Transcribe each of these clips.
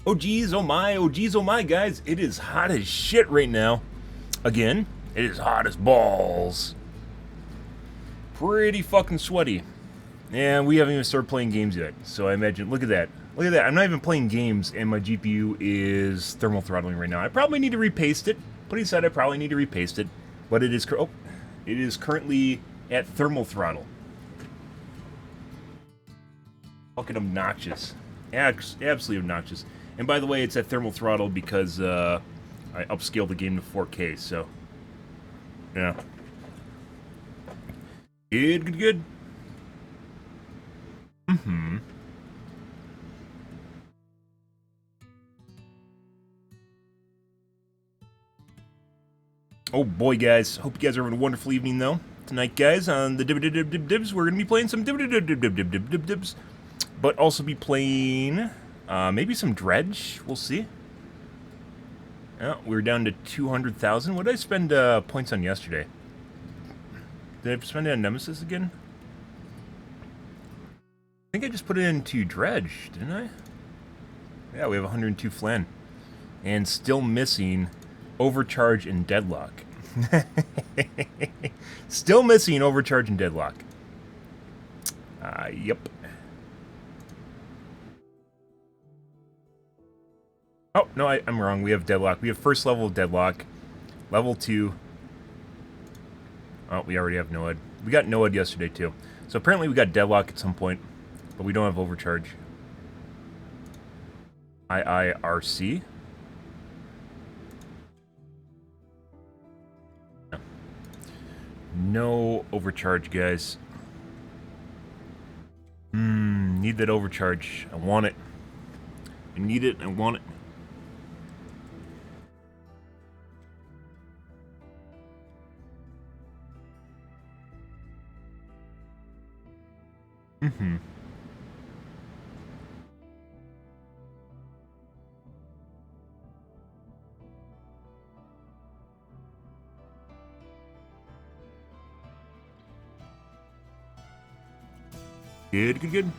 Oh geez, oh geez, oh my, guys. It is hot as shit right now. Again, it is hot as balls. Pretty fucking sweaty. And we haven't even started playing games yet. So I imagine, look at that. Look at that. I'm not even playing games and my GPU is thermal throttling right now. I probably need to repaste it. Putting aside, I probably need to repaste it. But it is, it is currently at thermal throttle. Fucking obnoxious. Absolutely obnoxious. And by the way, it's at thermal throttle because I upscaled the game to 4K, so yeah. Good. Mm-hmm. Oh boy, guys. Hope you guys are having a wonderful evening, though. Tonight, guys, on the Dibs, we're going to be playing some Dibs. But also be playing maybe some Dredge. We'll see. Oh, we're down to 200,000. What did I spend points on yesterday? Did I spend it on Nemesis again? I think I just put it into Dredge, didn't I? Yeah, we have 102 Flan. And still missing Overcharge and Deadlock. Still missing Overcharge and Deadlock. Yep. Oh, no, I'm wrong. We have Deadlock. We have first level of Deadlock. Level 2. Oh, we already have Noed. We got Noed yesterday, too. So apparently we got Deadlock at some point. But we don't have Overcharge. IIRC. No Overcharge, guys. Need that Overcharge. I want it. I need it. I want it. Good.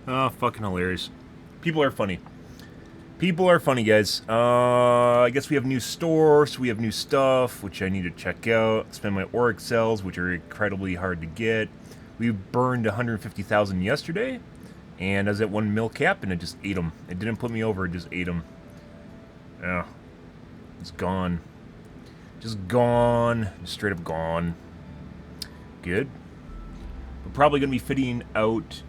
Oh, fucking hilarious. People are funny. People are funny, guys. I guess we have new stores, we have new stuff, which I need to check out. Spend my auric cells, which are incredibly hard to get. We burned 150,000 yesterday, and I was at 1 mil cap, and it just ate them. It didn't put me over, it just ate them. Yeah. It's gone. Just gone. Just straight up gone. Good. We're probably going to be fitting out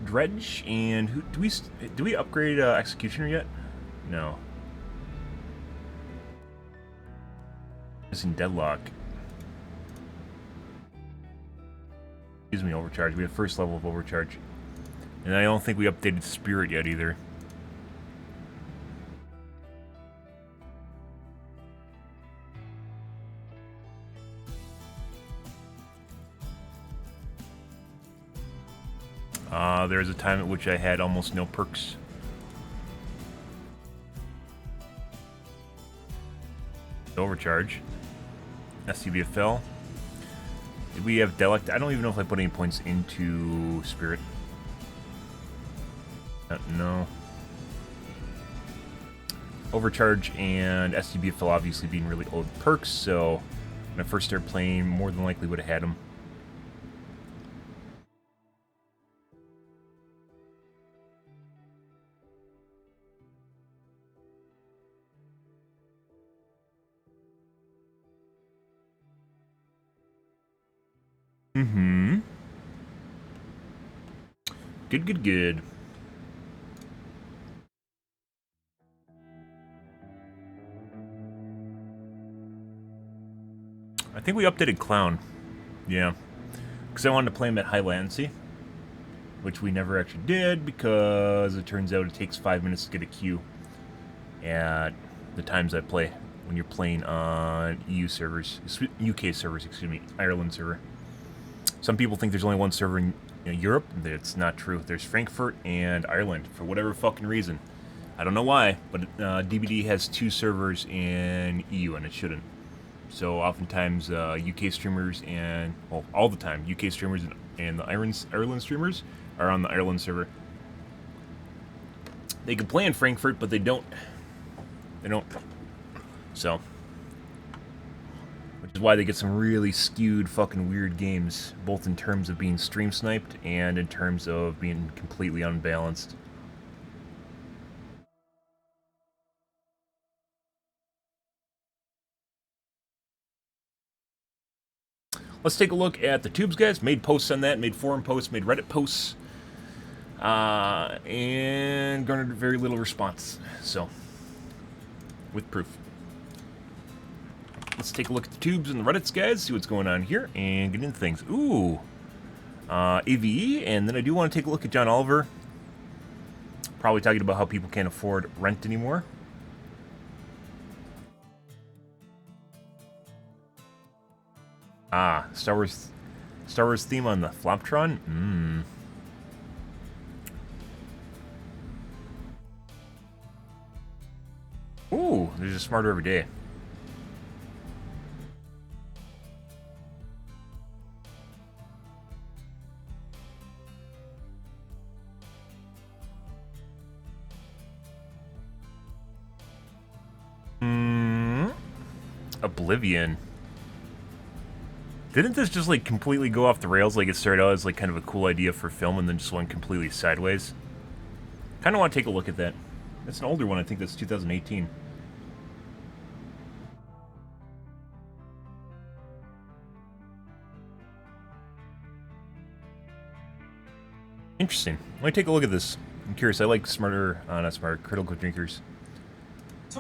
Dredge, and do we upgrade Executioner yet? No. Missing Deadlock. Excuse me, Overcharge. We have first level of Overcharge. And I don't think we updated Spirit yet either. There was a time at which I had almost no perks. Overcharge. STBFL. Did we have Delict? I don't even know if I put any points into Spirit. No. Overcharge and STBFL obviously being really old perks, so when I first started playing, more than likely would have had them. Good. I think we updated Clown. Yeah. Because I wanted to play him at high latency. Which we never actually did, because it turns out it takes 5 minutes to get a queue at the times I play. when you're playing on EU servers, UK servers, excuse me, Ireland server. Some people think there's only one server in Europe. That's not true. There's Frankfurt and Ireland for whatever fucking reason. I don't know why, but DBD has 2 servers in EU and it shouldn't. So oftentimes UK streamers and, well, all the time, UK streamers and the Ireland streamers are on the Ireland server. They can play in Frankfurt, but they don't. They don't. So, which is why they get some really skewed, fucking weird games, both in terms of being stream sniped and in terms of being completely unbalanced. Let's take a look at the tubes, guys. Made posts on that, made forum posts, made Reddit posts, and garnered very little response. So, with proof. Let's take a look at the tubes and the Reddits, guys, see what's going on here, and get into things. Ooh. AVE, and then I do want to take a look at John Oliver. Probably talking about how people can't afford rent anymore. Ah, Star Wars theme on the Floptron? Ooh, there's a smarter every day. Oblivion. Didn't this just, like, completely go off the rails? Like, it started out as, like, kind of a cool idea for film and then just went completely sideways? Kind of want to take a look at that. That's an older one. I think that's 2018. Interesting. Let me take a look at this. I'm curious. I like smarter, not smarter, critical drinkers.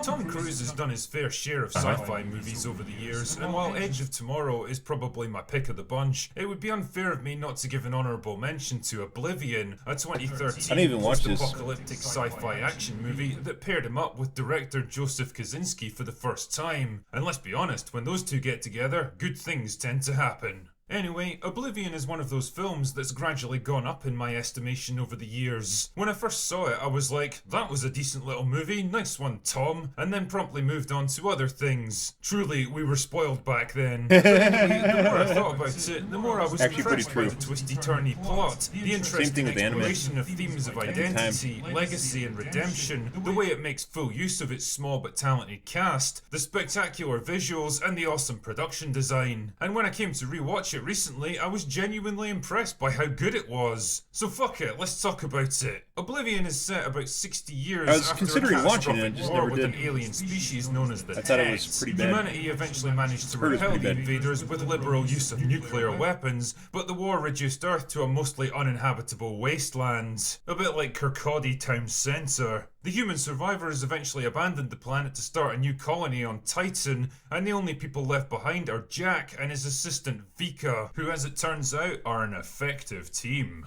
Tom Cruise has done his fair share of sci-fi movies over the years, and while Edge of Tomorrow is probably my pick of the bunch, it would be unfair of me not to give an honourable mention to Oblivion, a 2013 post-apocalyptic sci-fi action movie that paired him up with director Joseph Kosinski for the first time. And let's be honest, when those two get together, good things tend to happen. Anyway, Oblivion is one of those films that's gradually gone up in my estimation over the years. When I first saw it, I was like, that was a decent little movie, nice one, Tom, and then promptly moved on to other things. Truly, we were spoiled back then. But anyway, the more I thought about it, the more I was impressed by the twisty-turny plot, the interesting exploration of themes of identity, legacy and redemption, the way it makes full use of its small but talented cast, the spectacular visuals and the awesome production design. And when I came to rewatch it recently, I was genuinely impressed by how good it was. So fuck it, let's talk about it. Oblivion is set about 60 years after a catastrophic war with an alien species known as the Techs. Humanity eventually managed to repel the invaders with liberal use of nuclear weapons, but the war reduced Earth to a mostly uninhabitable wasteland. A bit like Kirkcaldy town centre. The human survivors eventually abandoned the planet to start a new colony on Titan, and the only people left behind are Jack and his assistant Vika, who as it turns out are an effective team.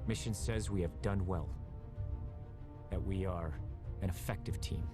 Mission says we have done well. That we are an effective team.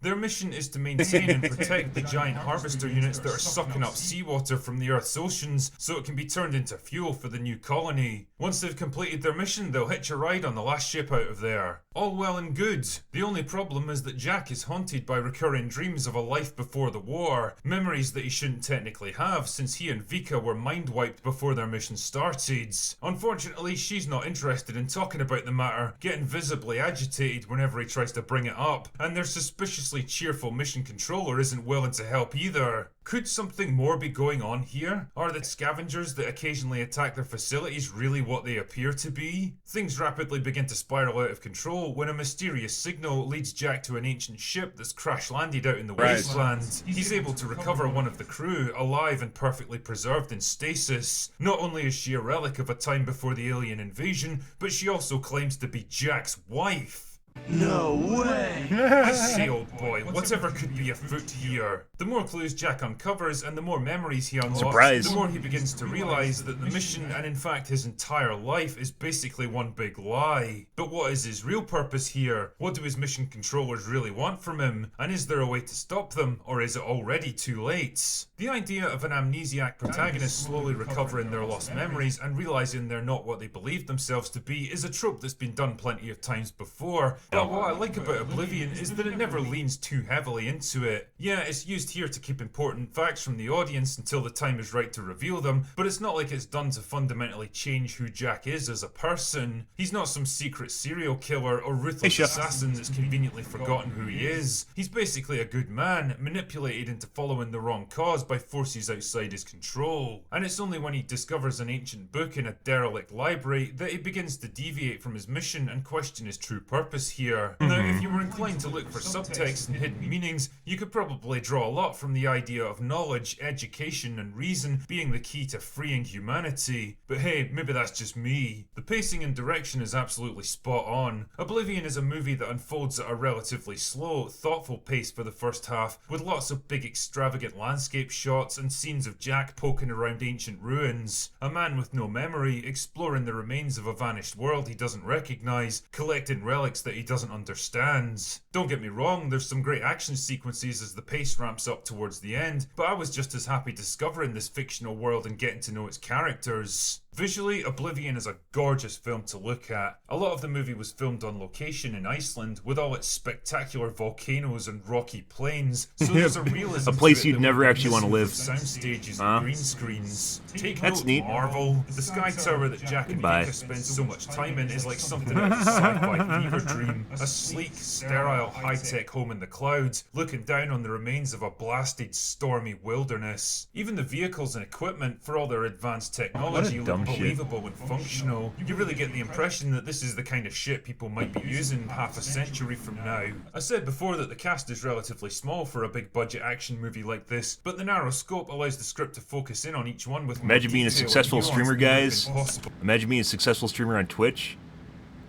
Their mission is to maintain and protect the giant harvester units that are sucking up seawater from the Earth's oceans so it can be turned into fuel for the new colony. Once they've completed their mission, they'll hitch a ride on the last ship out of there. All well and good. The only problem is that Jack is haunted by recurring dreams of a life before the war, memories that he shouldn't technically have since he and Vika were mind-wiped before their mission started. Unfortunately, she's not interested in talking about the matter, getting visibly agitated whenever he tries to bring it up, and their suspiciously cheerful mission controller isn't willing to help either. Could something more be going on here? Are the scavengers that occasionally attack their facilities really what they appear to be? Things rapidly begin to spiral out of control when a mysterious signal leads Jack to an ancient ship that's crash-landed out in the wasteland. He's able to recover one of the crew, alive and perfectly preserved in stasis. Not only is she a relic of a time before the alien invasion, but she also claims to be Jack's wife. No way! I say, old boy, whatever could be afoot here? The more clues Jack uncovers and the more memories he unlocks, Surprise. the more he begins to realize that the mission, and in fact his entire life, is basically one big lie. But what is his real purpose here? What do his mission controllers really want from him? And is there a way to stop them, or is it already too late? The idea of an amnesiac protagonist slowly recovering their lost memories and realizing they're not what they believed themselves to be is a trope that's been done plenty of times before. But what I like about Oblivion is that it never leans too heavily into it. Yeah, it's used here to keep important facts from the audience until the time is right to reveal them, but it's not like it's done to fundamentally change who Jack is as a person. He's not some secret serial killer or ruthless assassin that's conveniently forgotten who he is. He's basically a good man, manipulated into following the wrong cause by forces outside his control. And it's only when he discovers an ancient book in a derelict library that he begins to deviate from his mission and question his true purpose here. Now, if you were inclined to look for subtext and hidden meanings, you could probably draw a lot from the idea of knowledge, education, and reason being the key to freeing humanity. But hey, maybe that's just me. The pacing and direction is absolutely spot on. Oblivion is a movie that unfolds at a relatively slow, thoughtful pace for the first half, with lots of big extravagant landscape shots and scenes of Jack poking around ancient ruins. A man with no memory, exploring the remains of a vanished world he doesn't recognise, collecting relics that he doesn't understand. Don't get me wrong, there's some great action sequences as the pace ramps up towards the end, but I was just as happy discovering this fictional world and getting to know its characters. Visually, Oblivion is a gorgeous film to look at. A lot of the movie was filmed on location in Iceland, with all its spectacular volcanoes and rocky plains, so there's a realism A place to it you'd that never would be actually wanna missing live. from sound stages and green screens. Take That's note, neat. Marvel. The sky tower that Jack and Goodbye. Vika spend so much time in is like something out of a sci-fi fever dream. A sleek, sterile, high-tech home in the clouds, looking down on the remains of a blasted, stormy wilderness. Even the vehicles and equipment, for all their advanced technology, look dumb shit. believable and functional. You really get the impression that this is the kind of shit people might be using half a century from now. I said before that the cast is relatively small for a big budget action movie like this, but the narrow scope allows the script to focus in on each one with more Imagine being a detail and successful nuance streamer, than would have been guys. possible. Imagine being a successful streamer on Twitch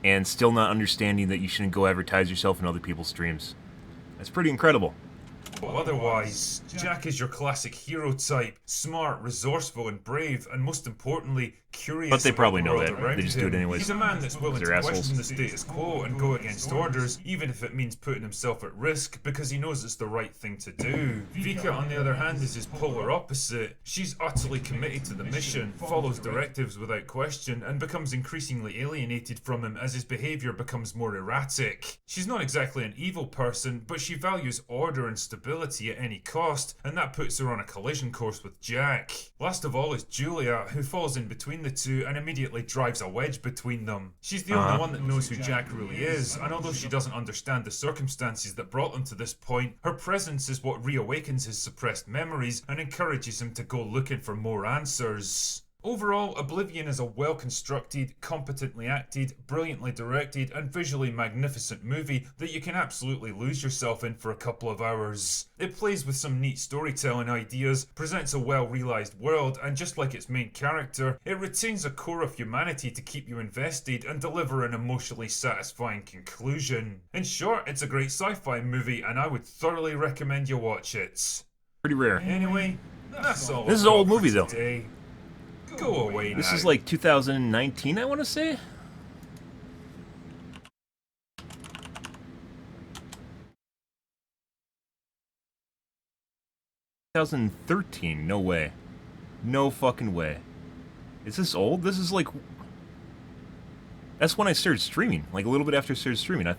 and still not understanding that you shouldn't go advertise yourself in other people's streams. That's pretty incredible. Otherwise, Jack is your classic hero type, smart, resourceful, and brave, and most importantly, curious. But they about probably the know world that. around They just do it him. anyways. He's a man that's willing to They're question assholes. the status quo and go against orders, even if it means putting himself at risk, because he knows it's the right thing to do. Vika, on the other hand, is his polar opposite. She's utterly committed to the mission, follows directives without question, and becomes increasingly alienated from him as his behaviour becomes more erratic. She's not exactly an evil person, but she values order and stability at any cost, and that puts her on a collision course with Jack. Last of all is Julia, who falls in between the two and immediately drives a wedge between them. She's the only one that knows who Jack really is, and although she doesn't understand the circumstances that brought them to this point, her presence is what reawakens his suppressed memories and encourages him to go looking for more answers. Overall, Oblivion is a well-constructed, competently acted, brilliantly directed, and visually magnificent movie that you can absolutely lose yourself in for a couple of hours. It plays with some neat storytelling ideas, presents a well-realised world, and just like its main character, it retains a core of humanity to keep you invested and deliver an emotionally satisfying conclusion. In short, it's a great sci-fi movie, and I would thoroughly recommend you watch it. Pretty rare. Anyway, that's all. This is I've an old got for movie, though. today. Go away This now. is like 2019, I want to say? ...2013, no way. No fucking way. Is this old? This is like... That's when I started streaming, like a little bit after I started streaming. I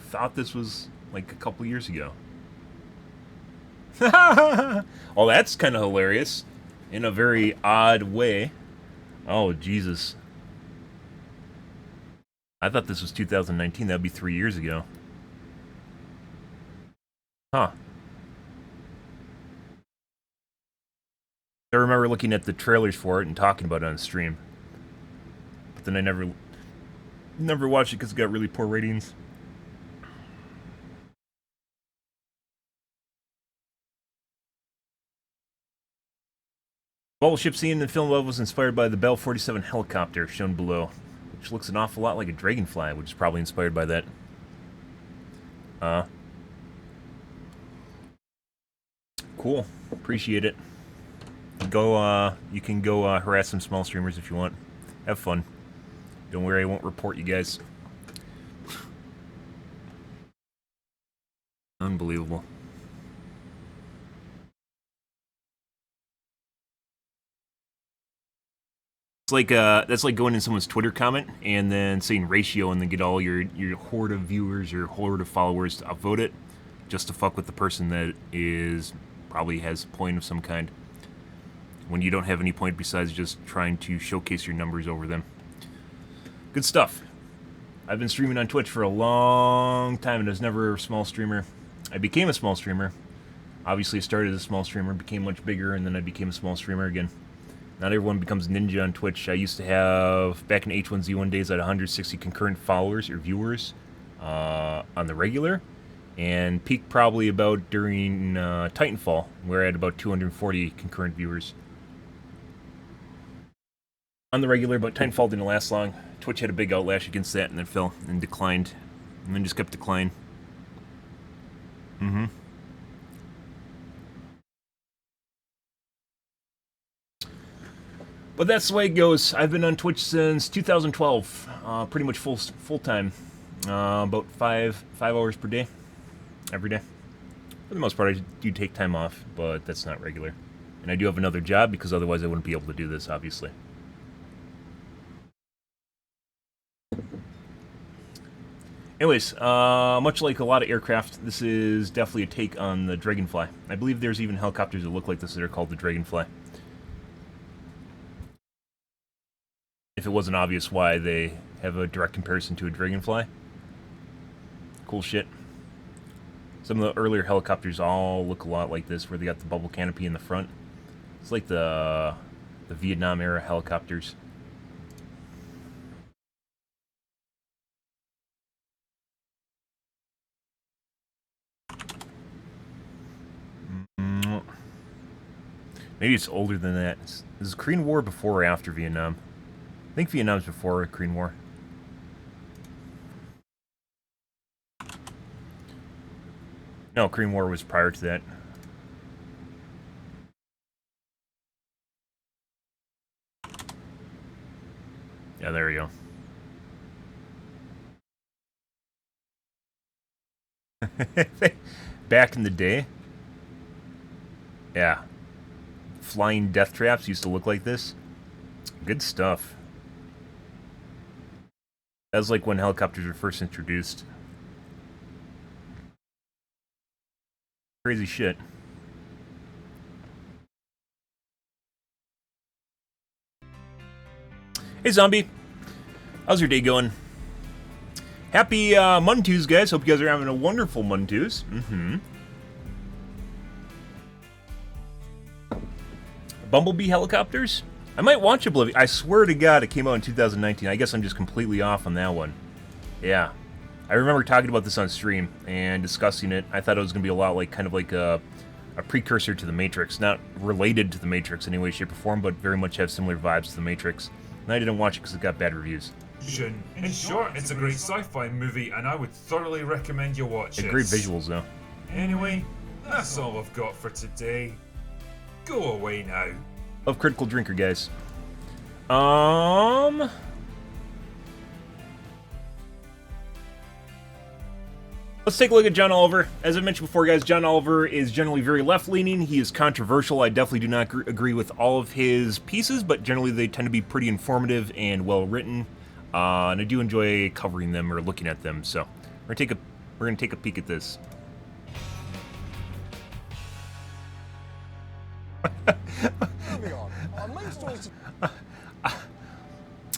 thought this was like a couple years ago. Oh, that's kind of hilarious. In a very odd way. Oh, Jesus. I thought this was 2019. That'd be 3 years ago. Huh. I remember looking at the trailers for it and talking about it on stream. But then I never watched it because it got really poor ratings. Bubble ship scene in the film level was inspired by the Bell 47 helicopter shown below, which looks an awful lot like a dragonfly, which is probably inspired by that. Cool. Appreciate it. Go, you can go harass some small streamers if you want. Have fun. Don't worry, I won't report you guys. Unbelievable. It's like that's like going in someone's Twitter comment and then saying ratio and then get all your horde of viewers or horde of followers to upvote it just to fuck with the person that is probably has a point of some kind. When you don't have any point besides just trying to showcase your numbers over them. Good stuff. I've been streaming on Twitch for a long time and I was never a small streamer. I became a small streamer. Obviously, I started as a small streamer, became much bigger, and then I became a small streamer again. Not everyone becomes ninja on Twitch. I used to have, back in H1Z1 days, I had 160 concurrent followers or viewers on the regular, and peaked probably about during Titanfall, where I had about 240 concurrent viewers. On the regular, but Titanfall didn't last long. Twitch had a big outlash against that, and then fell and declined, and then just kept declining. But that's the way it goes. I've been on Twitch since 2012, pretty much full time, about five hours per day, every day. For the most part, I do take time off, but that's not regular. And I do have another job because otherwise I wouldn't be able to do this, obviously. Anyways, much like a lot of aircraft, this is definitely a take on the Dragonfly. I believe there's even helicopters that look like this that are called the Dragonfly. If it wasn't obvious why they have a direct comparison to a Dragonfly. Cool shit. Some of the earlier helicopters all look a lot like this, where they got the bubble canopy in the front. It's like the Vietnam era helicopters. Maybe it's older than that. Is Korean War before or after Vietnam? I think Vietnam's before Korean War. No, Korean War was prior to that. Yeah, there we go. Back in the day? Yeah. Flying death traps used to look like this. Good stuff. That was like when helicopters were first introduced. Crazy shit. Hey, Zombie. How's your day going? Happy Montues, guys. Hope you guys are having a wonderful Montues. Bumblebee helicopters? I might watch Oblivion. I swear to God, it came out in 2019. I guess I'm just completely off on that one. Yeah. I remember talking about this on stream and discussing it. I thought it was going to be a lot like, kind of like a precursor to The Matrix. Not related to The Matrix in any way, shape, or form, but very much have similar vibes to The Matrix. And I didn't watch it because it got bad reviews. In short, it's a great sci-fi movie, and I would thoroughly recommend you watch it. Great visuals, though. Anyway, that's all I've got for today. Go away now. Love Critical Drinker, guys. Let's take a look at John Oliver. As I mentioned before, guys, John Oliver is generally very left-leaning. He is controversial. I definitely do not agree with all of his pieces, but generally they tend to be pretty informative and well-written. And I do enjoy covering them or looking at them. So we're gonna take a peek at this.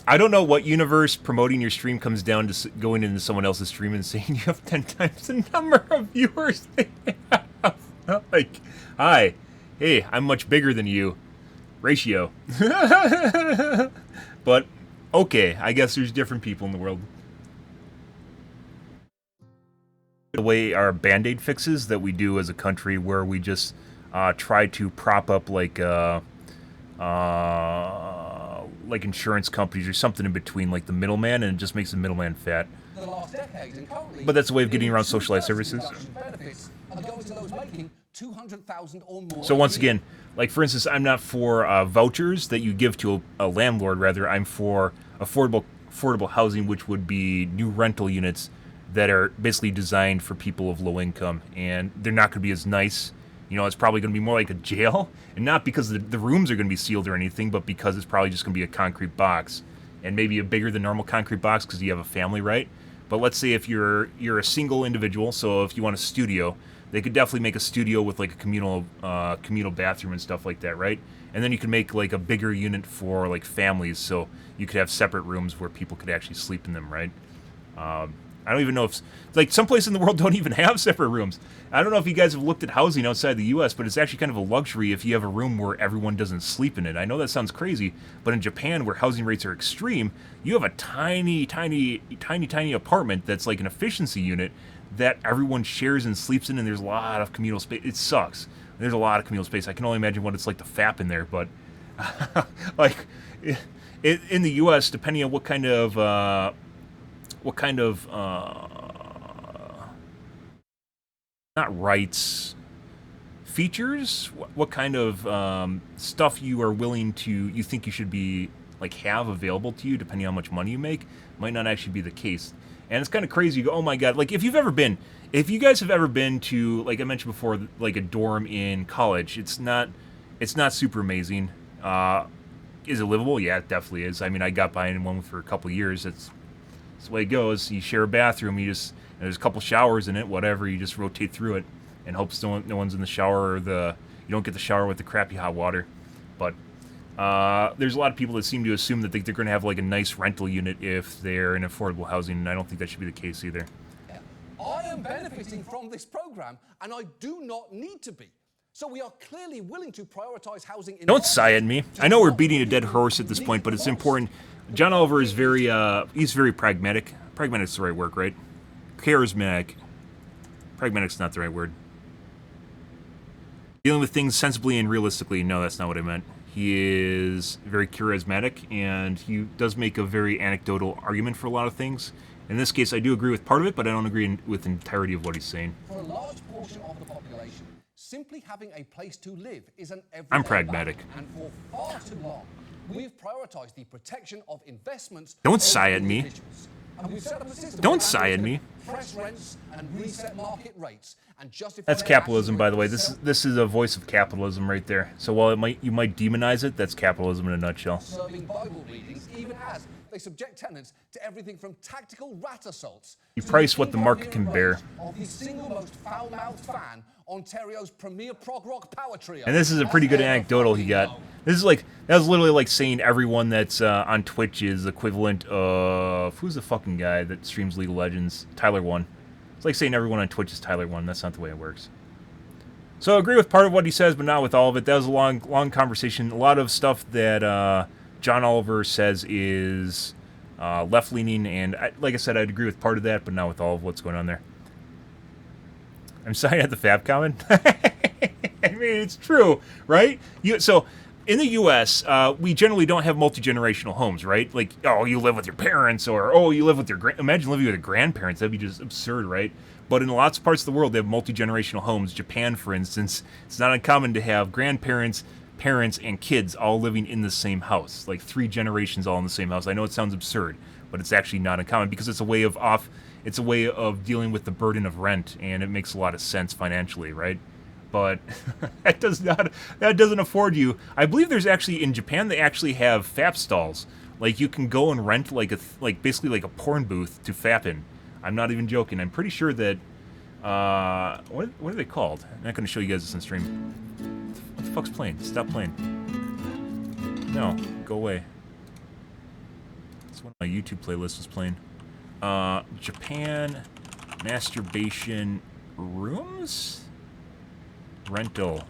I don't know what universe promoting your stream comes down to going into someone else's stream and saying you have 10 times the number of viewers they have. Like, hi, hey, I'm much bigger than you. Ratio. But, okay, I guess there's different people in the world. The way our Band-Aid fixes that we do as a country where we just try to prop up like like insurance companies or something in between, like the middleman, and it just makes the middleman fat. But that's a way of getting around socialized services. So once again, like for instance, I'm not for vouchers that you give to a landlord. Rather, I'm for affordable housing, which would be new rental units that are basically designed for people of low income, and they're not going to be as nice. You know, it's probably going to be more like a jail, and not because the rooms are going to be sealed or anything, but because it's probably just going to be a concrete box, and maybe a bigger than normal concrete box because you have a family, right? But let's say if you're a single individual, so if you want a studio, they could definitely make a studio with like a communal bathroom and stuff like that, right? And then you could make like a bigger unit for like families, so you could have separate rooms where people could actually sleep in them, right? I don't even know if, like, some places in the world don't even have separate rooms. I don't know if you guys have looked at housing outside the U.S., but it's actually kind of a luxury if you have a room where everyone doesn't sleep in it. I know that sounds crazy, but in Japan, where housing rates are extreme, you have a tiny, tiny, tiny, tiny apartment that's like an efficiency unit that everyone shares and sleeps in, and there's a lot of communal space. It sucks. There's a lot of communal space. I can only imagine what it's like to fap in there, but, like, in the U.S., depending on what kind of not rights, features, what kind of stuff you think you should be like have available to you, depending on how much money you make, might not actually be the case. And it's kind of crazy. You go, oh my god! Like if you guys have ever been to, like I mentioned before, like a dorm in college, it's not super amazing. Is it livable? Yeah, it definitely is. I mean, I got by in one for a couple years. That's the way it goes. You share a bathroom. There's a couple showers in it. Whatever. You just rotate through it, and hopes no one's in the shower, or you don't get the shower with the crappy hot water. But there's a lot of people that seem to assume that they're going to have like a nice rental unit if they're in affordable housing, and I don't think that should be the case either. I am benefiting from this program, and I do not need to be. So we are clearly willing to prioritize housing. Don't sigh at me. I know we're beating a dead horse at this point, but it's important. John Oliver is he's very pragmatic. Pragmatic's the right word, right? Charismatic. Pragmatic's not the right word. Dealing with things sensibly and realistically. No, that's not what I meant. He is very charismatic, and he does make a very anecdotal argument for a lot of things. In this case, I do agree with part of it, but I don't agree with the entirety of what he's saying. For a large portion of the population, simply having a place to live is an everyday I'm pragmatic. And for far too long, we've prioritized the protection of investments. Don't sigh at me. Don't sigh at me. Press rents and reset market rates and justify. That's capitalism, by the way. This is a voice of capitalism right there. So while you might demonize it, that's capitalism in a nutshell. Serving Bible readings, even as they subject tenants to everything from tactical rat assaults. You price what the market can bear. Of the single most foul-mouthed fan, Ontario's premier prog rock power trio. And this is a pretty good anecdotal he got. That was literally like saying everyone that's on Twitch is equivalent of, who's the fucking guy that streams League of Legends? Tyler One. It's like saying everyone on Twitch is Tyler One. That's not the way it works. So I agree with part of what he says, but not with all of it. That was a long conversation. A lot of stuff that John Oliver says is left-leaning, and like I said, I'd agree with part of that, but not with all of what's going on there. I'm sorry at the Fab comment. I mean, it's true, right? So, in the U.S., we generally don't have multi-generational homes, right? Like, oh, you live with your parents, or, oh, you live with your imagine living with your grandparents. That'd be just absurd, right? But in lots of parts of the world, they have multi-generational homes. Japan, for instance, it's not uncommon to have grandparents, parents, and kids all living in the same house. Like 3 generations all in the same house. I know it sounds absurd, but it's actually not uncommon because it's a way of dealing with the burden of rent, and it makes a lot of sense financially, right? But that doesn't afford you. I believe there's actually, in Japan, they actually have fap stalls. Like, you can go and rent basically like a porn booth to fap in. I'm not even joking. I'm pretty sure that what are they called? I'm not going to show you guys this on stream. What the fuck's playing? Stop playing. No, go away. That's what my YouTube playlist was playing. Japan masturbation rooms? Rental.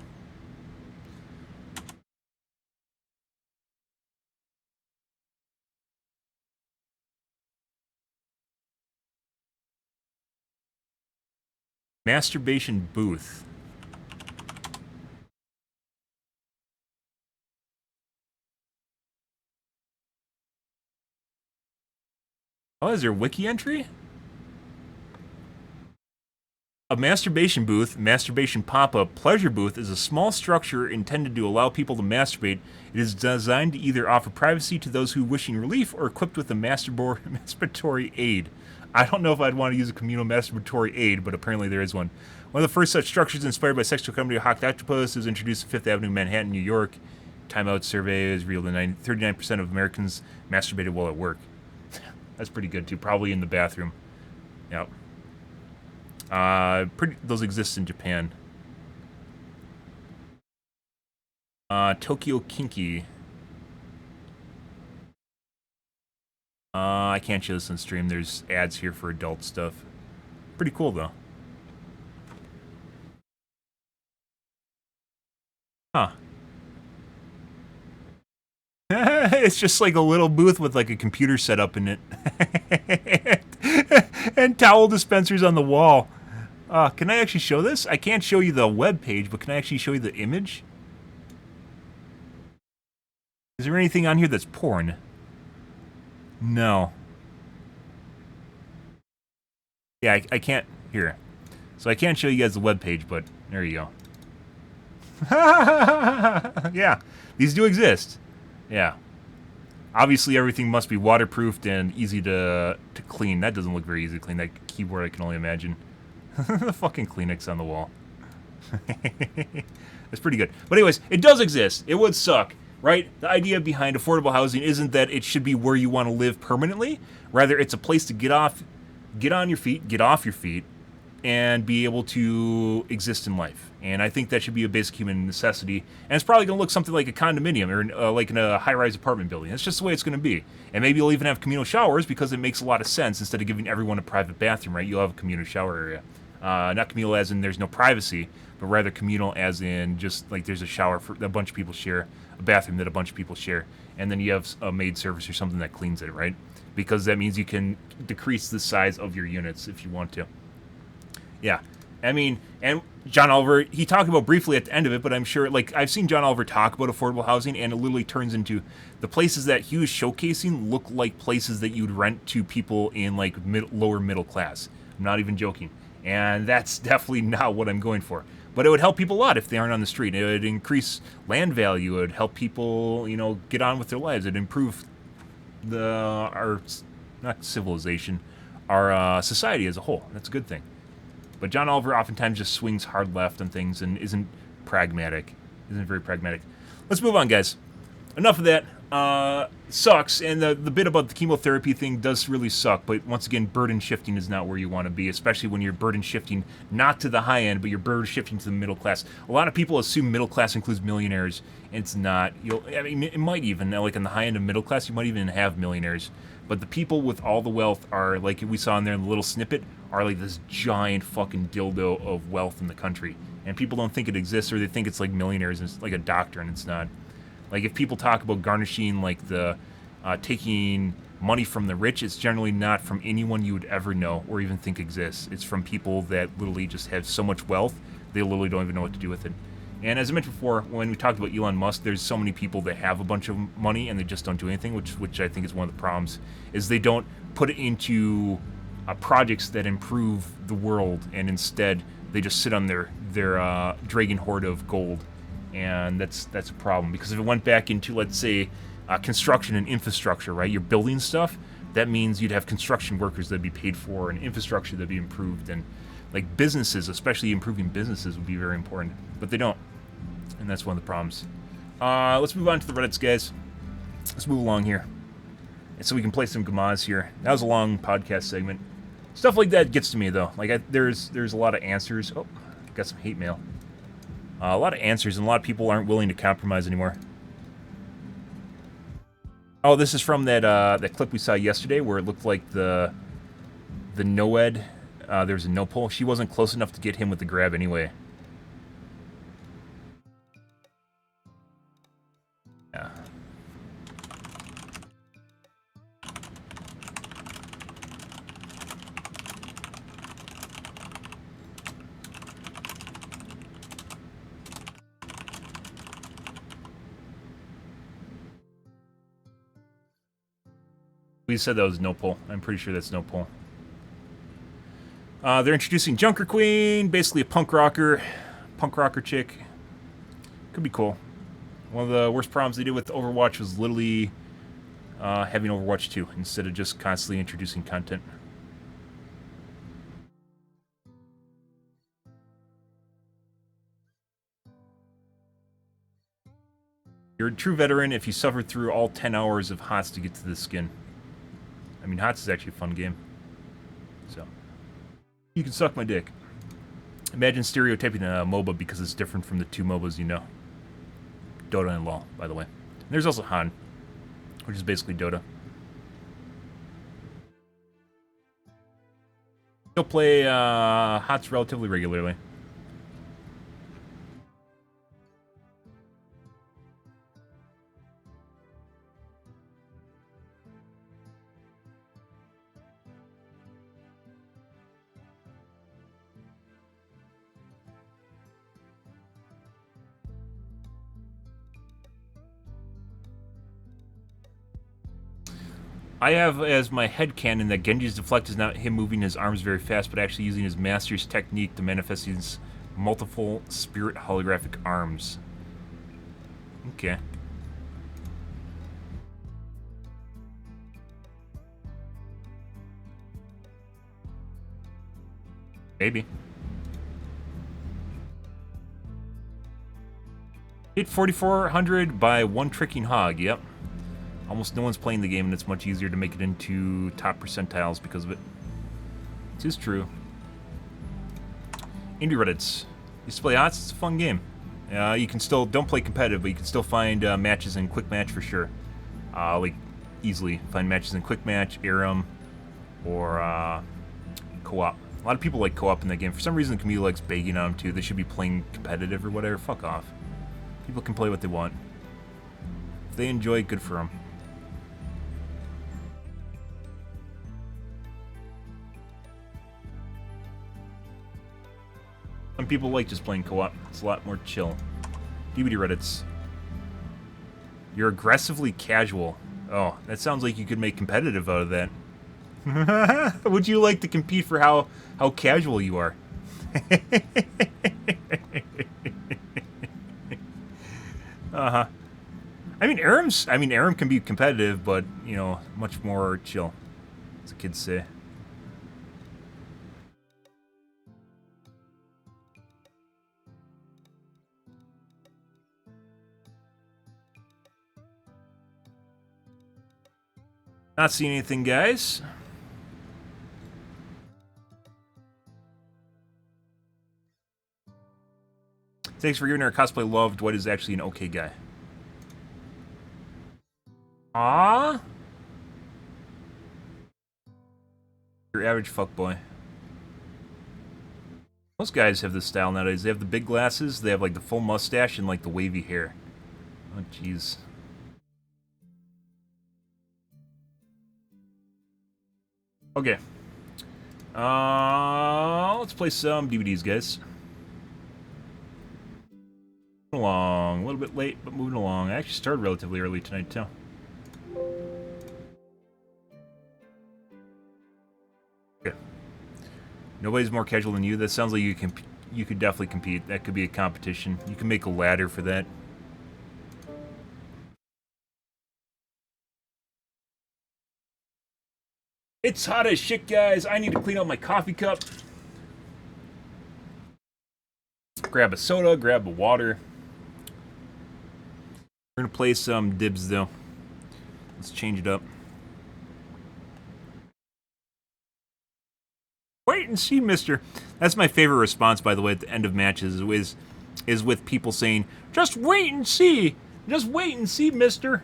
Masturbation booth. Oh, is there a wiki entry? A masturbation booth, masturbation pop-up, pleasure booth is a small structure intended to allow people to masturbate. It is designed to either offer privacy to those who wishing relief or equipped with a masturbatory aid. I don't know if I'd want to use a communal masturbatory aid, but apparently there is one. One of the first such structures inspired by sexual comedy Hawk Octopus was introduced at 5th Avenue, Manhattan, New York. Time Out survey has revealed that 39% of Americans masturbated while at work. That's pretty good, too. Probably in the bathroom. Yep. Those exist in Japan. Tokyo Kinky. I can't show this on stream. There's ads here for adult stuff. Pretty cool, though. Huh. It's just like a little booth with like a computer set up in it. And towel dispensers on the wall. Can I actually show this? I can't show you the web page, but can I actually show you the image? Is there anything on here that's porn? No. Yeah, I can't. Here. So I can't show you guys the web page, but there you go. Yeah, these do exist. Yeah. Obviously, everything must be waterproofed and easy to clean. That doesn't look very easy to clean. That keyboard, I can only imagine. The fucking Kleenex on the wall. That's pretty good. But anyways, it does exist. It would suck, right? The idea behind affordable housing isn't that it should be where you want to live permanently. Rather, it's a place to get on your feet, get off your feet, and be able to exist in life. And I think that should be a basic human necessity. And it's probably going to look something like a condominium or like in a high-rise apartment building. That's just the way it's going to be. And maybe you'll even have communal showers because it makes a lot of sense. Instead of giving everyone a private bathroom, right? You'll have a communal shower area. Not communal as in there's no privacy, but rather communal as in just like there's a shower for a bunch of people share, a bathroom that a bunch of people share, and then you have a maid service or something that cleans it, right? Because that means you can decrease the size of your units if you want to. Yeah. I mean, and John Oliver, he talked about briefly at the end of it, but I'm sure, like, I've seen John Oliver talk about affordable housing, and it literally turns into the places that he was showcasing look like places that you'd rent to people in, like, lower middle class. I'm not even joking. And that's definitely not what I'm going for. But it would help people a lot if they aren't on the street. It would increase land value. It would help people, you know, get on with their lives. It'd improve our, not civilization, our society as a whole. That's a good thing. But John Oliver oftentimes just swings hard left on things and isn't pragmatic. Isn't very pragmatic. Let's move on, guys. Enough of that. Sucks, and the bit about the chemotherapy thing does really suck, but once again, burden shifting is not where you want to be, especially when you're burden shifting not to the high end, but you're burden shifting to the middle class. A lot of people assume middle class includes millionaires, and it's not. I mean, it might even, like in the high end of middle class, you might even have millionaires, but the people with all the wealth are, like we saw in there in the little snippet, are like this giant fucking dildo of wealth in the country, and people don't think it exists, or they think it's like millionaires, and it's like a doctor, and it's not. Like, if people talk about garnishing, like, the taking money from the rich, it's generally not from anyone you would ever know or even think exists. It's from people that literally just have so much wealth, they literally don't even know what to do with it. And as I mentioned before, when we talked about Elon Musk, there's so many people that have a bunch of money and they just don't do anything, which I think is one of the problems, is they don't put it into projects that improve the world, and instead they just sit on their dragon hoard of gold. And that's a problem, because if it went back into, let's say, construction and infrastructure, right? You're building stuff, that means you'd have construction workers that'd be paid for and infrastructure that'd be improved, and like businesses, especially improving businesses, would be very important, but they don't, and that's one of the problems. Let's move on to the Reddits, guys. Let's move along here, and so we can play some Gamas here. That was a long podcast segment. Stuff like that gets to me, though. Like, there's a lot of answers. Oh, got some hate mail. A lot of answers, and a lot of people aren't willing to compromise anymore. Oh, this is from that clip we saw yesterday where it looked like the Noed, there was a no pull. She wasn't close enough to get him with the grab anyway. Yeah. We said that was no pull. I'm pretty sure that's no pull. They're introducing Junker Queen, basically a punk rocker chick. Could be cool. One of the worst problems they did with Overwatch was literally having Overwatch 2 instead of just constantly introducing content. You're a true veteran if you suffered through all 10 hours of HOTS to get to this skin. I mean, HOTS is actually a fun game. So, you can suck my dick. Imagine stereotyping a MOBA because it's different from the two MOBAs you know. Dota and LoL, by the way. And there's also Han, which is basically Dota. Still play HOTS relatively regularly. I have as my headcanon that Genji's deflect is not him moving his arms very fast, but actually using his master's technique to manifest his multiple spirit holographic arms. Okay. Maybe. Hit 4,400 by one tricking hog, yep. Almost no one's playing the game, and it's much easier to make it into top percentiles because of it. It is true. Indie Reddits. Used to play HOTS, it's a fun game. You can still, don't play competitive, but you can still find matches in Quick Match for sure. Like, easily find matches in Quick Match, Aram, or co-op. A lot of people like co-op in that game. For some reason, the community likes begging on them too. They should be playing competitive or whatever. Fuck off. People can play what they want. If they enjoy it, good for them. Some people like just playing co-op. It's a lot more chill. DVD Reddits. You're aggressively casual. Oh, that sounds like you could make competitive out of that. Would you like to compete for how casual you are? Uh-huh. I mean, Aram can be competitive, but, you know, much more chill, as the kids say. Not seeing anything, guys. Thanks for giving our cosplay love. Dwight is actually an okay guy. Ah, your average fuckboy. Most guys have this style nowadays. They have the big glasses, they have like the full mustache, and like the wavy hair. Oh, jeez. Okay. Let's play some DVDs, guys. Moving along. A little bit late, but moving along. I actually started relatively early tonight, too. Okay. Nobody's more casual than you. That sounds like you could definitely compete. That could be a competition. You can make a ladder for that. It's hot as shit, guys. I need to clean out my coffee cup. Grab a soda, grab a water. We're gonna play some dibs, though. Let's change it up. Wait and see, mister. That's my favorite response, by the way, at the end of matches, is with people saying, just wait and see. Just wait and see, mister.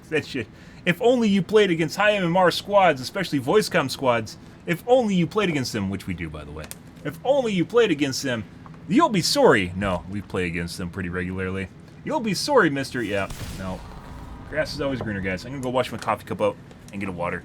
That shit. If only you played against high MMR squads, especially voice-com squads. If only you played against them, which we do, by the way. If only you played against them, you'll be sorry. No, we play against them pretty regularly. You'll be sorry, mister. Yeah, no. Grass is always greener, guys. I'm gonna go wash my coffee cup out and get a water.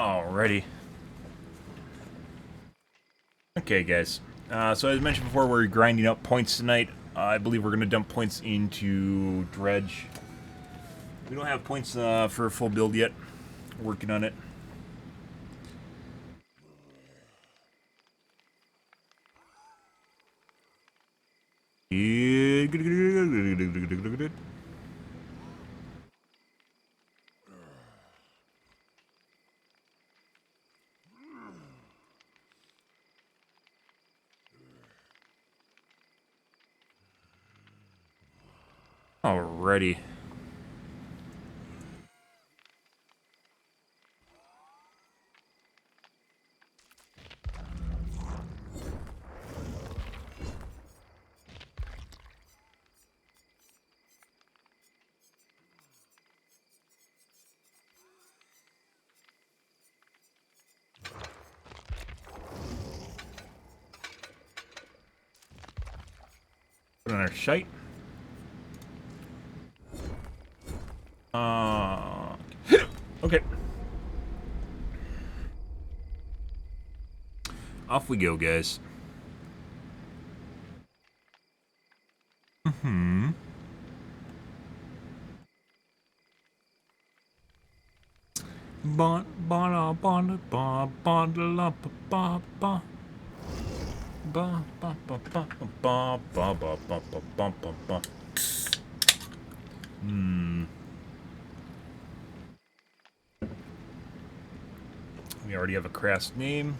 Alrighty. Okay, guys. So as mentioned before, we're grinding up points tonight. I believe we're going to dump points into Dredge. We don't have points for a full build yet. Working on it. Alrighty. Put on our shite. Okay. Off we go, guys. We already have a crass name.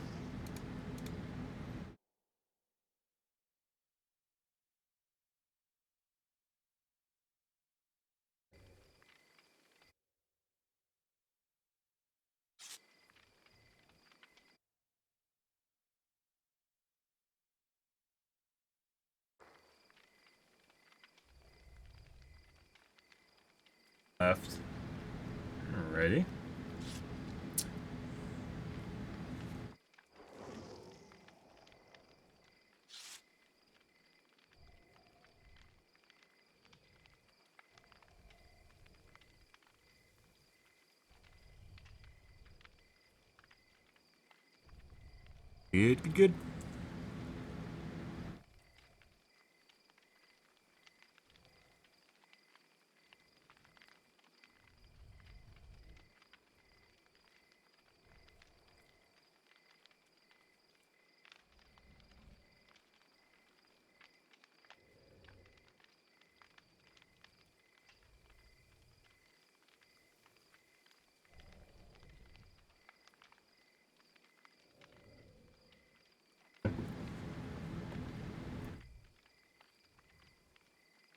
Left. Alrighty. Good, good.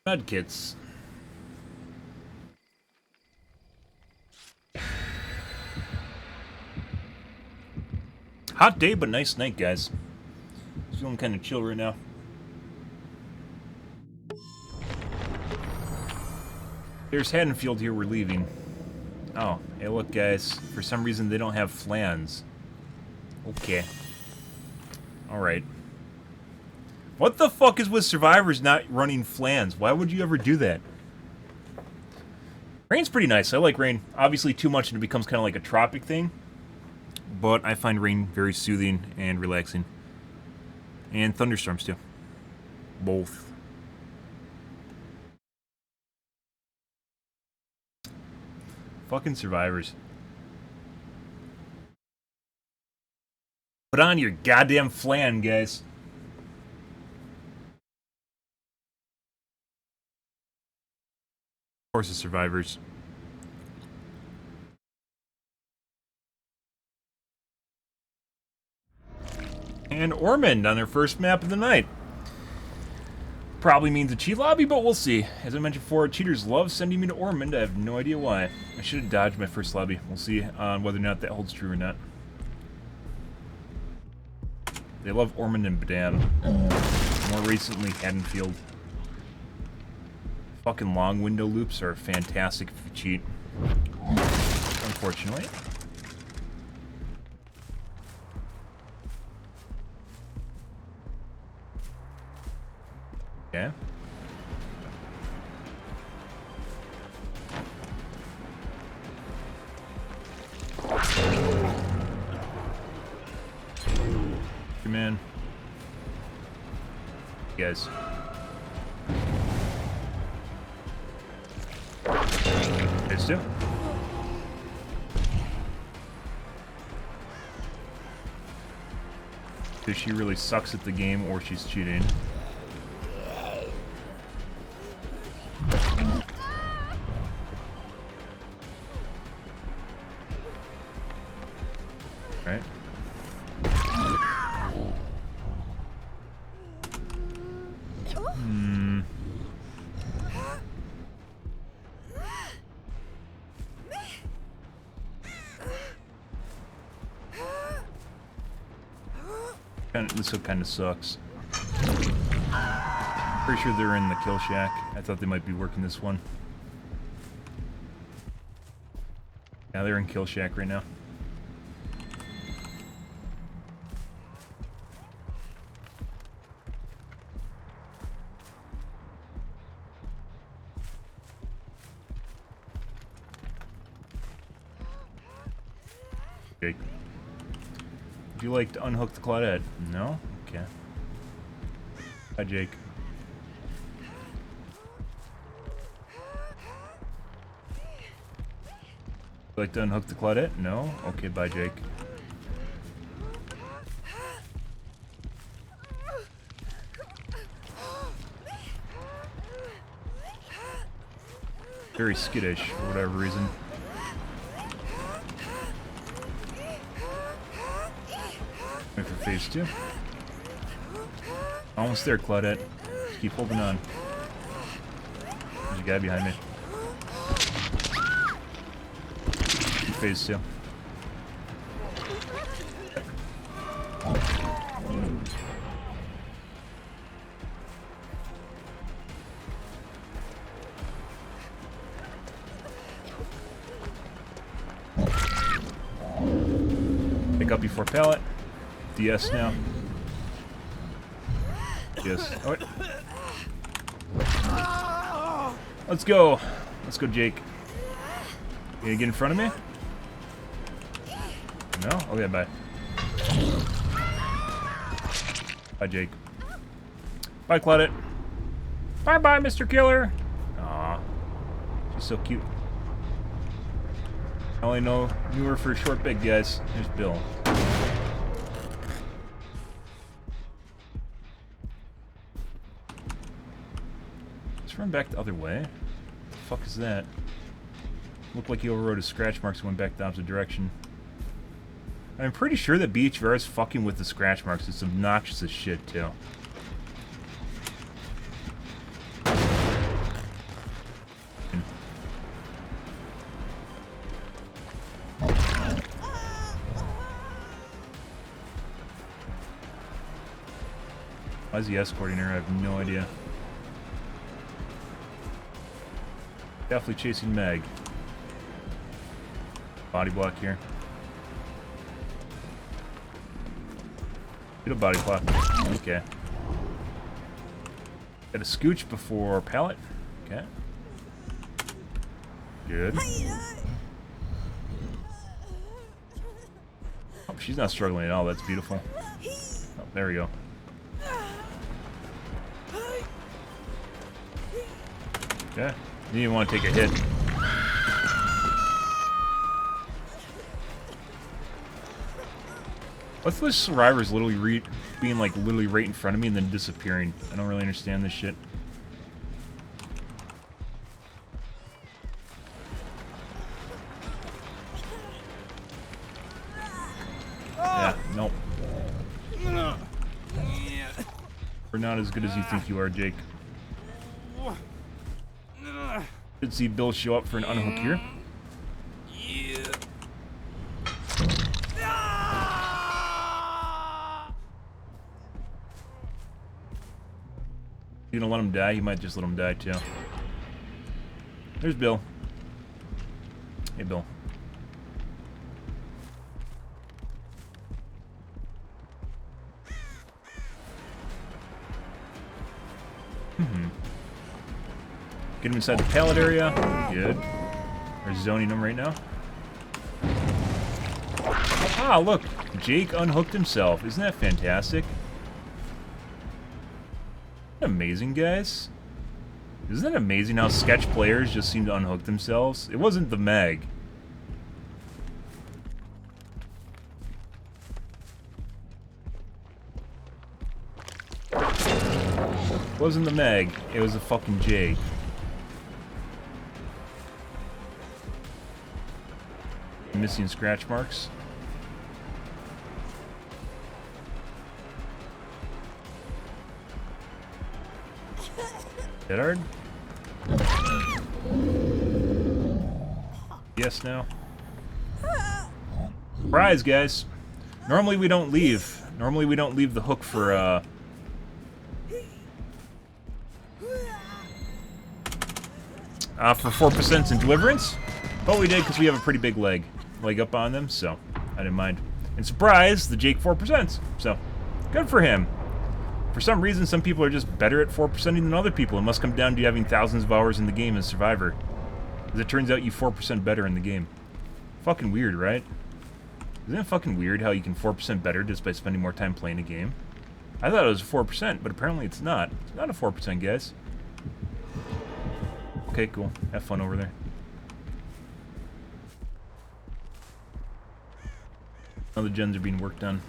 Med kits. Hot day, but nice night, guys. Feeling kind of chill right now. There's Haddonfield here, we're leaving. Oh, hey look guys, for some reason they don't have flans. Okay. Alright. What the fuck is with survivors not running flans? Why would you ever do that? Rain's pretty nice, I like rain. Obviously too much and it becomes kind of like a tropic thing. But I find rain very soothing and relaxing. And thunderstorms too. Both. Fucking survivors. Put on your goddamn flan, guys. Of course, the survivors. And Ormond on their first map of the night. Probably means a cheat lobby, but we'll see. As I mentioned before, cheaters love sending me to Ormond. I have no idea why. I should have dodged my first lobby. We'll see on whether or not that holds true or not. They love Ormond and Badan. More recently, Haddonfield. Fucking long window loops are fantastic if you cheat. Unfortunately. Okay. Man. Guys. There's two. Either she really sucks at the game or she's cheating. Right. This one kind of sucks. Pretty sure they're in the kill shack. I thought they might be working this one. Yeah, they're in kill shack right now. Jake. Would you like to unhook the Claudette? No? Okay. Hi, Jake. Would you like to unhook the Claudette? No? Okay, bye, Jake. Very skittish for whatever reason. Wait for phase 2. Almost there, Claudette. Just keep holding on. There's a guy behind me. Phase 2. Pick up before pallet. DS now. Yes. Oh, let's go. Let's go, Jake. You gonna get in front of me? No? Okay, bye. Bye, Jake. Bye, Claudette. Bye-bye, Mr. Killer. Aw. She's so cute. I only knew her for a short bit, guys. Here's Bill. Let's run back the other way. What the fuck is that? Looked like he overrode his scratch marks and went back the opposite direction. I'm pretty sure that BHVR is fucking with the scratch marks. It's obnoxious as shit, too. Why is he escorting her? I have no idea. Definitely chasing Meg. Body block here. Get a body block. Okay. Got a scooch before pallet. Okay. Good. Oh, she's not struggling at all. That's beautiful. Oh, there we go. Yeah. You didn't want to take a hit. What's the survivors literally being like literally right in front of me and then disappearing? I don't really understand this shit. Yeah, nope. We're not as good as you think you are, Jake. Should see Bill show up for an unhook here. You gonna let him die? You might just let him die too. There's Bill. Hey, Bill. Get him inside the pallet area. Good. We're zoning him right now. Ah, look. Jake unhooked himself. Isn't that fantastic? Amazing, guys. Isn't it amazing how sketch players just seem to unhook themselves? It wasn't the Meg. It wasn't the Meg. It was a fucking Jake. Missing scratch marks. Dead hard? Yes, now. Surprise, guys. Normally we don't leave. Normally we don't leave the hook for 4% in deliverance. But we did because we have a pretty big leg up on them, so I didn't mind. And surprise, the Jake 4%. So, good for him. For some reason, some people are just better at 4%ing than other people. It must come down to you having thousands of hours in the game as Survivor. As it turns out, you 4% better in the game. Fucking weird, right? Isn't it fucking weird how you can 4% better just by spending more time playing a game? I thought it was 4%, but apparently it's not. It's not a 4%, guys. Okay, cool. Have fun over there. Now the gens are being worked on.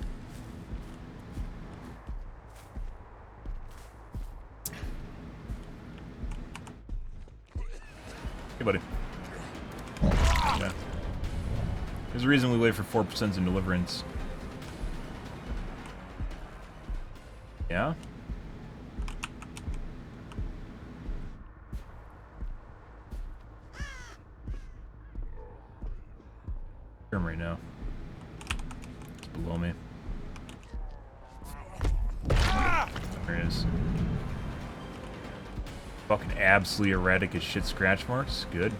Hey, buddy. Yeah. There's a reason we wait for 4% in deliverance. Yeah? Hear him right now. It's below me. There it is. Fucking absolutely erratic as shit scratch marks. Good.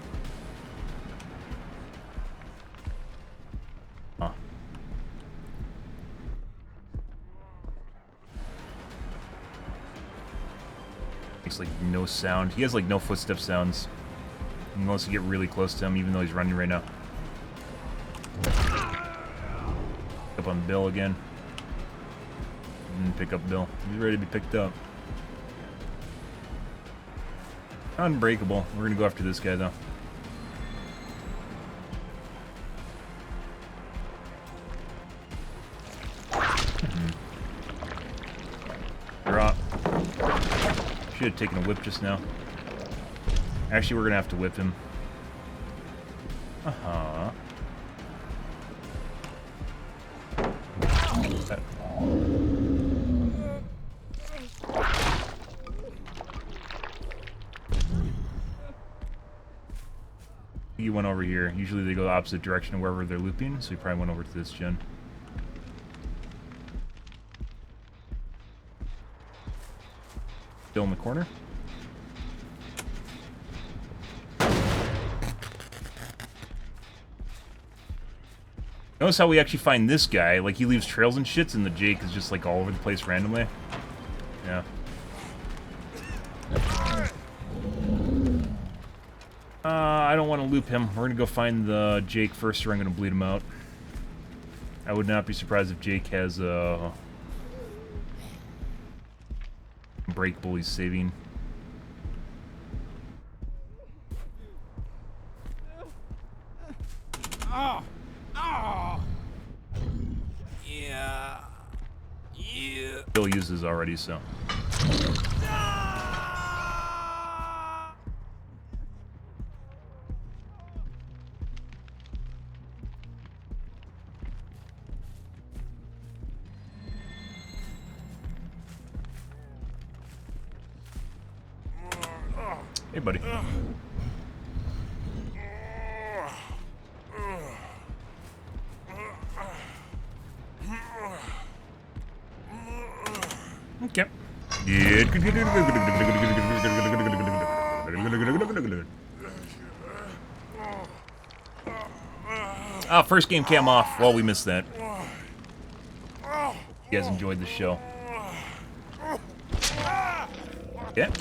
Huh. Makes like no sound. He has like no footstep sounds. Unless you get really close to him, even though he's running right now. Up on Bill again. And pick up Bill. He's ready to be picked up. Unbreakable. We're gonna go after this guy though. Drop. Should have taken a whip just now. Actually, we're gonna have to whip him. Uh-huh. You went over here. Usually they go the opposite direction of wherever they're looping, so he probably went over to this gen. Still in the corner. Notice how we actually find this guy. Like, he leaves trails and shits, and the Jake is just, like, all over the place randomly. Yeah. I don't want to loop him. We're going to go find the Jake first, or I'm going to bleed him out. I would not be surprised if Jake has a breakable he's saving. Oh! Oh! Yeah. Yeah. Bill uses already, so. Hey, buddy. Okay. Ah, first game cam off. Well, we missed that. You guys enjoyed the show. Yeah.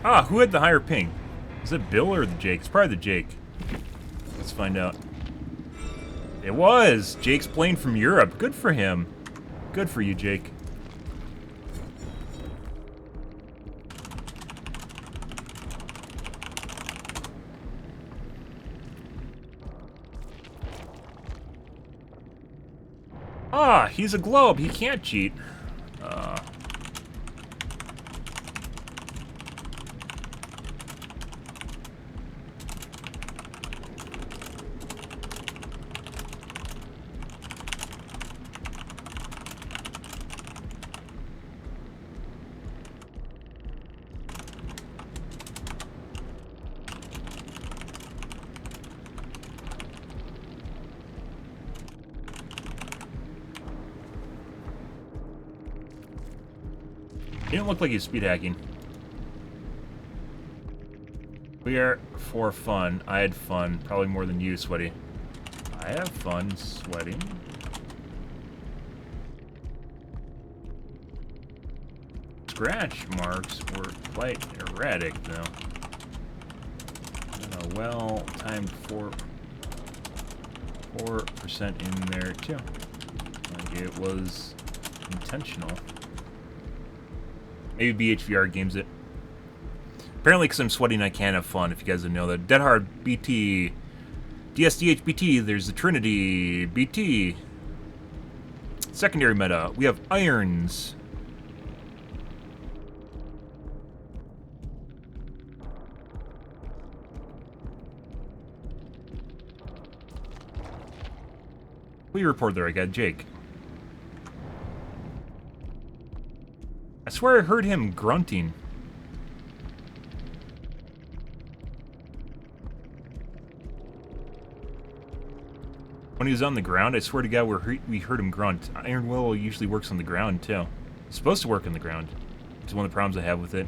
Ah, who had the higher ping? Is it Bill or the Jake? It's probably the Jake. Let's find out. It was! Jake's playing from Europe. Good for him. Good for you, Jake. Ah, he's a globe. He can't cheat. He didn't look like he was speed hacking. We are for fun. I had fun. Probably more than you, Sweaty. I have fun sweating. Scratch marks were quite erratic, though. Well, timed 4% in there, too. Like it was intentional. Maybe BHVR games it. Apparently, because I'm sweating, I can't have fun, if you guys didn't know that. Dead Hard, BT. DSDH, BT. There's the Trinity, BT. Secondary meta. We have Irons. We report there, I got Jake. I swear I heard him grunting. When he was on the ground, I swear to God, we heard him grunt. Iron Will usually works on the ground, too. It's supposed to work on the ground. It's one of the problems I have with it.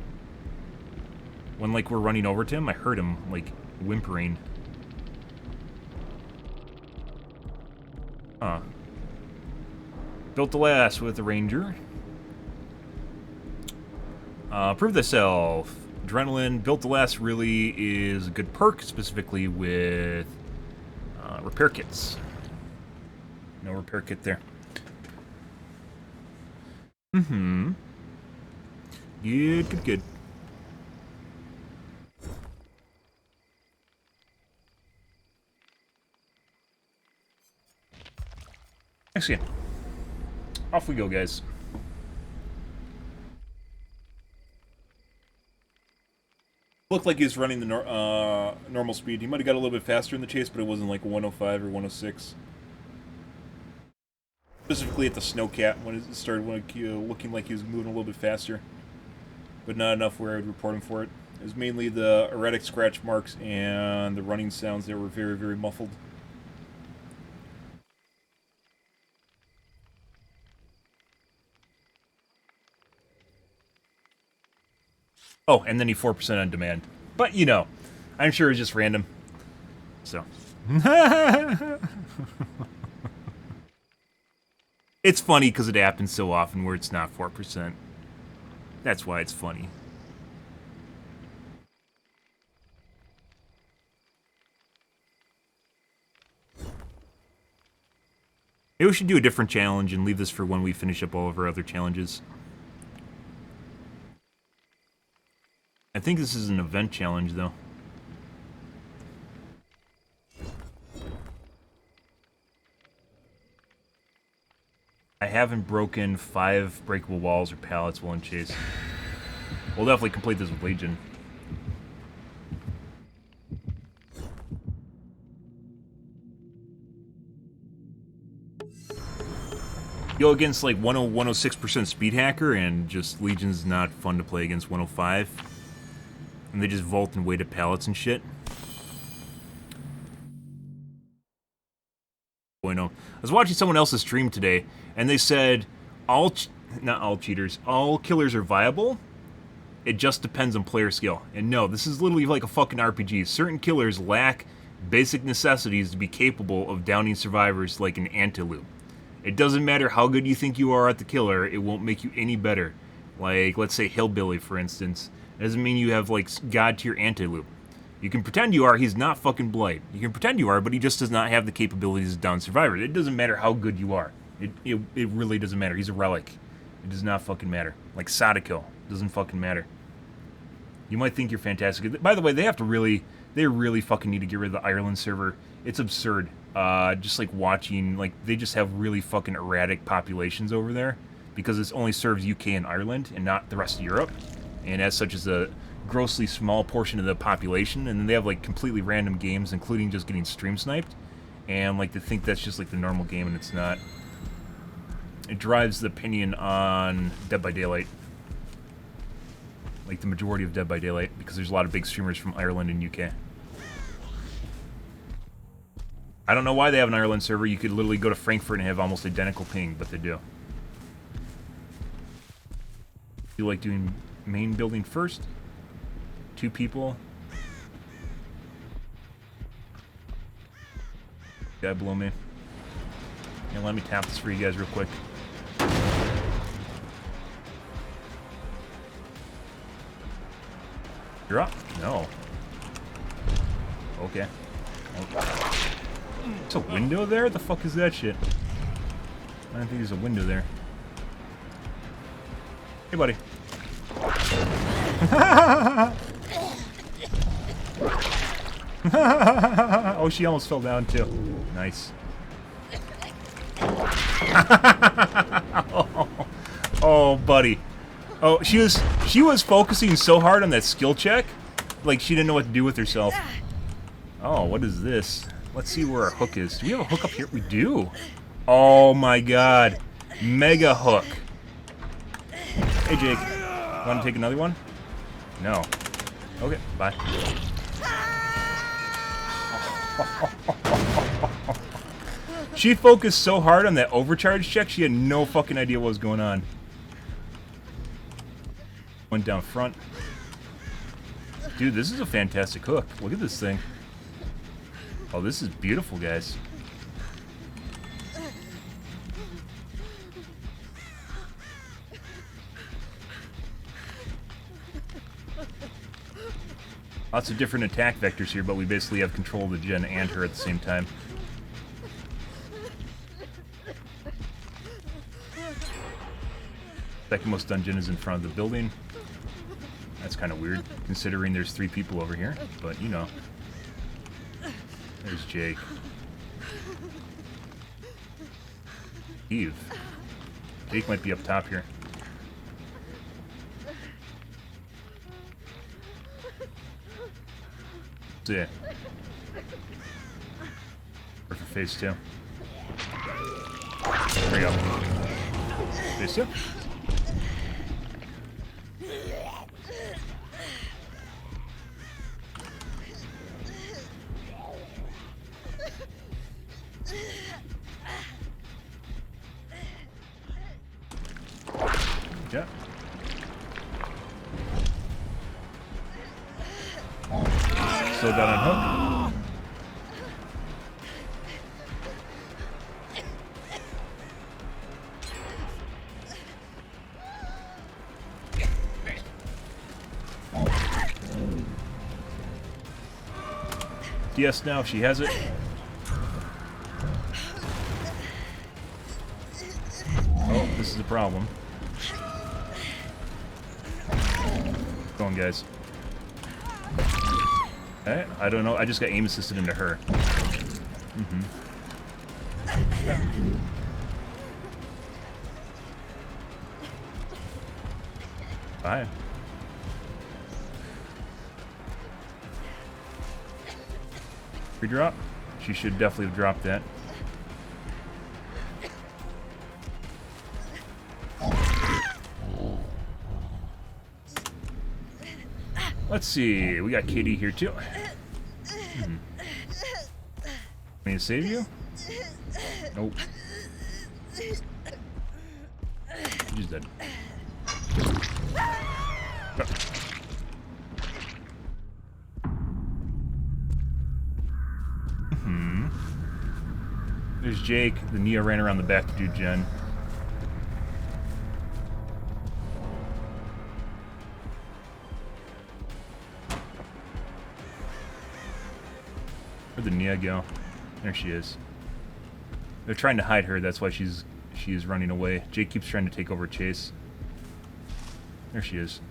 When, like, we're running over to him, I heard him, like, whimpering. Huh. Built to last with the Ranger. Prove thyself. Adrenaline. Built to last really is a good perk, specifically with repair kits. No repair kit there. Mm-hmm. Good, good, good. Excellent. Off we go, guys. Looked like he was running the normal speed. He might have got a little bit faster in the chase, but it wasn't like 105 or 106. Specifically at the snowcat, when it started looking like he was moving a little bit faster. But not enough where I would report him for it. It was mainly the erratic scratch marks and the running sounds that were very, very muffled. Oh, and then he 4% on demand. But, you know, I'm sure it's just random. So. It's funny because it happens so often where it's not 4%. That's why it's funny. Maybe we should do a different challenge and leave this for when we finish up all of our other challenges. I think this is an event challenge, though. I haven't broken 5 breakable walls or pallets while in chase. We'll definitely complete this with Legion. Go against like 106% speed hacker, and just Legion's not fun to play against 105. And they just vault and wait at pallets and shit. Bueno. I was watching someone else's stream today, and they said not all cheaters, all killers are viable. It just depends on player skill. And no, this is literally like a fucking RPG. Certain killers lack basic necessities to be capable of downing survivors like an antelope. It doesn't matter how good you think you are at the killer, it won't make you any better. Like, let's say Hillbilly, for instance. It doesn't mean you have, like, God tier anti-loop. You can pretend you are, he's not fucking Blight. You can pretend you are, but he just does not have the capabilities of Down Survivor. It doesn't matter how good you are. It really doesn't matter. He's a relic. It does not fucking matter. Like Sadako. Doesn't fucking matter. You might think you're fantastic. By the way, they really fucking need to get rid of the Ireland server. It's absurd. Just like watching, like, they just have really fucking erratic populations over there because it only serves UK and Ireland and not the rest of Europe. And as such, is a grossly small portion of the population. And then they have, like, completely random games, including just getting stream sniped. And, like, they think that's just, like, the normal game, and it's not. It drives the opinion on Dead by Daylight. Like the majority of Dead by Daylight, because there's a lot of big streamers from Ireland and UK. I don't know why they have an Ireland server. You could literally go to Frankfurt and have almost identical ping, but they do. You like doing main building first? 2 people. Guy below me. Yeah, let me tap this for you guys real quick. You're up? No. Okay. It's a window there? The fuck is that shit? I don't think there's a window there. Hey, buddy. Oh, she almost fell down too. Nice. Oh, buddy. Oh, she was focusing so hard on that skill check, like she didn't know what to do with herself. Oh, what is this? Let's see where our hook is. Do we have a hook up here? We do. Oh my god. Mega hook. Hey, Jake. Want to take another one? No. Okay, bye. She focused so hard on that overcharge check, she had no fucking idea what was going on. Went down front. Dude, this is a fantastic hook. Look at this thing. Oh, this is beautiful, guys. Lots of different attack vectors here, but we basically have control of the Jen and her at the same time. Second most dungeon is in front of the building. That's kind of weird, considering there's 3 people over here, but you know. There's Jake. Eve. Jake might be up top here. See ya. Or for phase 2. There we go. Phase 2. Yeah. Still got on hook. Yes, now she has it. Oh, this is a problem. Go on, guys. Okay, I don't know. I just got aim assisted into her. Bye. Free drop? She should definitely have dropped that. Let's see. We got Katie here too. Need to save you? Nope. She's dead. There's Jake. The Nia ran around the back to do Jen. Where'd the Nia go? There she is. They're trying to hide her. That's why she is running away. Jake keeps trying to take over chase. There she is.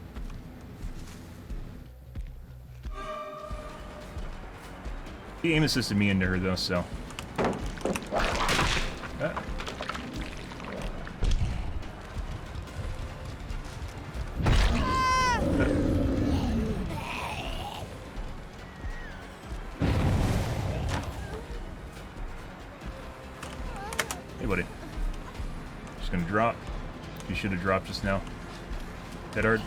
He aim assisted me into her though, so. Hey, buddy. Just gonna drop. You should have dropped just now. Dead hard.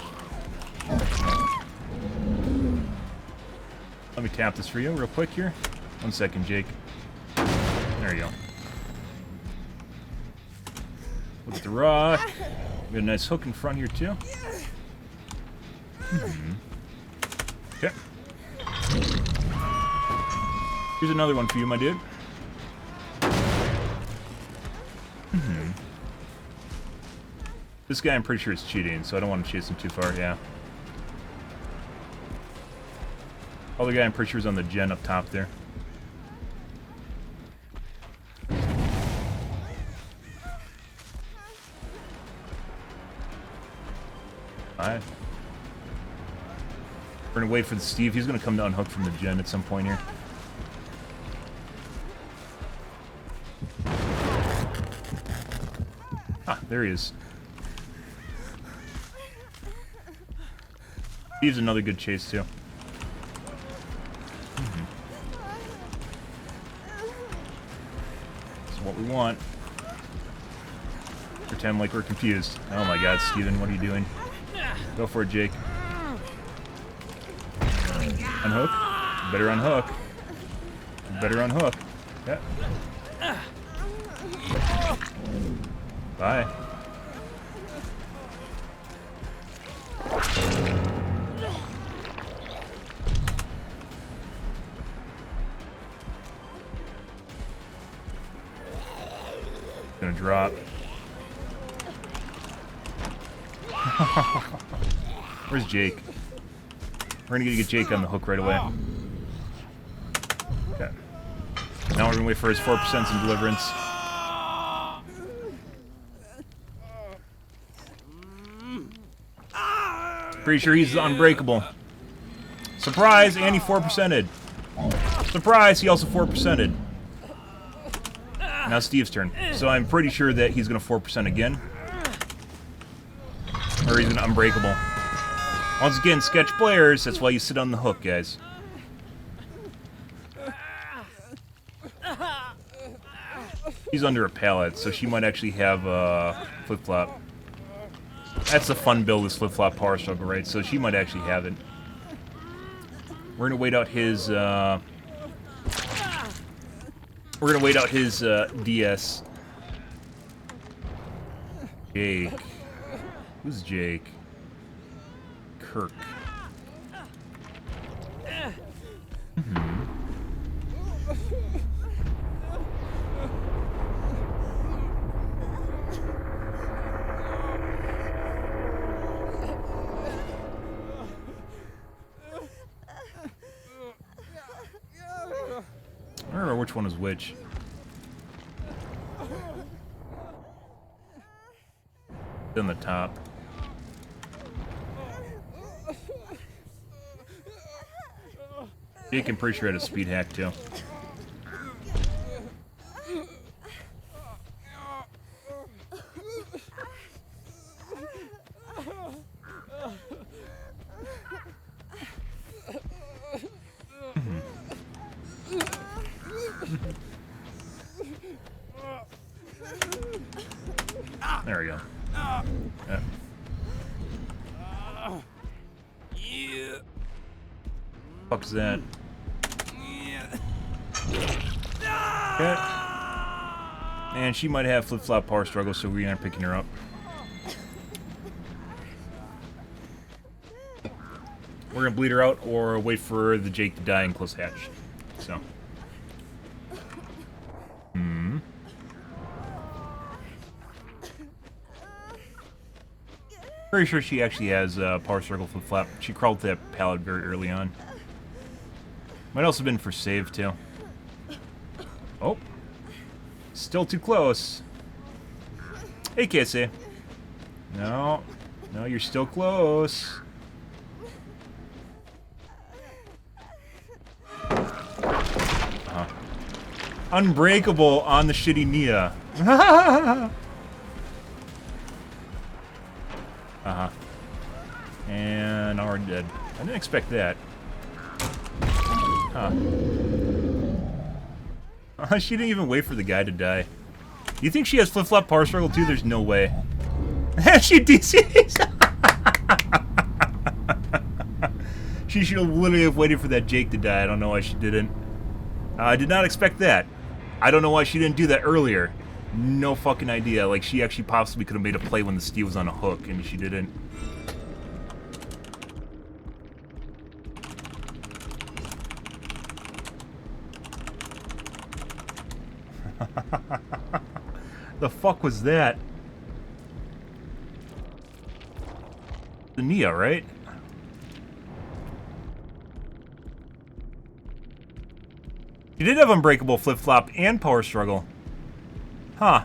Let me tap this for you real quick here. 1 second, Jake. There you go. Look at the rock. We got a nice hook in front here, too. Okay. Here's another one for you, my dude. This guy, I'm pretty sure is cheating, so I don't want to chase him too far, yeah. Other guy, I'm pretty sure is on the gen up top there. Alright. We're gonna wait for the Steve. He's gonna come to unhook from the gen at some point here. Ah, there he is. Steve's another good chase too. That's what we want. Pretend like we're confused. Oh my god, Steven, what are you doing? Go for it, Jake. Unhook. Better unhook. Better unhook. Yeah. Bye. Gonna drop. Where's Jake? We're gonna get Jake on the hook right away. Okay. Now we're gonna wait for his 4% in deliverance. Pretty sure he's unbreakable. Surprise! And he 4%ed. Surprise! He also 4%ed. Now Steve's turn. So I'm pretty sure that he's gonna 4% again. Or he's gonna unbreakable. Once again, sketch players, that's why you sit on the hook, guys. He's under a pallet, so she might actually have a flip-flop. That's the fun build, this flip-flop power struggle, right? So she might actually have it. We're gonna wait out his, DS. Jake. Who's Jake? Kirk. I don't remember which one is which. On the top. Jake, I'm pretty sure had a speed hack too. There we go. Yeah. Fuck's that? Okay. And she might have flip-flop power struggle, so we aren't picking her up. We're gonna bleed her out or wait for the Jake to die and close hatch. So. Pretty sure she actually has power struggle flip flop. She crawled to that pallet very early on. Might also have been for save too. Oh, still too close. Hey, Casey. No, no, you're still close. Unbreakable on the shitty Nia. And already dead. I didn't expect that. Huh. She didn't even wait for the guy to die. You think she has flip-flop power struggle too? There's no way. She DCs! She should literally have waited for that Jake to die. I don't know why she didn't. I did not expect that. I don't know why she didn't do that earlier. No fucking idea. Like, she actually possibly could have made a play when the steel was on a hook, and she didn't. The fuck was that? The Nia, right? You did have Unbreakable Flip-Flop and Power Struggle. Huh.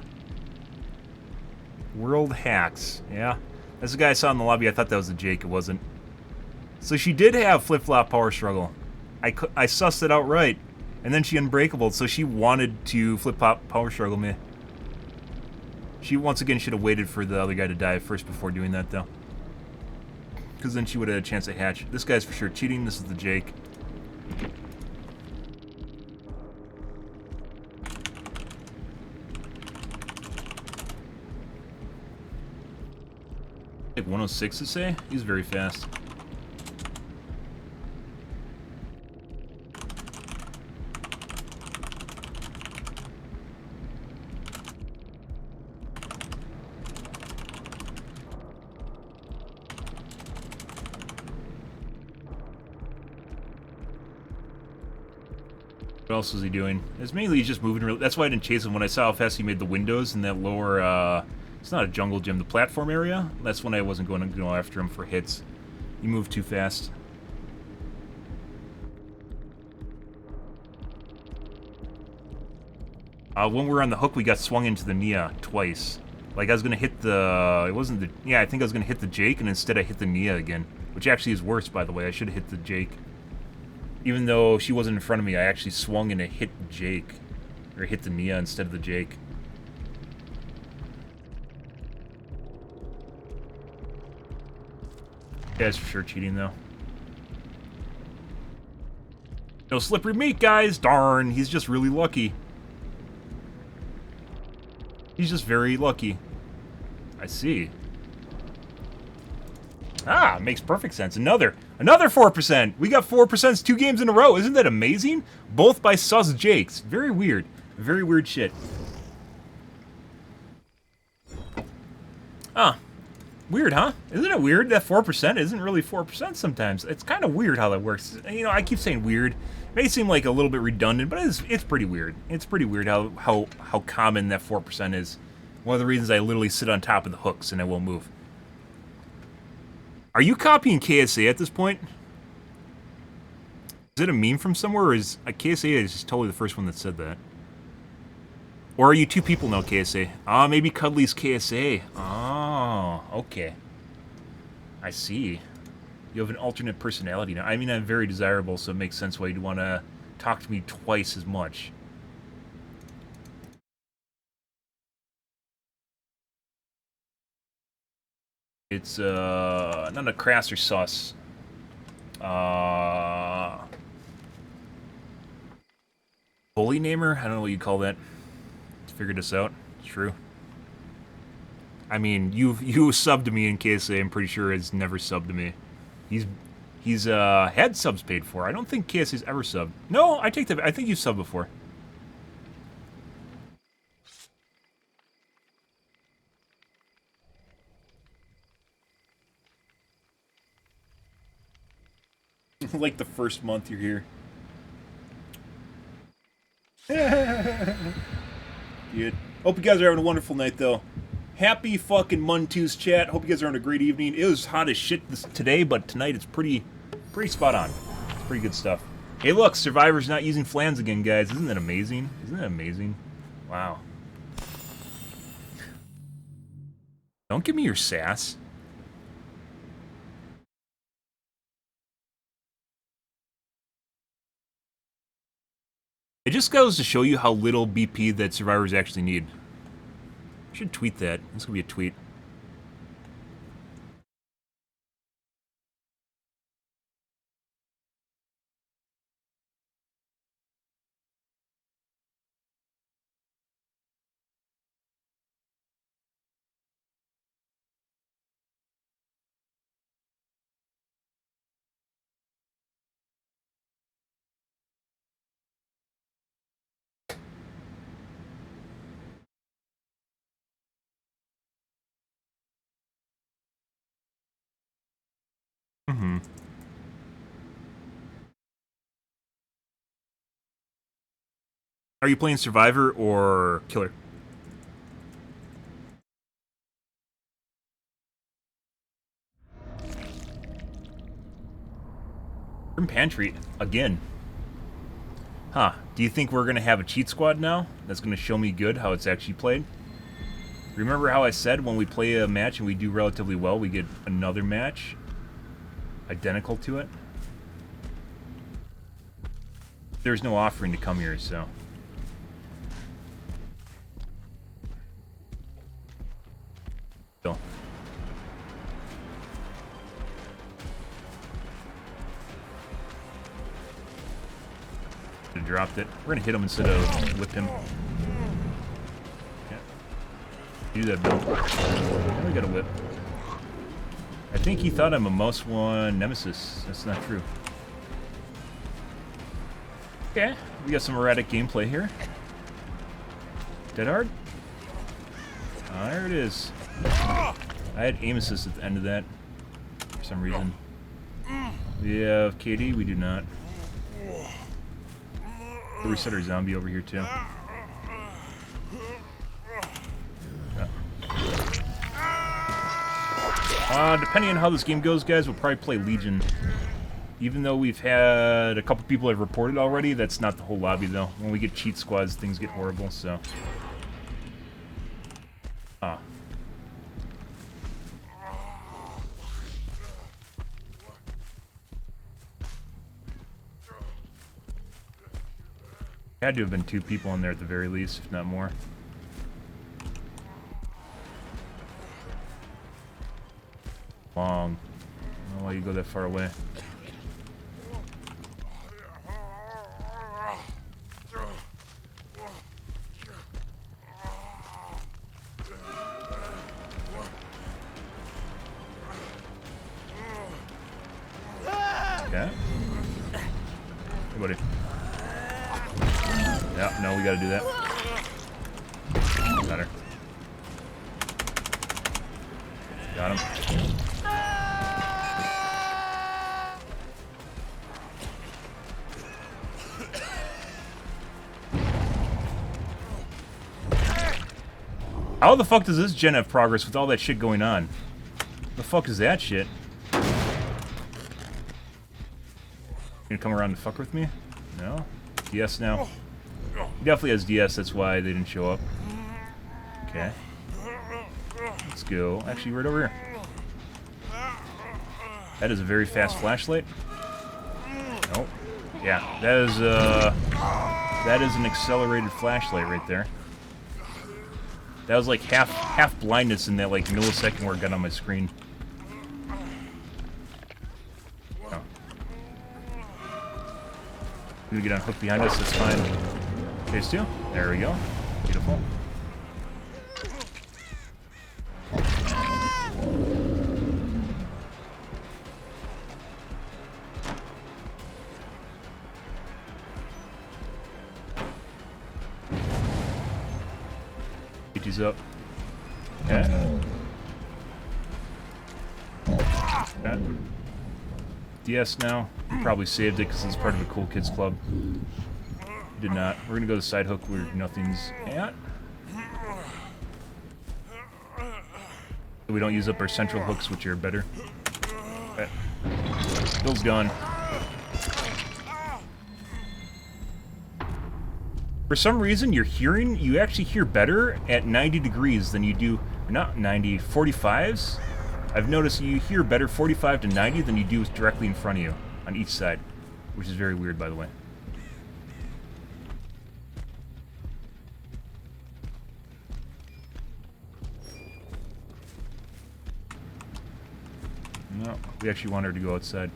World Hacks. Yeah. That's the guy I saw in the lobby. I thought that was a Jake. It wasn't. So she did have Flip-Flop Power Struggle. I sussed it out right. And then she Unbreakable, so she wanted to Flip-Flop Power Struggle me. She, once again, should have waited for the other guy to die first before doing that, though. Because then she would have had a chance to hatch. This guy's for sure cheating. This is the Jake. Like 106 to say? He's very fast. What else was he doing? It's mainly he's just moving. That's why I didn't chase him. When I saw how fast he made the windows in that lower, it's not a jungle gym, the platform area. That's when I wasn't going to go after him for hits. He moved too fast. When we were on the hook, we got swung into the Nia twice. Like, I was going to hit the... It wasn't the... Yeah, I think I was going to hit the Jake, and instead I hit the Nia again. Which actually is worse, by the way. I should have hit the Jake. Even though she wasn't in front of me, I actually swung and it hit Jake. Or hit the Nia instead of the Jake. Guy's for sure cheating, though. No slippery meat, guys! Darn, he's just really lucky. He's just very lucky. I see. Ah, makes perfect sense. Another 4%. We got 4% 2 games in a row. Isn't that amazing? Both by sus Jakes. Very weird. Very weird shit. Ah. Weird, huh? Isn't it weird that 4% isn't really 4% sometimes? It's kind of weird how that works. You know, I keep saying weird. It may seem like a little bit redundant, but it's pretty weird. It's pretty weird how common that 4% is. One of the reasons I literally sit on top of the hooks and I won't move. Are you copying KSA at this point? Is it a meme from somewhere, or is KSA is just totally the first one that said that? Or are you two people now, KSA? Ah, maybe Cuddly's KSA. Oh, okay. I see. You have an alternate personality now. I mean, I'm very desirable, so it makes sense why you'd want to talk to me twice as much. It's, not a crass or sus. Bully namer? I don't know what you call that. Figured this out. It's true. I mean, you subbed to me in KSA, I'm pretty sure has never subbed to me. He's had subs paid for. I don't think KSA's ever subbed. No, I take that. I think you've subbed before. Like the first month you're here. Good. Hope you guys are having a wonderful night, though. Happy fucking Muntus chat. Hope you guys are having a great evening. It was hot as shit today, but tonight it's pretty spot on. It's pretty good stuff. Hey, look, Survivor's not using flans again, guys. Isn't that amazing? Isn't that amazing? Wow. Don't give me your sass. It just goes to show you how little BP that survivors actually need. I should tweet that. This could be a tweet. Mm-hmm. Are you playing Survivor or Killer? From Pantry again. Huh. Do you think we're gonna have a cheat squad now? That's gonna show me good how it's actually played? Remember how I said when we play a match and we do relatively well, we get another match identical to it? There's no offering to come here, so. So. Dropped it. We're gonna hit him instead of whip him. Yeah. Do that, Bill. Now we got a whip. I think he thought I'm a Most One Nemesis. That's not true. Okay, we got some erratic gameplay here. Dead hard? Ah, there it is. I had aim assist at the end of that for some reason. We have KD, we do not. We'll reset our zombie over here too. Depending on how this game goes, guys, we'll probably play Legion. Even though we've had a couple people have reported already, that's not the whole lobby, though. When we get cheat squads, things get horrible, so... Had to have been 2 people in there at the very least, if not more. Long. I don't know why you go that far away. Okay. Hey, buddy. Yeah, no, we gotta do that. Better. Got him. How the fuck does this gen have progress with all that shit going on? The fuck is that shit? You gonna come around and fuck with me? No? DS now? He definitely has DS, that's why they didn't show up. Okay. Let's go. Actually, right over here. That is a very fast flashlight. Nope. Yeah, that is an accelerated flashlight right there. That was like half blindness in that like millisecond where it got on my screen. Oh. We get unhooked behind us, that's fine. Phase 2. There we go. Beautiful. GT's up. Okay. Okay. DS now. Probably saved it because it's part of the Cool Kids Club. Did not. We're gonna go to side hook where nothing's at. We don't use up our central hooks, which are better. Okay. Bill's gone. For some reason, you actually hear better at 90 degrees than you do, not 90, 45s. I've noticed you hear better 45 to 90 than you do directly in front of you, on each side. Which is very weird, by the way. No, we actually want her to go outside.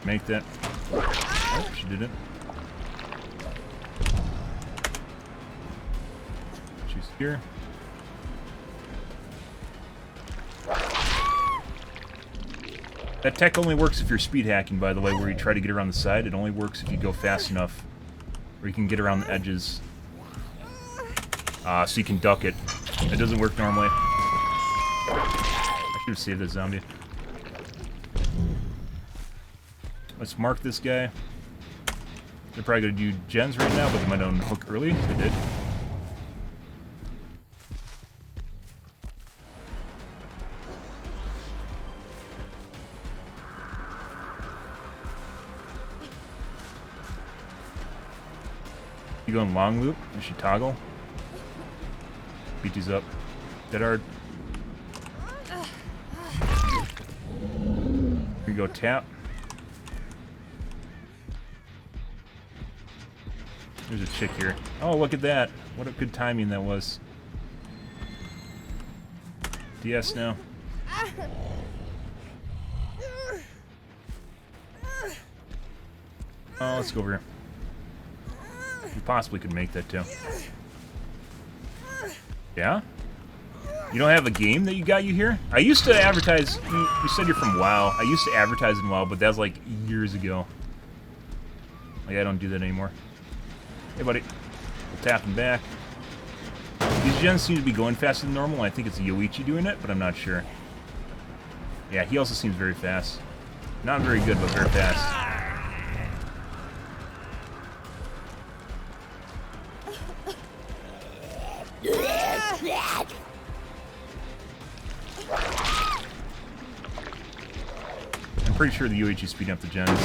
Make that. Oh, she didn't. She's here. That tech only works if you're speed hacking, by the way, where you try to get around the side. It only works if you go fast enough. Or you can get around the edges. So you can duck it. It doesn't work normally. I should have saved that zombie. Let's mark this guy. They're probably going to do gens right now, but they might unhook early. They did. You go in long loop? You should toggle. Beat these up. Dead hard. Here you go, tap. There's a chick here. Oh, look at that. What a good timing that was. DS now. Oh, let's go over here. You possibly could make that too. Yeah? You don't have a game that you got you here? I used to advertise. You said you're from WoW. I used to advertise in WoW, but that was like years ago. Like, I don't do that anymore. Hey, buddy. We'll tap him back. These gens seem to be going faster than normal. I think it's Yoichi doing it, but I'm not sure. Yeah, he also seems very fast. Not very good, but very fast. I'm pretty sure the UH is speeding up the gens.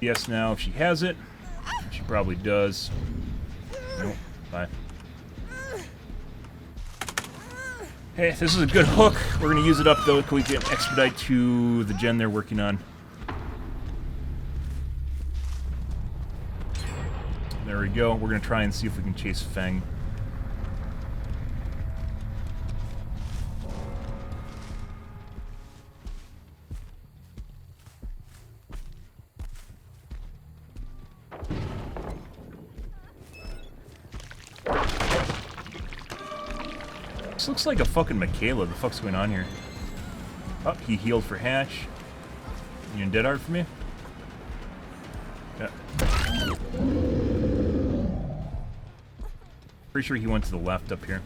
Yes, now if she has it, she probably does. Nope. Bye. Hey, this is a good hook. We're gonna use it up though, so we can expedite to the gen they're working on. There we go. We're gonna try and see if we can chase Feng. This looks like a fucking Michaela. The fuck's going on here? Oh, he healed for Hatch. You in dead hard for me? Yeah. Pretty sure he went to the left up here.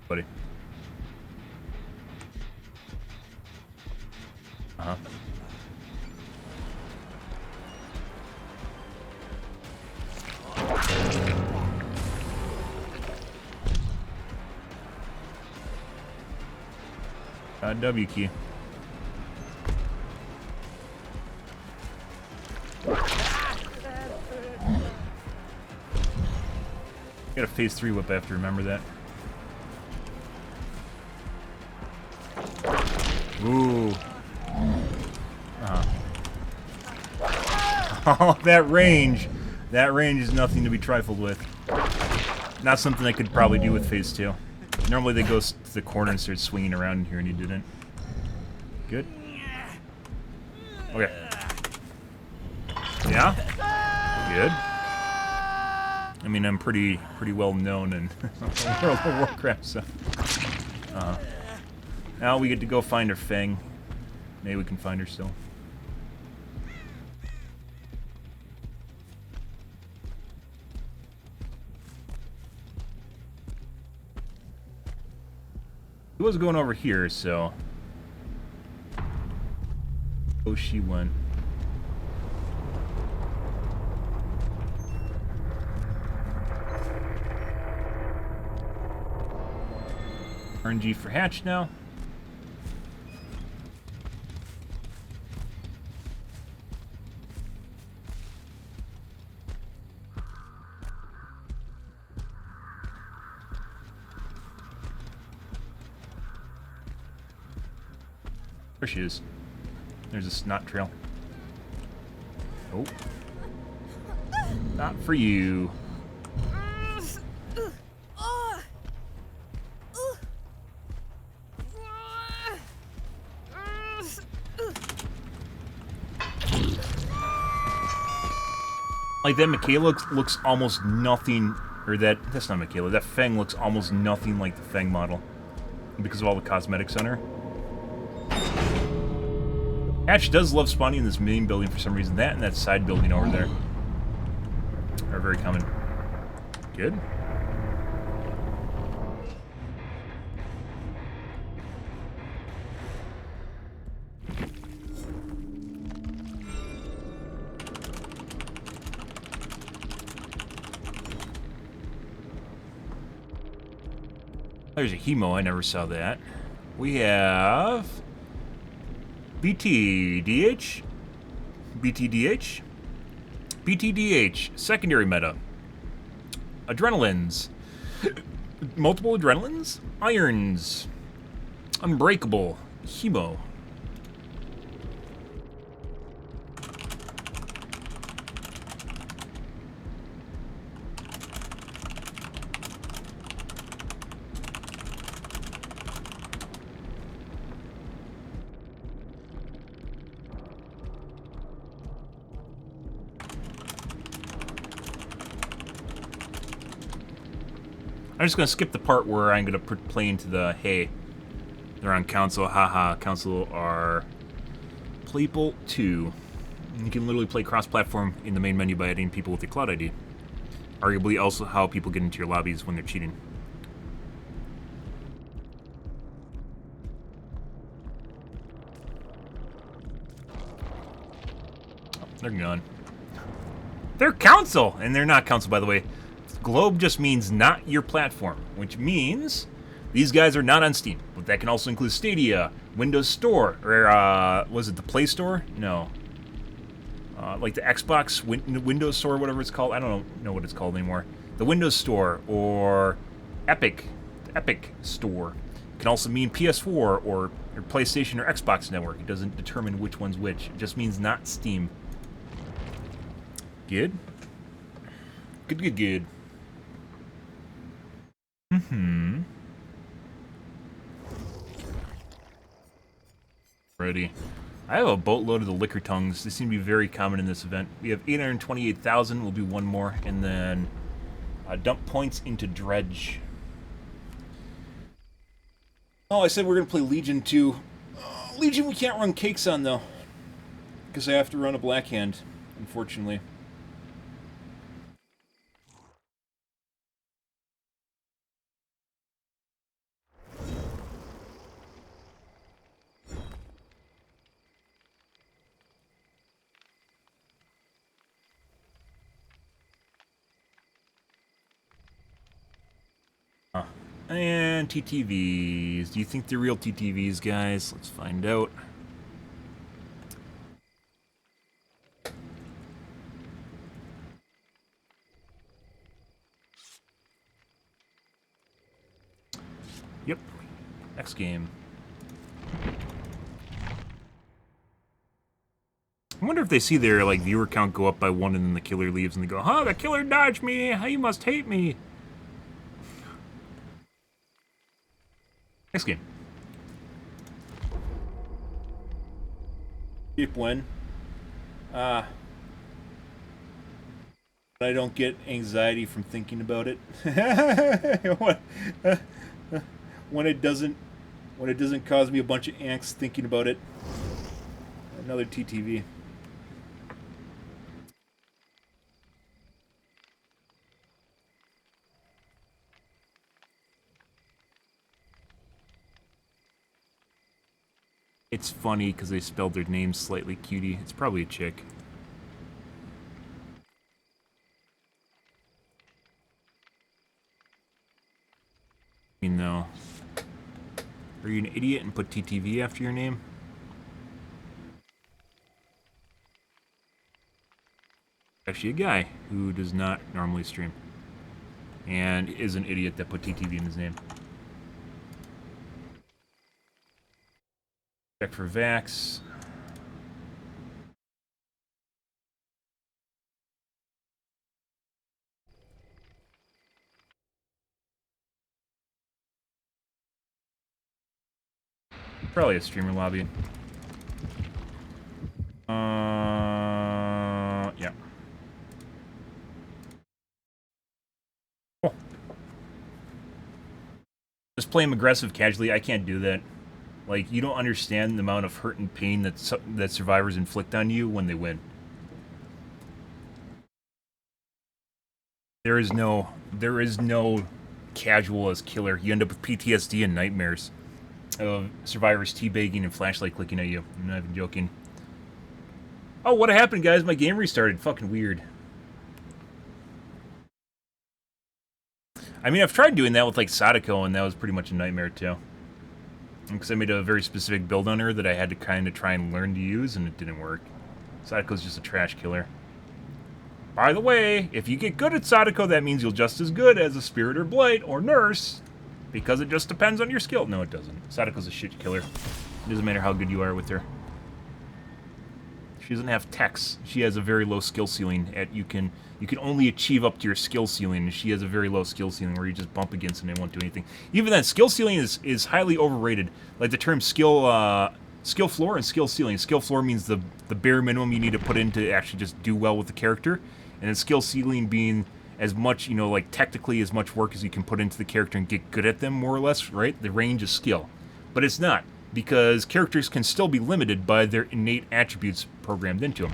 Buddy. Uh-huh. W key. Got a phase 3 whip, I have to remember that. Ooh. Oh, that range. That range is nothing to be trifled with. Not something I could probably do with phase 2. Normally they go to the corner and start swinging around in here, and he didn't. Good. Okay. Yeah? Good. I mean, I'm pretty well known in World of Warcraft, so... Now we get to go find her Feng. Maybe we can find her still. He was going over here, so... Oh, she went. RNG for hatch now. There she is. There's a snot trail. Oh. Not for you. Like that Michaela looks almost nothing, or that's not Michaela, that Feng looks almost nothing like the Feng model. Because of all the cosmetics on her. Hatch does love spawning in this main building for some reason. That and that side building over there are very common. Good. There's a hemo, I never saw that. We have... BTDH? BTDH? BTDH, secondary meta. Adrenalines. Multiple adrenalines? Irons. Unbreakable. Hemo. I'm just going to skip the part where I'm going to play into the, hey, they're on console, haha, console are playable too. You can literally play cross-platform in the main menu by adding people with your cloud ID. Arguably also how people get into your lobbies when they're cheating. Oh, they're gone. They're console! And they're not console, by the way. Globe just means not your platform, which means these guys are not on Steam. But that can also include Stadia, Windows Store, or was it the Play Store? No. Like the Xbox Windows Store, whatever it's called. I don't know what it's called anymore. The Windows Store, or Epic, the Epic Store. It can also mean PS4 or PlayStation or Xbox Network. It doesn't determine which one's which. It just means not Steam. Good? Good. Ready. I have a boatload of the liquor tongues. They seem to be very common in this event. We have 828,000. We'll do one more. And then dump points into Dredge. Oh, I said we're going to play Legion 2. Legion we can't run cakes on, though. Because I have to run a Black Hand, unfortunately. And TTVs. Do you think they're real TTVs, guys? Let's find out. Yep. Next game. I wonder if they see their viewer count go up by 1 and then the killer leaves and they go, "Huh, the killer dodged me! You must hate me!" Next game. Keep win. I don't get anxiety from thinking about it. when it doesn't cause me a bunch of angst thinking about it. Another TTV. It's funny because they spelled their name slightly cutie. It's probably a chick. I mean, no. Are you an idiot and put TTV after your name? Actually, a guy who does not normally stream. And is an idiot that put TTV in his name. Check for Vax. Probably a streamer lobby. Yeah. Oh. Just play him aggressive casually. I can't do that. Like, you don't understand the amount of hurt and pain that survivors inflict on you when they win. There is no casual as killer. You end up with PTSD and nightmares of survivors teabagging and flashlight clicking at you. I'm not even joking. Oh, what happened, guys? My game restarted. Fucking weird. I mean, I've tried doing that with, like, Sadako, and that was pretty much a nightmare, too. Because I made a very specific build on her that I had to kind of try and learn to use, and it didn't work. Sadako's just a trash killer. By the way, if you get good at Sadako, that means you'll just as good as a Spirit or Blight or Nurse, because it just depends on your skill. No, it doesn't. Sadako's a shit killer. It doesn't matter how good you are with her. She doesn't have techs. She has a very low skill ceiling. You can only achieve up to your skill ceiling, and she has a very low skill ceiling where you just bump against it and it won't do anything. Even then, skill ceiling is highly overrated. Like the term skill floor and skill ceiling. Skill floor means the bare minimum you need to put in to actually just do well with the character, and then skill ceiling being as much, like technically as much work as you can put into the character and get good at them, more or less, right? The range is skill. But it's not, because characters can still be limited by their innate attributes programmed into them.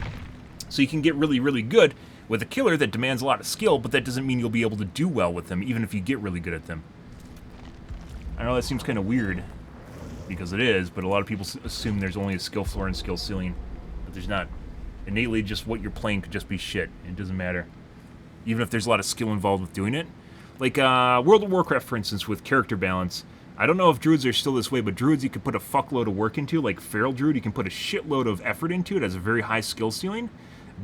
So you can get really, really good with a killer that demands a lot of skill, but that doesn't mean you'll be able to do well with them, even if you get really good at them. I know that seems kind of weird, because it is, but a lot of people assume there's only a skill floor and skill ceiling, but there's not. Innately, just what you're playing could just be shit. It doesn't matter. Even if there's a lot of skill involved with doing it. Like, World of Warcraft, for instance, with character balance. I don't know if druids are still this way, but druids you can put a fuckload of work into. Like Feral Druid, you can put a shitload of effort into. It has a very high skill ceiling.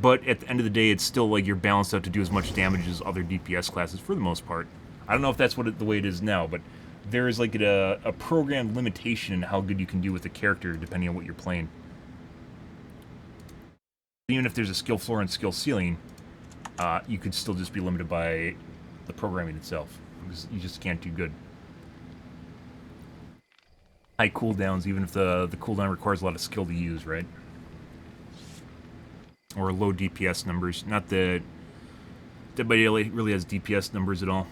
But at the end of the day, it's still like you're balanced out to do as much damage as other DPS classes for the most part. I don't know if that's the way it is now, but there is like a programmed limitation in how good you can do with a character depending on what you're playing. Even if there's a skill floor and skill ceiling, you could still just be limited by the programming itself. Because you just can't do good. High cooldowns, even if the cooldown requires a lot of skill to use, right? Or low DPS numbers. Not that anybody really has DPS numbers at all.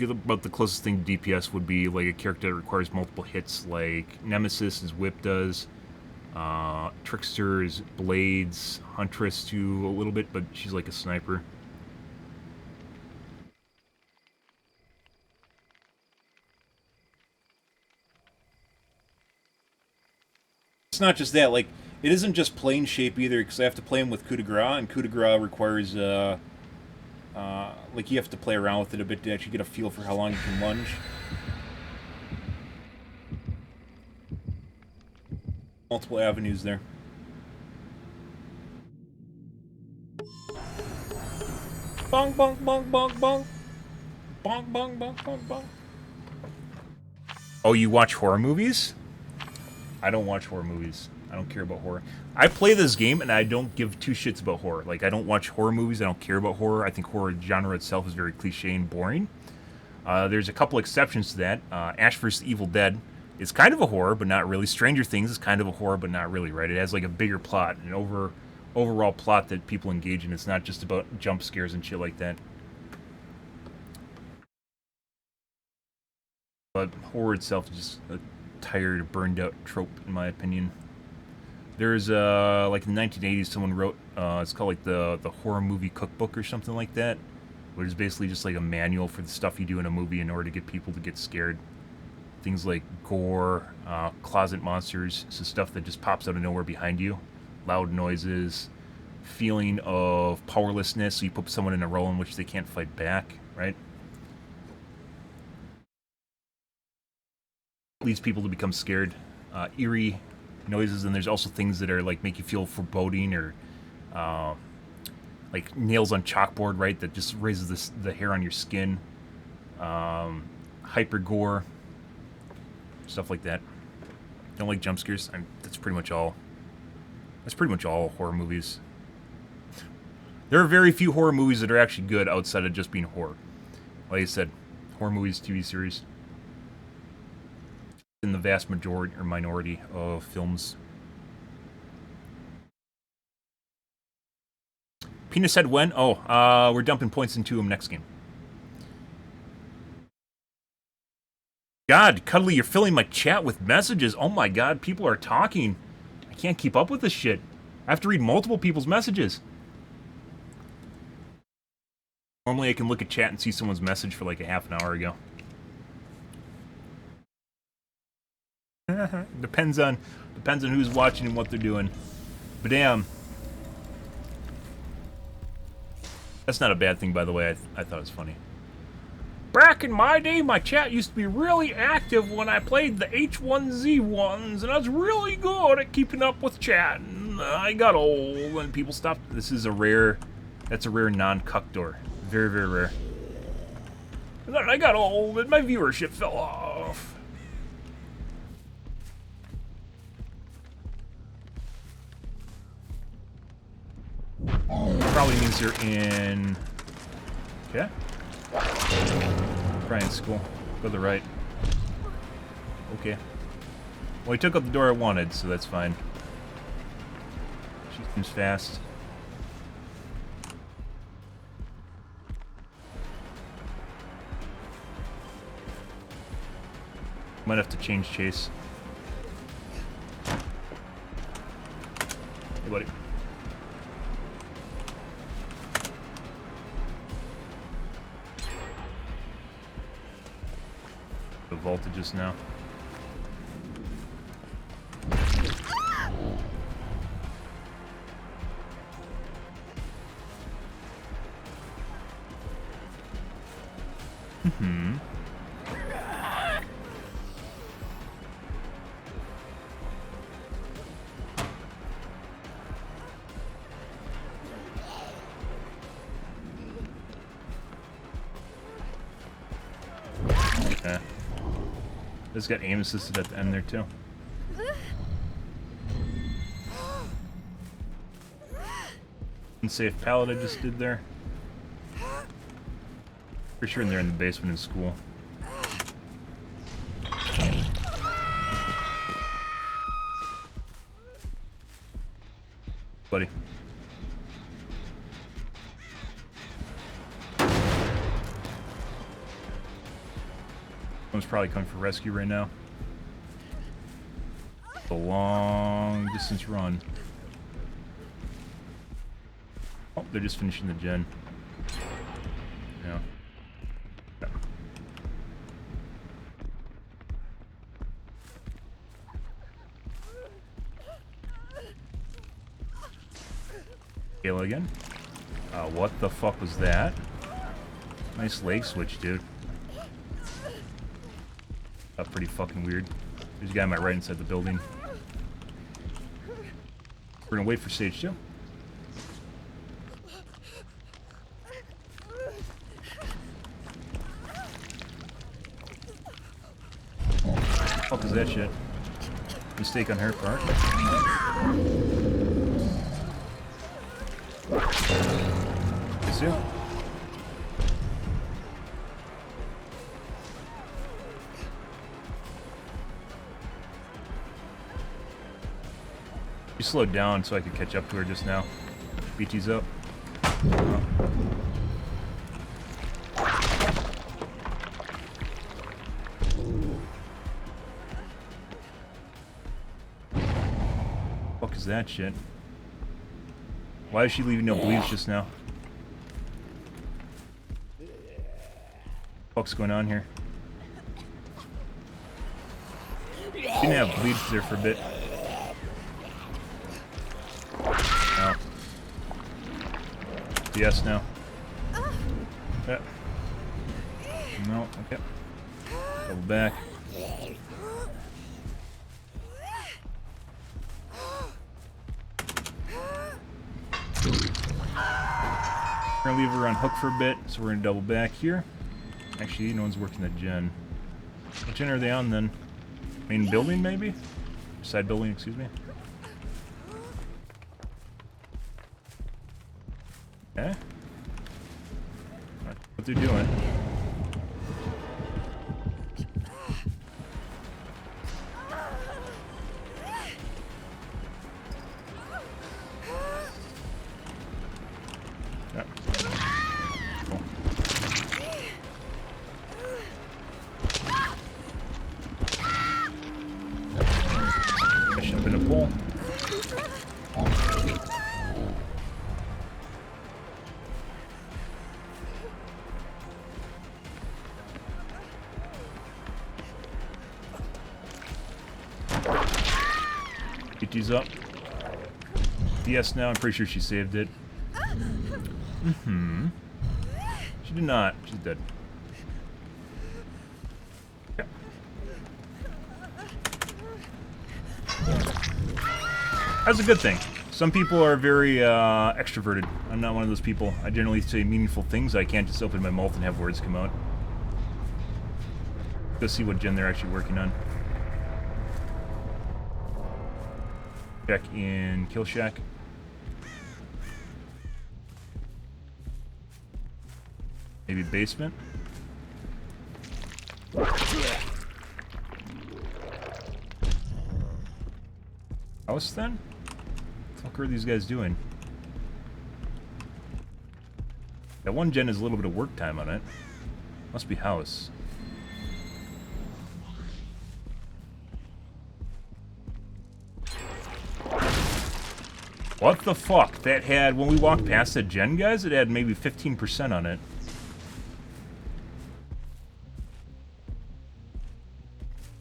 About the closest thing to DPS would be like a character that requires multiple hits, like Nemesis, as Whip does. Trickster's Blades, Huntress too, a little bit, but she's like a sniper. It's not just that, like, it isn't just plane shape either, because I have to play him with coup de grace, and coup de grace requires, like, you have to play around with it a bit to actually get a feel for how long you can lunge. Multiple avenues there. Bong, bong, bong, bong, bong. Bong, bong, bong, bong, bong. Oh, you watch horror movies? I don't watch horror movies. I don't care about horror. I play this game, and I don't give two shits about horror. Like, I don't watch horror movies. I don't care about horror. I think horror genre itself is very cliche and boring. There's a couple exceptions to that. Ash vs. Evil Dead is kind of a horror, but not really. Stranger Things is kind of a horror, but not really, right? It has, like, a bigger plot, an overall plot that people engage in. It's not just about jump scares and shit like that. But horror itself is just a tired, burned-out trope, in my opinion. There's, like, in the 1980s, someone wrote, it's called, like, the horror movie cookbook or something like that, which is basically just, like, a manual for the stuff you do in a movie in order to get people to get scared. things like gore, closet monsters, so stuff that just pops out of nowhere behind you, loud noises, feeling of powerlessness, so you put someone in a role in which they can't fight back, right? Leads people to become scared. Eerie noises, and there's also things that are like make you feel foreboding, or like nails on chalkboard, right? That just raises the hair on your skin. Hyper gore, stuff like that. Don't like jump scares. That's pretty much all. That's pretty much all horror movies. There are very few horror movies that are actually good outside of just being horror. Like I said, horror movies, TV series, in the vast majority or minority of films. Penis said when? Oh, we're dumping points into him next game. God, Cuddly, you're filling my chat with messages. Oh my god, people are talking. I can't keep up with this shit. I have to read multiple people's messages. Normally I can look at chat and see someone's message for like a half an hour ago. Depends on who's watching and what they're doing. But damn. That's not a bad thing, by the way. I thought it was funny. Back in my day, my chat used to be really active when I played the H1Z1s, and I was really good at keeping up with chat. And I got old, and people stopped. This is a rare, that's a rare non-cuck door. Very, very rare. And then I got old, and my viewership fell off. Probably means you're in... Okay. Probably in school. Go to the right. Okay. Well, he took out the door I wanted, so that's fine. She seems fast. Might have to change chase. Hey, buddy. The voltages now. Mm-hmm. Okay. This got aim assisted at the end there too. Unsafe pallet I just did there. Pretty sure they're in the basement in school. Buddy. Someone's probably coming for rescue right now. It's a long distance run. Oh, they're just finishing the gen. Yeah. Okay. Kayla again. What the fuck was that? Nice leg switch, dude. Pretty fucking weird. There's a guy on my right inside the building. We're gonna wait for stage 2. What is that shit? Mistake on her part. Yes, yeah. She slowed down so I could catch up to her just now. BT's up. Fuck is that shit? Why is she leaving no bleeds just now? What's going on here? can have bleeds there for a bit. No. Yes, now. Yeah. No, okay. Double back. We're gonna leave her on hook for a bit, so we're gonna double back here. Actually, no one's working the gen. What gen are they on then? Main building, maybe? Side building, excuse me. Okay. What they're doing. Yeah. Cool. Push up in a pole. Get these up. Yes, now I'm pretty sure she saved it. Mm-hmm. She did not. She's dead. Okay. That's a good thing. Some people are very extroverted. I'm not one of those people. I generally say meaningful things. I can't just open my mouth and have words come out. Go see what gen they're actually working on. Check in Kill Shack. Maybe basement. House then? What the fuck are these guys doing? That one gen has a little bit of work time on it. Must be house. What the fuck? That had, when we walked past that gen, guys, it had maybe 15% on it.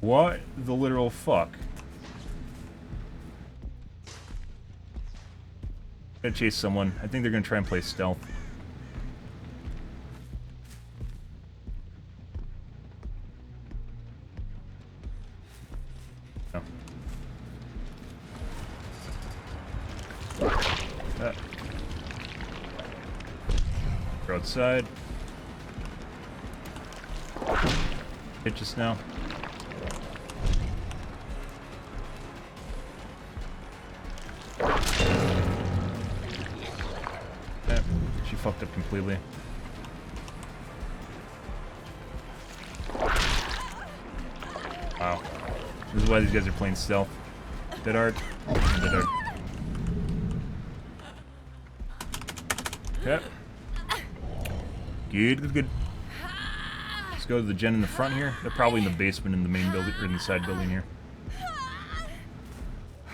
What the literal fuck? Gotta chase someone. I think they're gonna try and play stealth. No. We're outside. Hit just now. She fucked up completely. Wow. This is why these guys are playing stealth. Dead art. Dead art. Okay. Good. Let's go to the gen in the front here. They're probably in the basement in the main building, or in the side building here.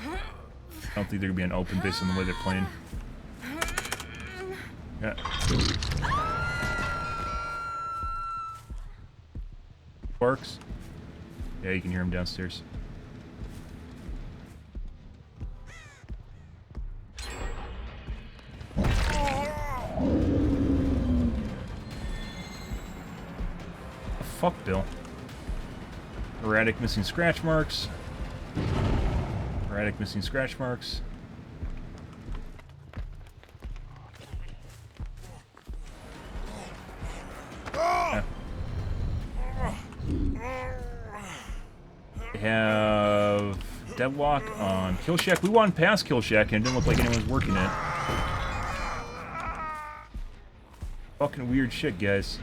I don't think they're gonna be an open based on the way they're playing. Yeah. Sparks. Yeah, you can hear him downstairs. Fuck, Bill. Erratic missing scratch marks. Erratic missing scratch marks. Yeah. We have Deadlock on Kill Shack. We won past Kill Shack and it didn't look like anyone was working it. Fucking weird shit, guys.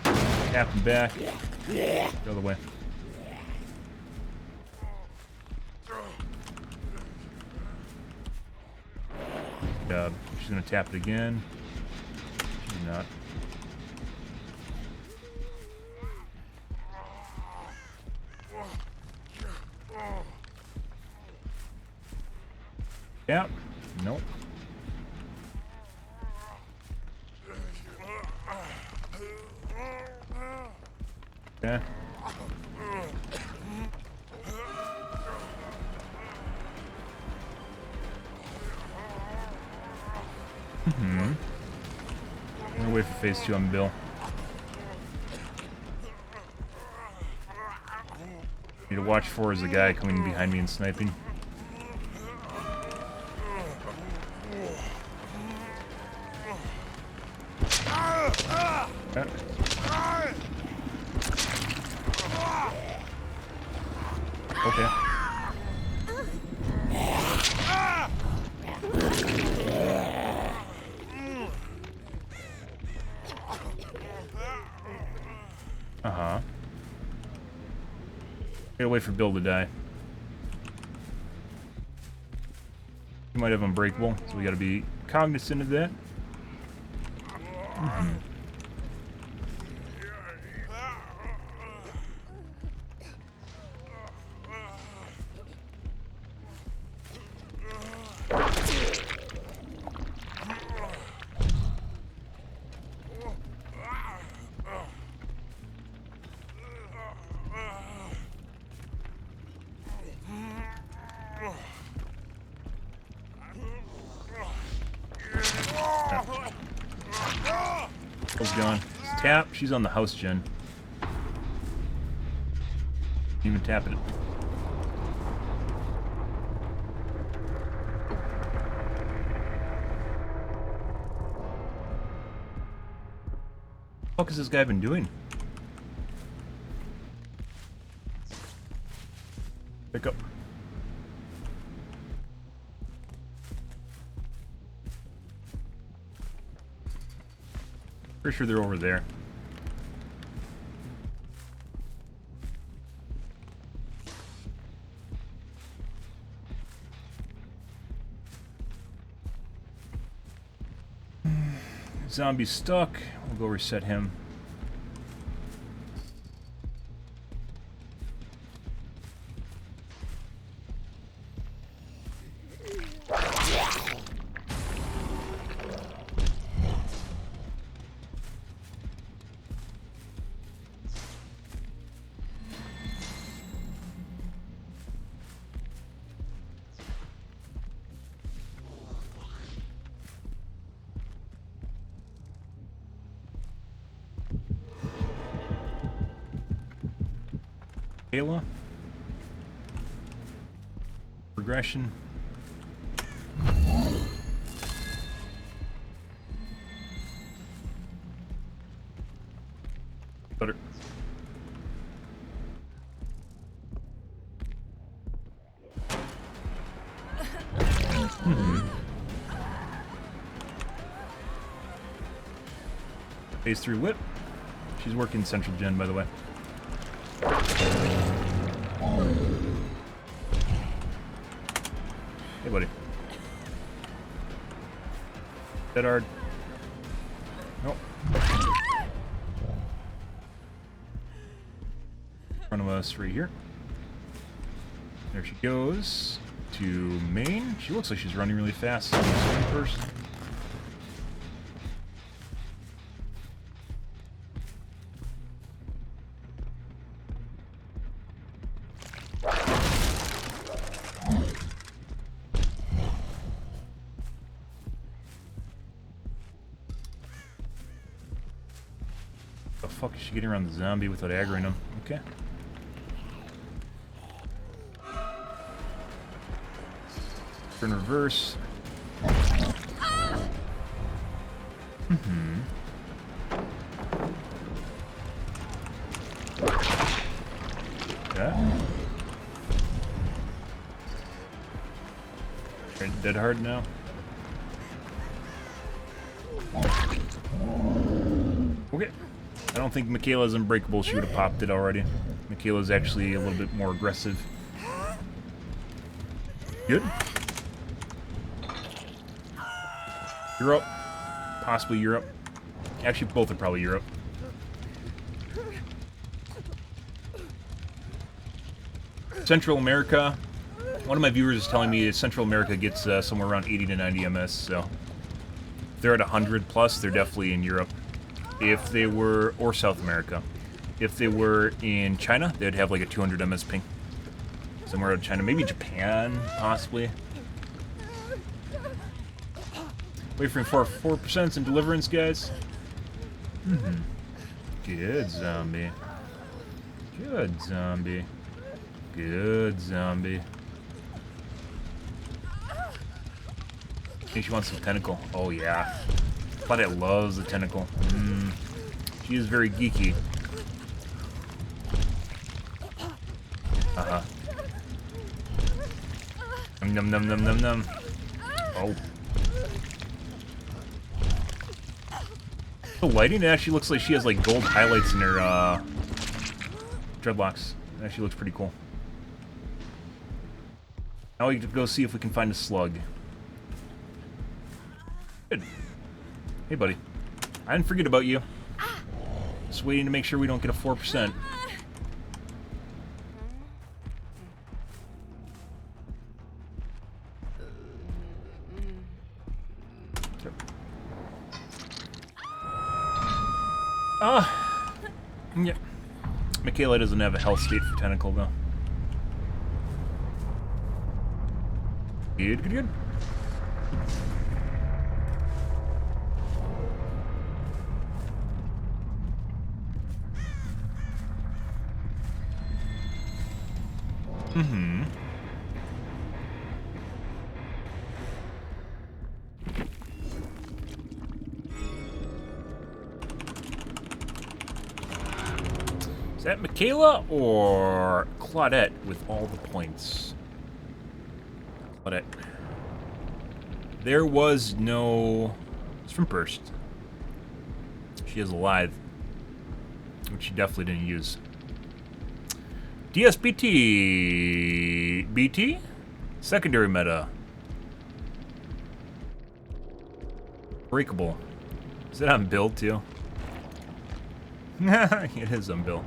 Tap him back. The other way. She's gonna tap it again. She's not. Tap. Nope. Yeah. I'm gonna wait for phase 2 on Bill. Need to watch for is the guy coming behind me and sniping. Okay. Okay. Uh-huh. Gotta wait for Bill to die. He might have Unbreakable, so we gotta be cognizant of that. Bill's gone. Tap. She's on the house gen. Even tap it. What the fuck has this guy been doing? Pick up. Pretty sure they're over there. Zombie stuck. We'll go reset him. Kayla. Progression. Better. Phase 3 whip. She's working central gen, by the way. Hey, buddy. Dead hard. Nope. In front of us right here. There she goes. To main. She looks like she's running really fast. First. The fuck is she getting around the zombie without aggroing him? Okay. Turn reverse. Yeah. Right, dead hard now. Okay. I don't think Michaela's unbreakable. She would have popped it already. Michaela's actually a little bit more aggressive. Good. Europe. Possibly Europe. Actually, both are probably Europe. Central America. One of my viewers is telling me Central America gets somewhere around 80 to 90 MS, so if they're at 100 plus, they're definitely in Europe. If they were, or South America. If they were in China, they'd have like a 200 MS ping. Somewhere out of China, maybe Japan, possibly. Wait for 4% in Deliverance, guys. Good zombie. Good zombie. Good zombie. I think she wants some tentacle. Oh, yeah. Claudette loves the tentacle. She is very geeky. Num num num num num. Oh. The lighting actually looks like she has like gold highlights in her dreadlocks. It actually looks pretty cool. Now we have to go see if we can find a slug. Good. Hey, buddy. I didn't forget about you. Just waiting to make sure we don't get a 4%. Yeah. Michaela doesn't have a health state for tentacle, though. Good, good, good. Is that Michaela or Claudette with all the points? Claudette. There was no... It's from Burst. She has a lithe, which she definitely didn't use. DSBT... BT? Secondary meta. Breakable. Is that on build, too? It is on build.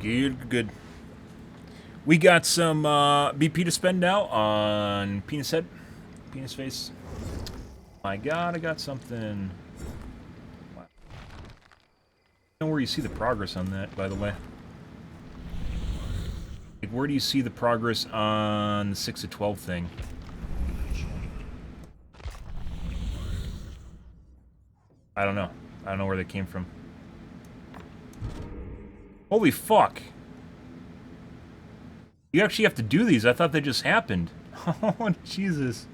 Good, good. We got some BP to spend now on penis head, penis face. My God, I got something. Wow. I don't know where you see the progress on that, by the way. Like, where do you see the progress on the 6 of 12 thing? I don't know. I don't know where that came from. Holy fuck. You actually have to do these. I thought they just happened. Oh, Jesus.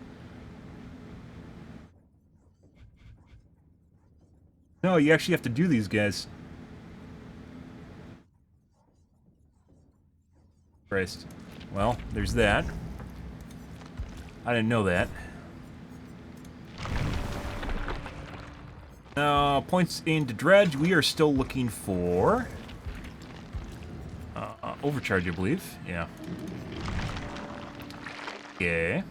No, you actually have to do these, guys. Christ. Well, there's that. I didn't know that. Points into dredge. We are still looking for... overcharge, I believe. Yeah. Okay.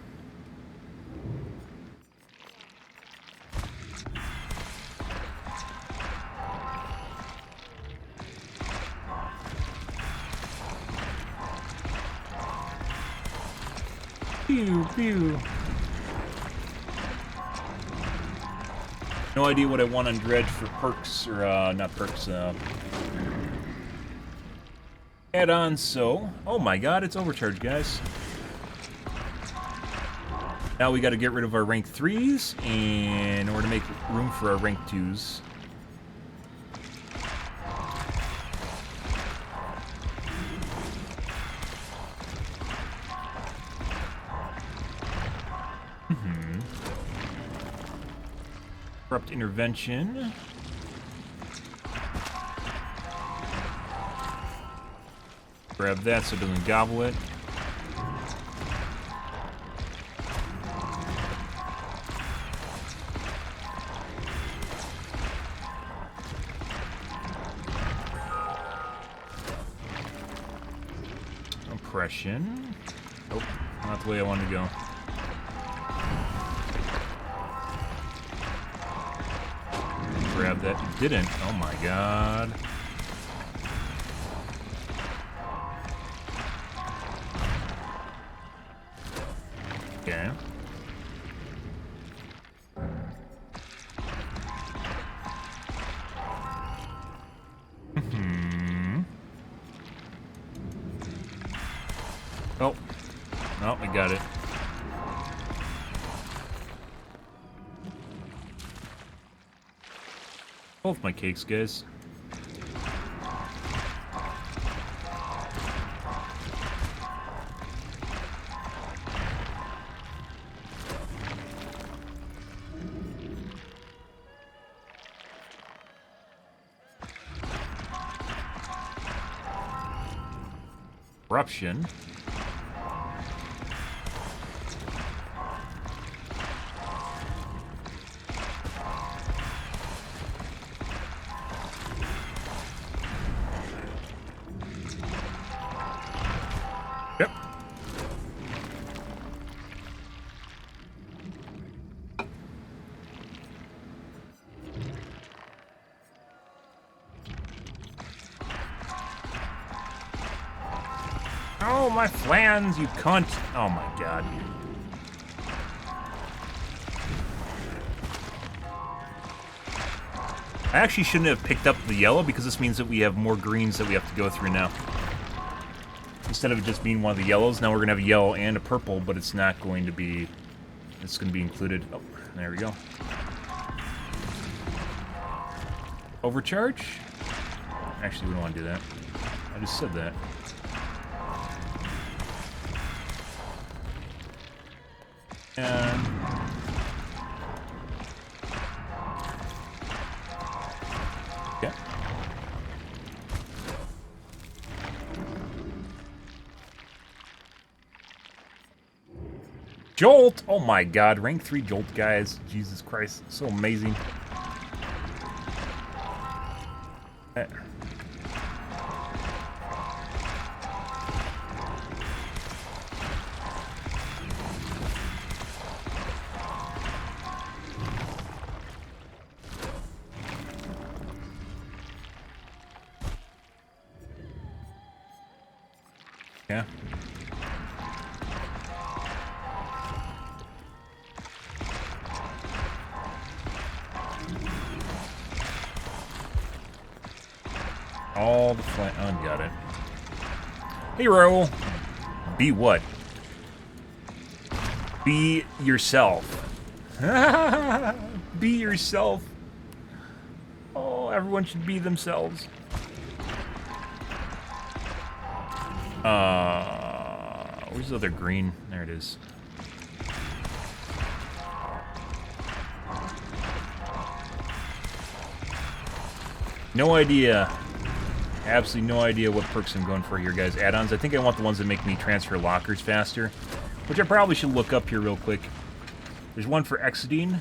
Pew, pew. No idea what I want on dredge for perks, or, not perks, add-on, so... Oh my God, it's overcharged, guys. Now we gotta get rid of our rank 3s in order to make room for our rank 2s. Corrupt intervention. Grab that so it doesn't gobble it. Oppression. Oh, not the way I wanted to go. grab that. It didn't. Oh my god. Okay. Oh. Oh, we got it. Both my cakes, guys. Corruption. Yep. Oh, my flans, you cunt. Oh my god. I actually shouldn't have picked up the yellow because this means that we have more greens that we have to go through now. Instead of it just being one of the yellows, now we're going to have a yellow and a purple, but it's not going to be... It's going to be included. Oh, there we go. Overcharge? Actually, we don't want to do that. I just said that. And... yeah. Jolt! Oh my god, rank 3 Jolt, guys. Jesus Christ, so amazing. Yeah. All the flank. Oh, got it. Hero! Be what? Be yourself. Be yourself. Oh, everyone should be themselves. Where's the other green? There it is. No idea. Absolutely no idea what perks I'm going for here, guys. Add-ons. I think I want the ones that make me transfer lockers faster, which I probably should look up here real quick. There's one for Exodine.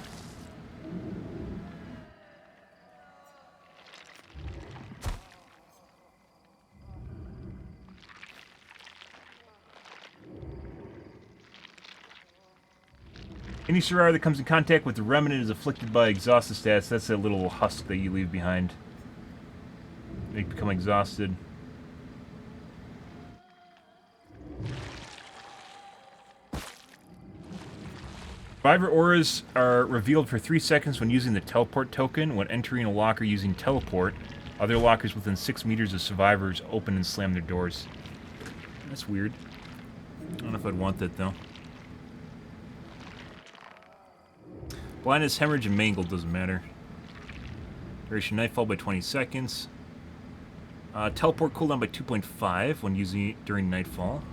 Any survivor that comes in contact with the remnant is afflicted by exhausted stats. That's that little husk that you leave behind. They become exhausted. Survivor auras are revealed for 3 seconds when using the teleport token. When entering a locker using teleport, other lockers within 6 meters of survivors open and slam their doors. That's weird. I don't know if I'd want that, though. Blindness, hemorrhage, and mangled doesn't matter. Duration nightfall by 20 seconds. Teleport cooldown by 2.5 when using it during nightfall.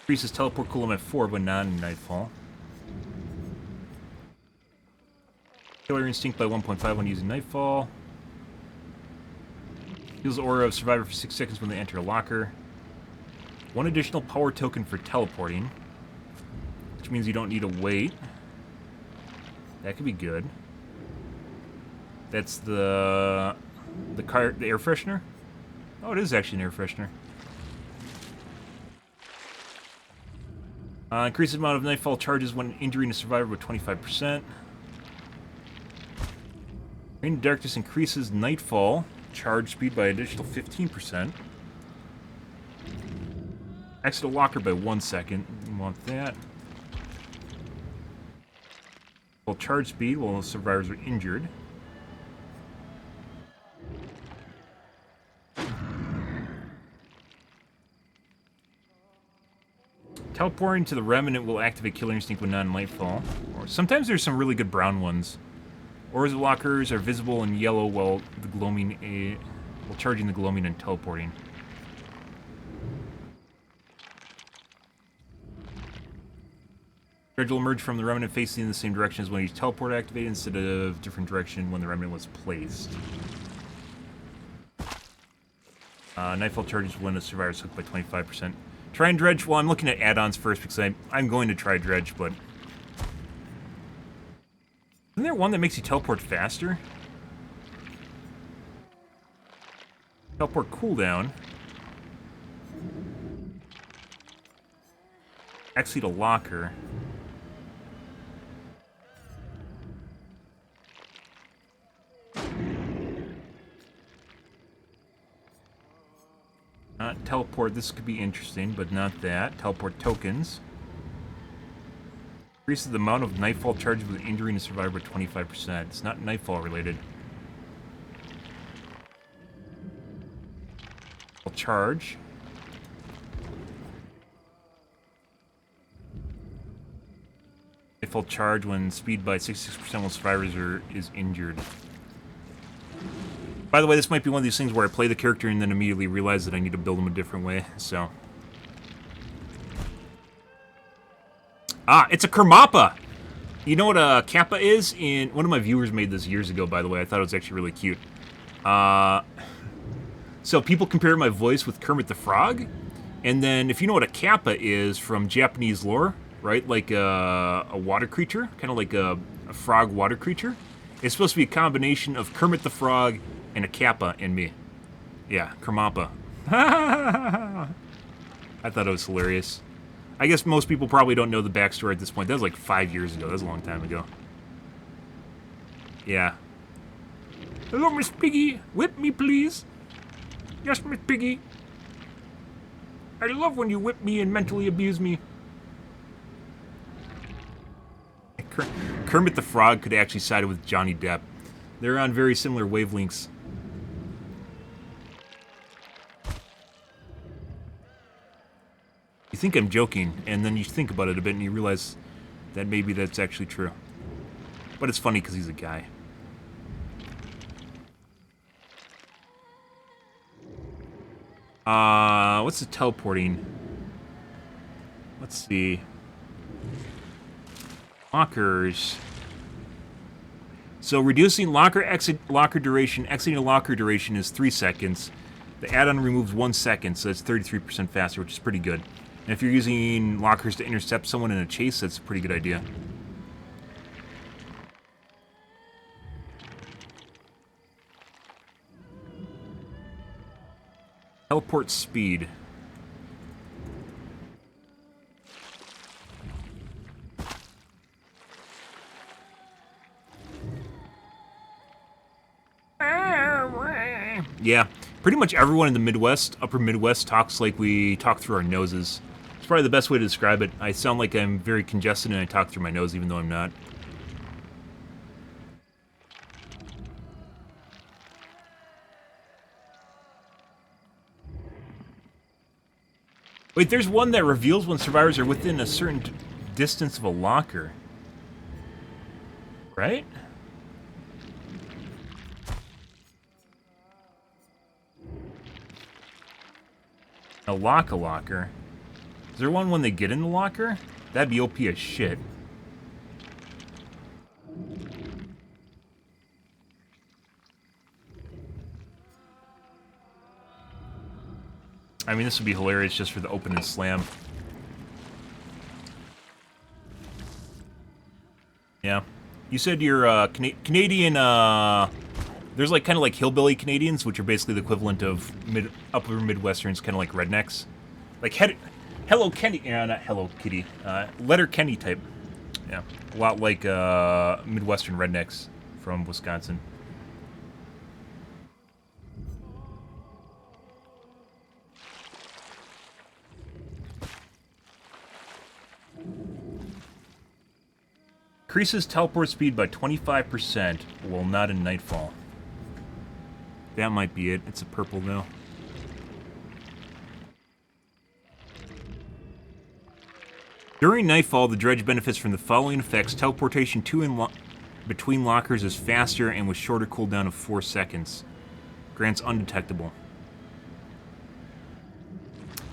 Increases teleport cooldown by 4 when not in nightfall. Killer instinct by 1.5 when using nightfall. Heals the aura of survivor for 6 seconds when they enter a locker. 1 additional power token for teleporting, which means you don't need to wait. That could be good. That's the air freshener. Oh, it is actually an air freshener. Increases the amount of nightfall charges when injuring a survivor by 25%. Rain of Darkness increases Nightfall charge speed by additional 15%. Exit a locker by 1 second. You want that. Well, charge speed while survivors are injured. Teleporting to the Remnant will activate Killer Instinct when non-Nightfall. Or sometimes there's some really good brown ones. Ores lockers are visible in yellow while charging the gloaming and teleporting. Dredge will emerge from the Remnant facing in the same direction as when you teleport activated instead of different direction when the Remnant was placed. Nightfall charges when a survivor is hooked by 25%. Try and Dredge. Well, I'm looking at add-ons first because I'm going to try Dredge, but... Isn't there one that makes you teleport faster? Teleport cooldown. Exit a locker. Not teleport. This could be interesting, but not that. Teleport tokens. Increases the amount of Nightfall charges with injuring a survivor by 25%. It's not Nightfall related. Charge. Nightfall charge when speed by 66% while survivors is injured. By the way, this might be one of these things where I play the character and then immediately realize that I need to build him a different way, so... Ah, it's a Kermappa! You know what a Kappa is? One of my viewers made this years ago, by the way. I thought it was actually really cute. So people compare my voice with Kermit the Frog, and then if you know what a Kappa is from Japanese lore, right? Like a water creature, kind of like a frog water creature. It's supposed to be a combination of Kermit the Frog and a Kappa and me. Yeah, Kermappa. I thought it was hilarious. I guess most people probably don't know the backstory at this point. That was like 5 years ago. That was a long time ago. Yeah. Hello, Miss Piggy. Whip me, please. Yes, Miss Piggy. I love when you whip me and mentally abuse me. Kermit the Frog could actually side with Johnny Depp. They're on very similar wavelengths. You think I'm joking, and then you think about it a bit and you realize that maybe that's actually true. But it's funny because he's a guy. What's the teleporting? Let's see. Lockers. So reducing locker duration, exiting a locker duration is 3 seconds. The add-on removes 1 second, so that's 33% faster, which is pretty good. And if you're using lockers to intercept someone in a chase, that's a pretty good idea. Teleport speed. Yeah, pretty much everyone in the Midwest, upper Midwest, talks like we talk through our noses. It's probably the best way to describe it. I sound like I'm very congested and I talk through my nose even though I'm not. Wait, there's one that reveals when survivors are within a certain distance of a locker. Right? A locker. Is there one when they get in the locker? That'd be OP as shit. I mean, this would be hilarious just for the open and slam. Yeah. You said you're Canadian, there's like kind of like hillbilly Canadians, which are basically the equivalent of upper Midwesterns, kind of like rednecks. Like Hello Kenny, not Hello Kitty, Letter Kenny type. Yeah, a lot like Midwestern rednecks from Wisconsin. Increases teleport speed by 25%, while not in Nightfall. That might be it. It's a purple though. During Nightfall, the Dredge benefits from the following effects. Teleportation to and between lockers is faster and with shorter cooldown of 4 seconds. Grants undetectable.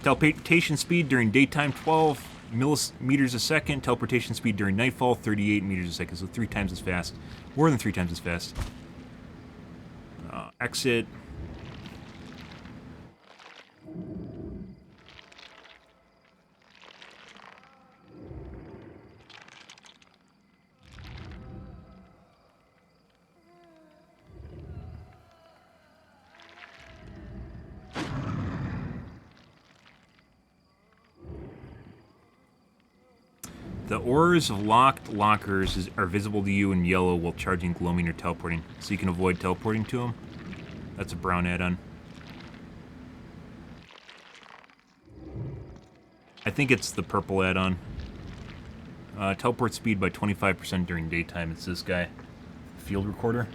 Teleportation speed during daytime, 12 millimeters a second. Teleportation speed during Nightfall, 38 meters a second. So 3 times as fast. More than 3 times as fast. Exit. The auras of locked lockers are visible to you in yellow while charging, gloaming, or teleporting. So you can avoid teleporting to them. That's a brown add-on. I think it's the purple add-on. Teleport speed by 25% during daytime. It's this guy. Field recorder.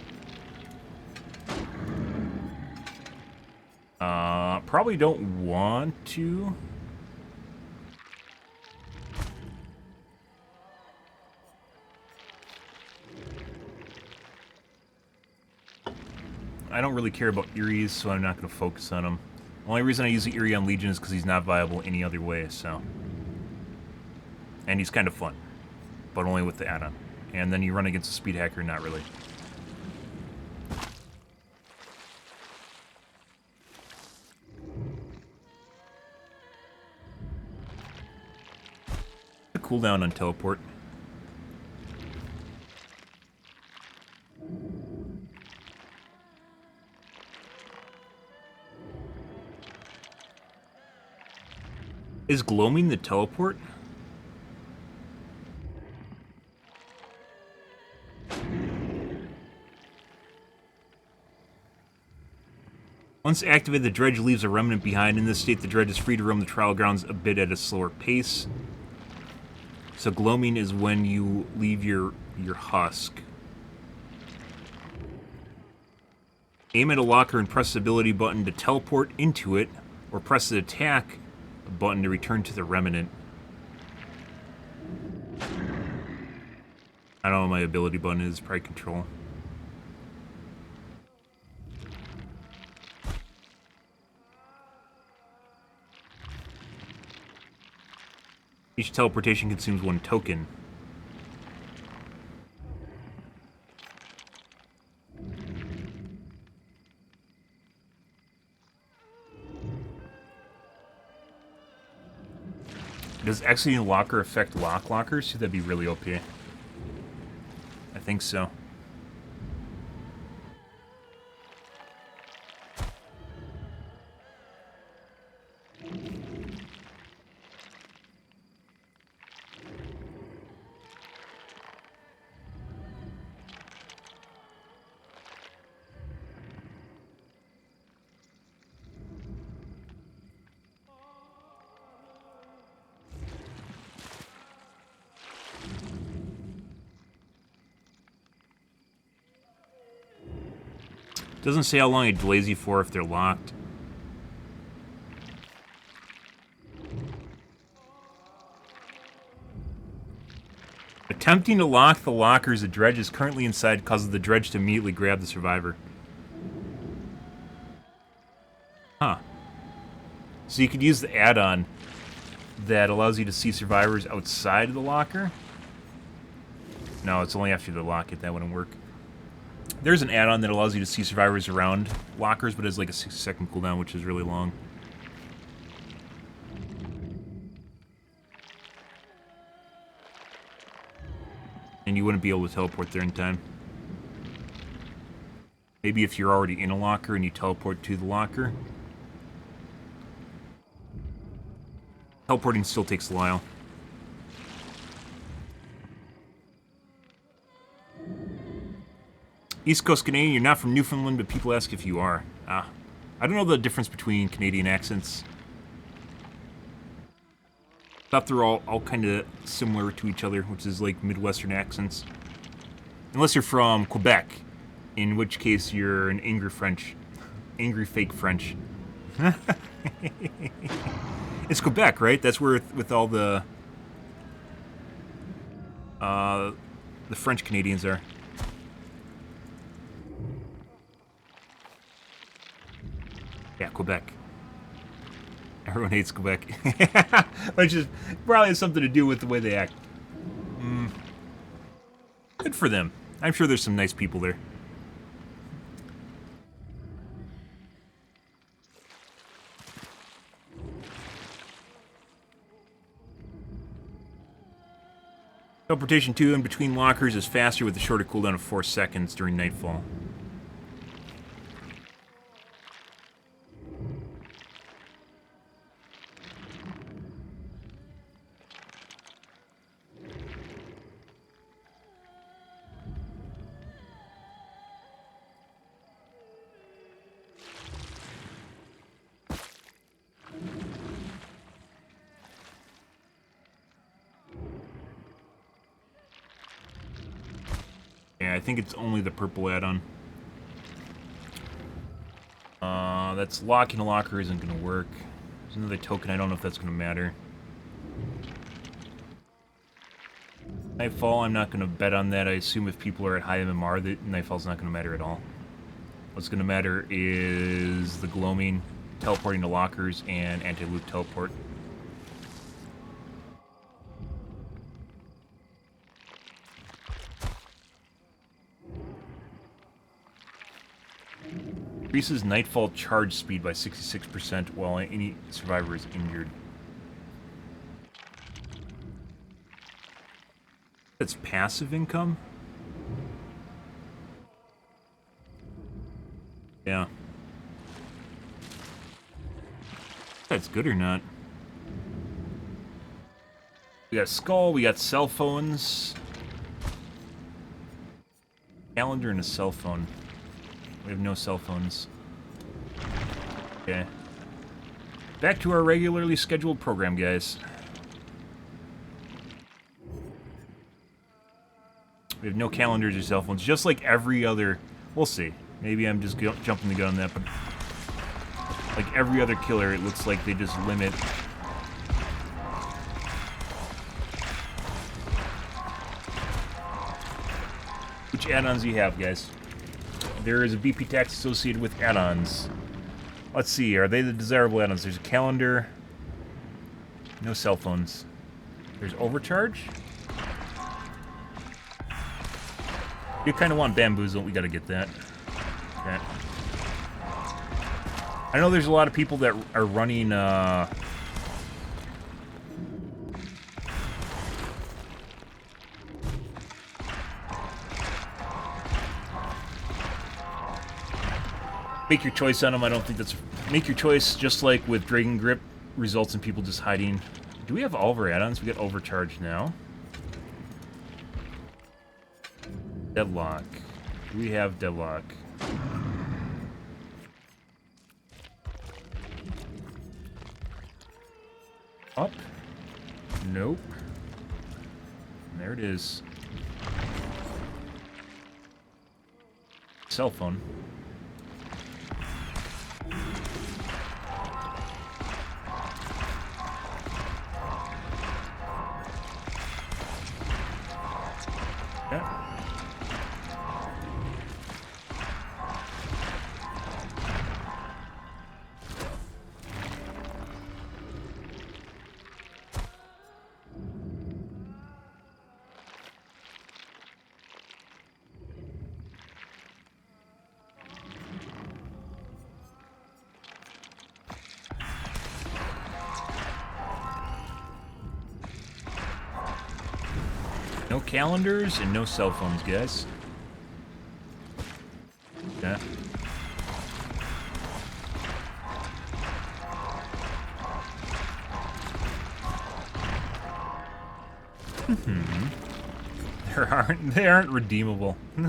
Probably don't want to. I don't really care about Eries, so I'm not going to focus on him. The only reason I use the Erie on Legion is because he's not viable any other way, so. And he's kind of fun, but only with the add-on. And then you run against a speed hacker, not really. The cooldown on teleport. Is gloaming the teleport? Once activated, the dredge leaves a remnant behind. In this state, the dredge is free to roam the trial grounds a bit at a slower pace. So gloaming is when you leave your husk. Aim at a locker and press the ability button to teleport into it, or press the attack button to return to the remnant. I don't know what my ability button is, probably control. Each teleportation consumes 1 token. Does exiting a locker affect lockers? That'd be really OP. I think so. Doesn't say how long it delays you for if they're locked. Attempting to lock the lockers the dredge is currently inside causes the dredge to immediately grab the survivor. Huh. So you could use the add-on that allows you to see survivors outside of the locker. No, it's only after you lock it. That wouldn't work. There's an add-on that allows you to see survivors around lockers, but it's like a 6-second cooldown, which is really long. And you wouldn't be able to teleport there in time. Maybe if you're already in a locker and you teleport to the locker. Teleporting still takes a while. East Coast Canadian, you're not from Newfoundland, but people ask if you are. I don't know the difference between Canadian accents. Thought they're all kind of similar to each other, which is like Midwestern accents. Unless you're from Quebec, in which case you're an angry fake French. It's Quebec, right? That's where with all the French Canadians are. Yeah, Quebec. Everyone hates Quebec. Which is probably has something to do with the way they act. Good for them. I'm sure there's some nice people there. Teleportation 2 in between lockers is faster with a shorter cooldown of 4 seconds during nightfall. Yeah, I think it's only the purple add-on. That's locking a locker isn't going to work. There's another token, I don't know if that's going to matter. Nightfall, I'm not going to bet on that. I assume if people are at high MMR, that Nightfall's not going to matter at all. What's going to matter is the gloaming, teleporting to lockers, and anti-loop teleport. Increases Nightfall charge speed by 66% while any survivor is injured. That's passive income? Yeah. That's good or not. We got a skull, we got cell phones. Calendar and a cell phone. We have no cell phones. Okay. Back to our regularly scheduled program, guys. We have no calendars or cell phones, just like every other... We'll see. Maybe I'm just jumping the gun on that, but... Like every other killer, it looks like they just limit... Which add-ons do you have, guys? There is a BP tax associated with add-ons. Let's see, are they the desirable add-ons? There's a calendar. No cell phones. There's overcharge. You kind of want bamboozle. We got to get that. Okay. I know there's a lot of people that are running... Make your choice on them. I don't think that's... Make your choice, just like with Dragon Grip, results in people just hiding. Do we have all of our add-ons? We got Overcharge now. Deadlock. Do we have Deadlock? Up? Nope. There it is. Cell phone. Yeah. No calendars and no cell phones, guys. Okay. They aren't redeemable. It's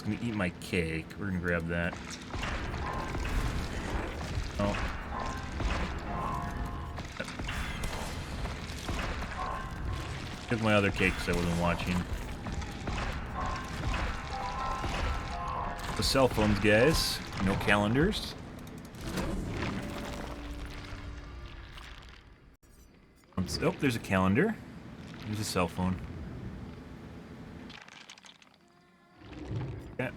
gonna eat my cake. We're gonna grab that. Oh. Took my other cake because I wasn't watching. The cell phones, guys. No calendars. Oh, there's a calendar. There's a cell phone. Okay.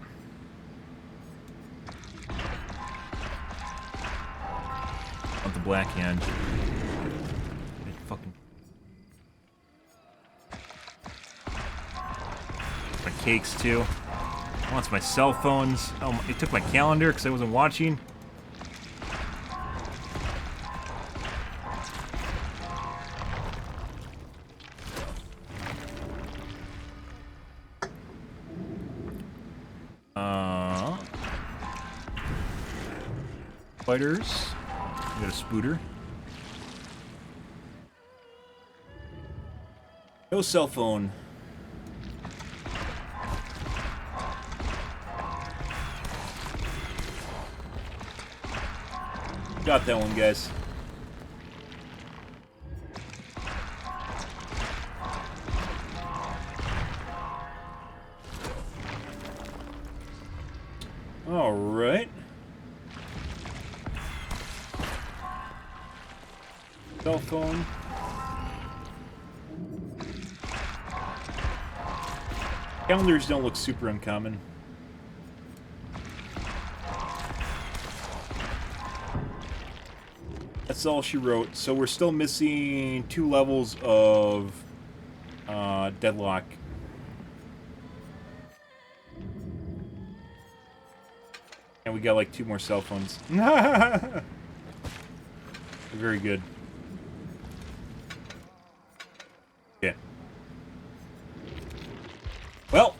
Want the black hand. Fucking. My cakes too. Wants my cell phones. Oh, it took my calendar because I wasn't watching. Fighters. We got a spooter. No cell phone. Got that one, guys. All right. Cell phone. Calendars don't look super uncommon. That's all she wrote. So we're still missing 2 levels of deadlock. And we got like 2 more cell phones. Very good. Yeah. Well,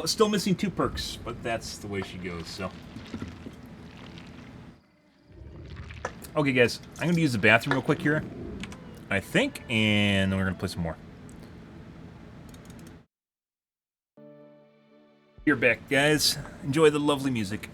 still missing 2 perks, but that's the way she goes, so. Okay, guys, I'm gonna use the bathroom real quick here, I think, and then we're gonna play some more. You're back, guys. Enjoy the lovely music.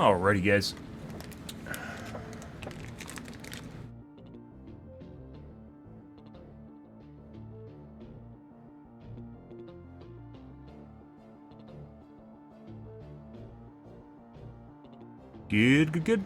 Alrighty, guys. Good, good, good.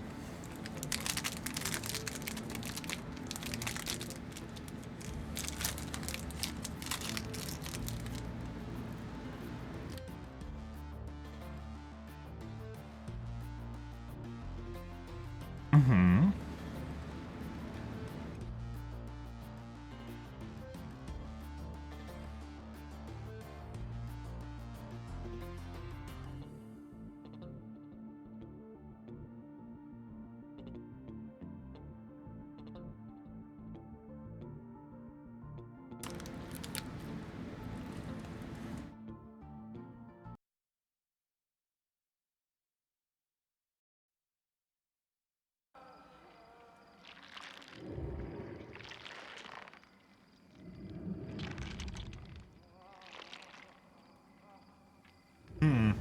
Mm-hmm.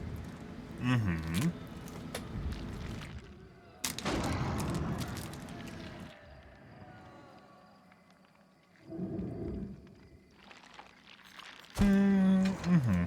Mm-hmm. Mm-hmm.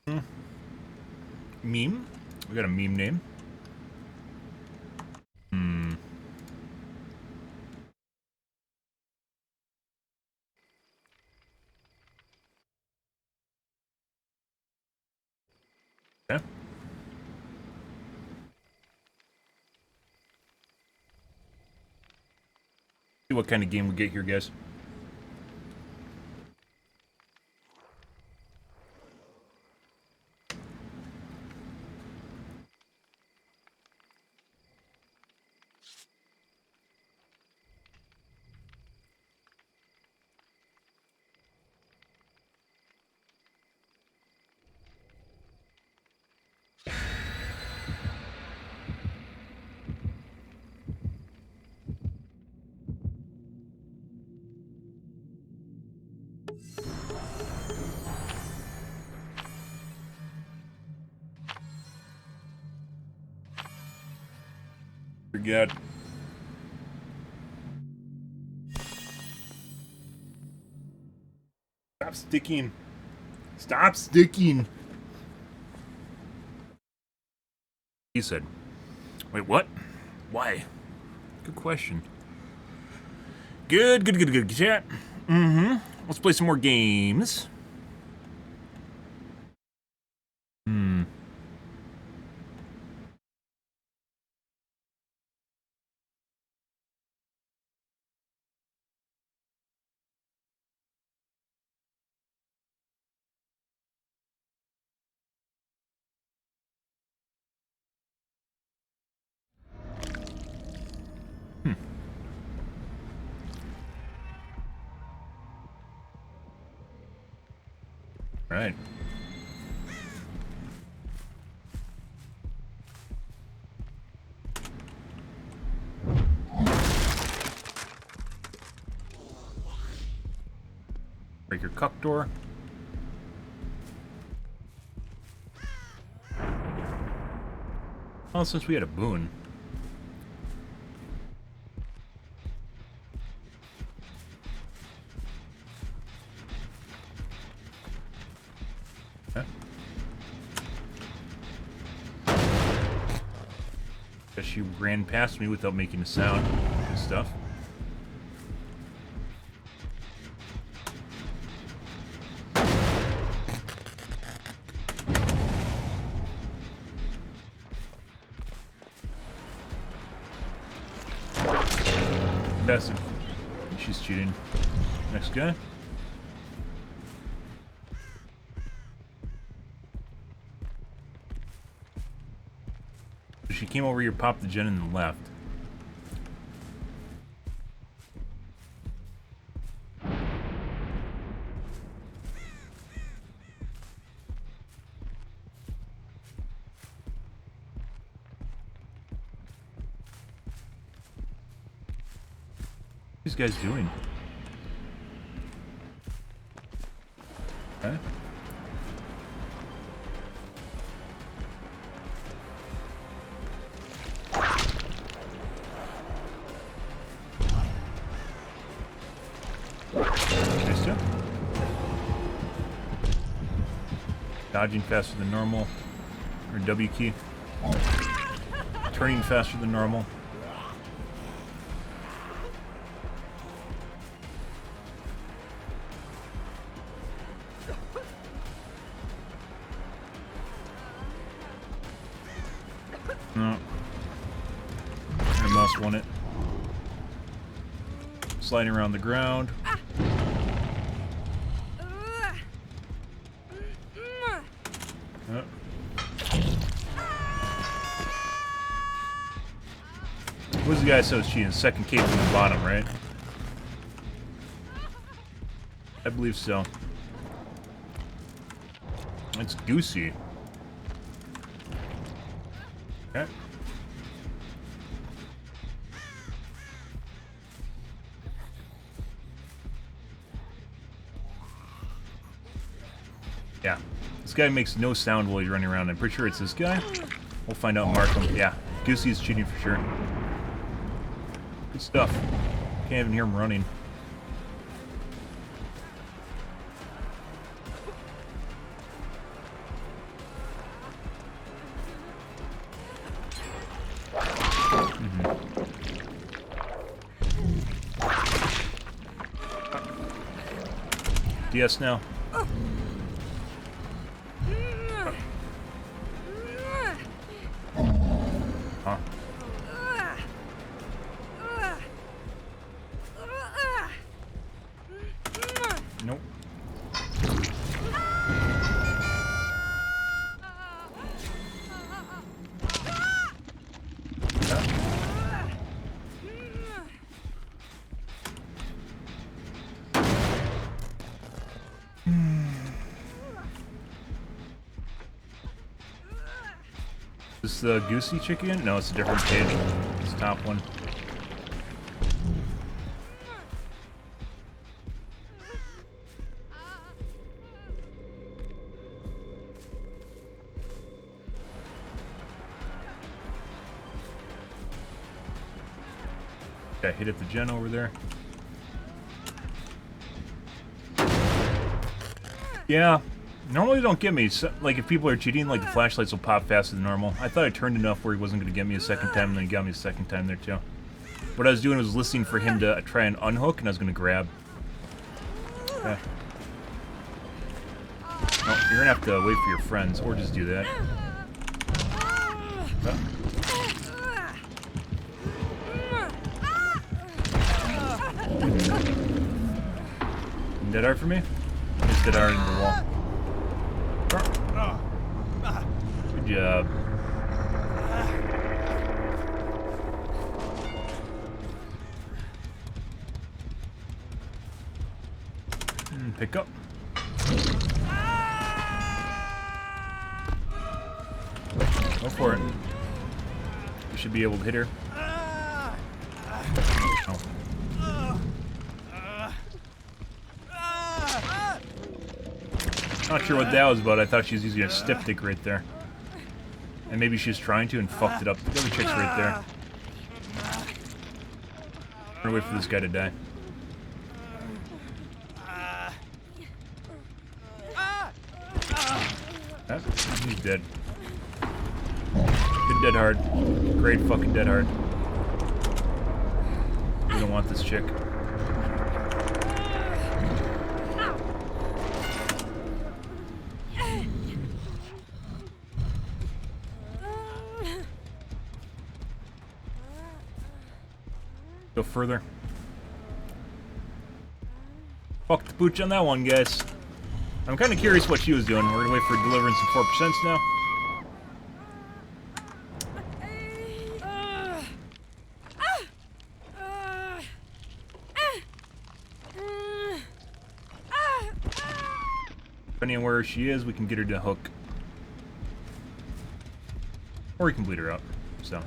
Hmm. Meme? We got a meme name. Hmm. Yeah. See what kind of game we get here, guys. Forget. Stop sticking. Stop sticking. He said. Wait, what? Why? Good question. Good, good, good, good, chat. Mm-hmm. Let's play some more games. Hmm. All right. Break your cuck door. Well, since we had a boon. Huh? Guess she ran past me without making a sound. Good stuff. Fantastic. She's cheating. Next guy. She came over here, popped the gen, and then left. What are these guys doing? Okay. Dodging faster than normal, or W key. Turning faster than normal. No. I must want it. Sliding around the ground. Who's the guy that says cheating? Second cape from the bottom, right? I believe so. It's Goosey. Okay. Yeah. This guy makes no sound while he's running around. I'm pretty sure it's this guy. We'll find out and mark him. Yeah. Goosey is cheating for sure. Good stuff. Can't even hear him running. DS now. Huh. Nope. Is this the Goosey chick again? No, it's a different page. It's the top one. Okay, hit at the gen over there. Yeah. Normally they don't get me. So, like, if people are cheating, like, the flashlights will pop faster than normal. I thought I turned enough where he wasn't going to get me a second time, and then he got me a second time there, too. What I was doing was listening for him to try and unhook, and I was going to grab. Okay. Oh, you're going to have to wait for your friends, or just do that. Oh. Dead art for me? It's dead art in the wall. Good job. Pick up. Go for it. You should be able to hit her. Oh. Not sure what that was about. I thought she was using a stiff dick right there. And maybe she was trying to and fucked it up. The other chick's right there. I'm gonna wait for this guy to die. Ah, he's dead. Good dead hard. Great fucking dead hard. We don't want this chick. Go further. Fuck the pooch on that one, guys. I'm kind of curious what she was doing. We're gonna wait for deliverance in 4% now. Depending on where she is, we can get her to hook. Or we can bleed her up. So.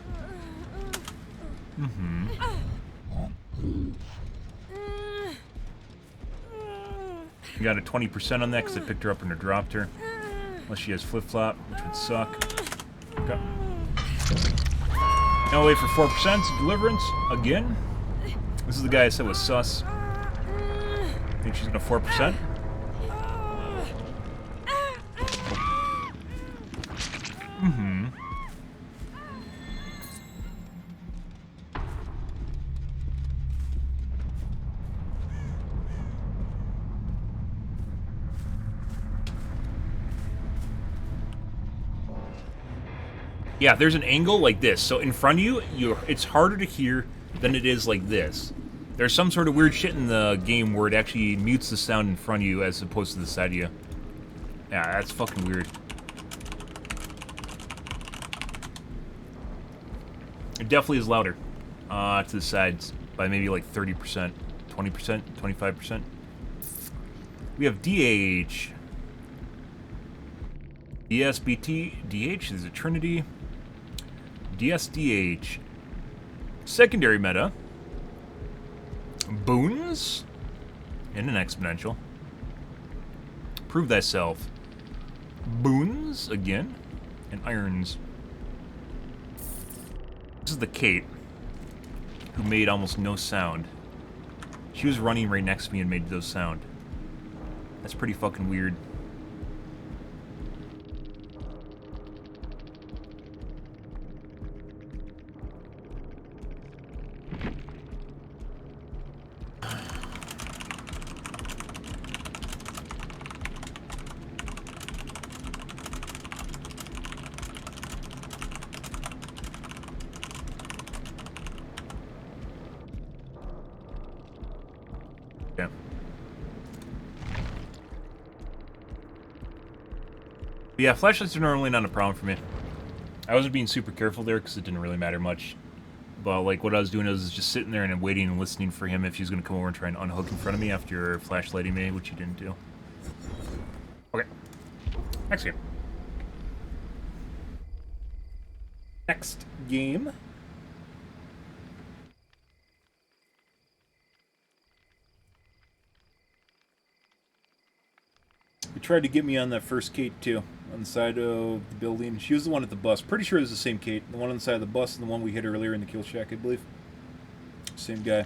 We got a 20% on that because I picked her up and I dropped her. Unless she has flip-flop, which would suck. Okay. Now wait for 4% deliverance again. This is the guy I said was sus. Think she's gonna 4%? Yeah, there's an angle like this. So in front of you, it's harder to hear than it is like this. There's some sort of weird shit in the game where it actually mutes the sound in front of you as opposed to the side of you. Yeah, that's fucking weird. It definitely is louder to the sides by maybe like 30%, 20%, 25%. We have DH. DSBT, DH is a Trinity. DSDH. Secondary meta. Boons. And an exponential. Prove thyself. Boons again. And irons. This is the Kate, who made almost no sound. She was running right next to me and made no sound. That's pretty fucking weird. Yeah. But yeah, flashlights are normally not a problem for me. I wasn't being super careful there because it didn't really matter much. But like what I was doing was just sitting there and waiting and listening for him if he was going to come over and try and unhook in front of me after flashlighting me, which he didn't do. Okay. Next game. Next game. He tried to get me on that first Kate, too, on the side of the building. She was the one at the bus. Pretty sure it was the same Kate. The one on the side of the bus and the one we hit earlier in the kill shack, I believe. Same guy.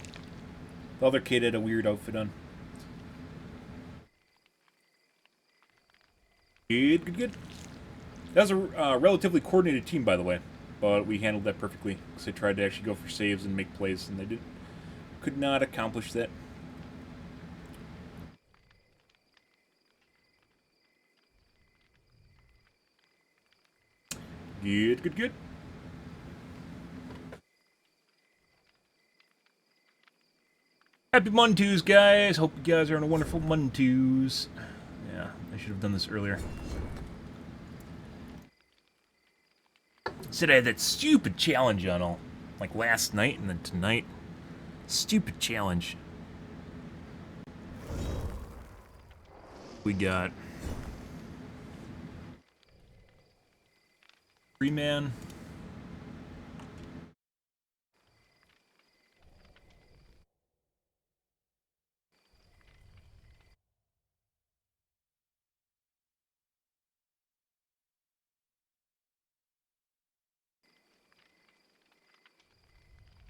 The other Kate had a weird outfit on. Good. That was a relatively coordinated team, by the way. But we handled that perfectly. Because they tried to actually go for saves and make plays, and they could not accomplish that. Good. Happy Montues, guys. Hope you guys are on a wonderful Montues. Yeah, I should have done this earlier. Said I had that stupid challenge on all, like last night and then tonight. Stupid challenge. We got 3-man.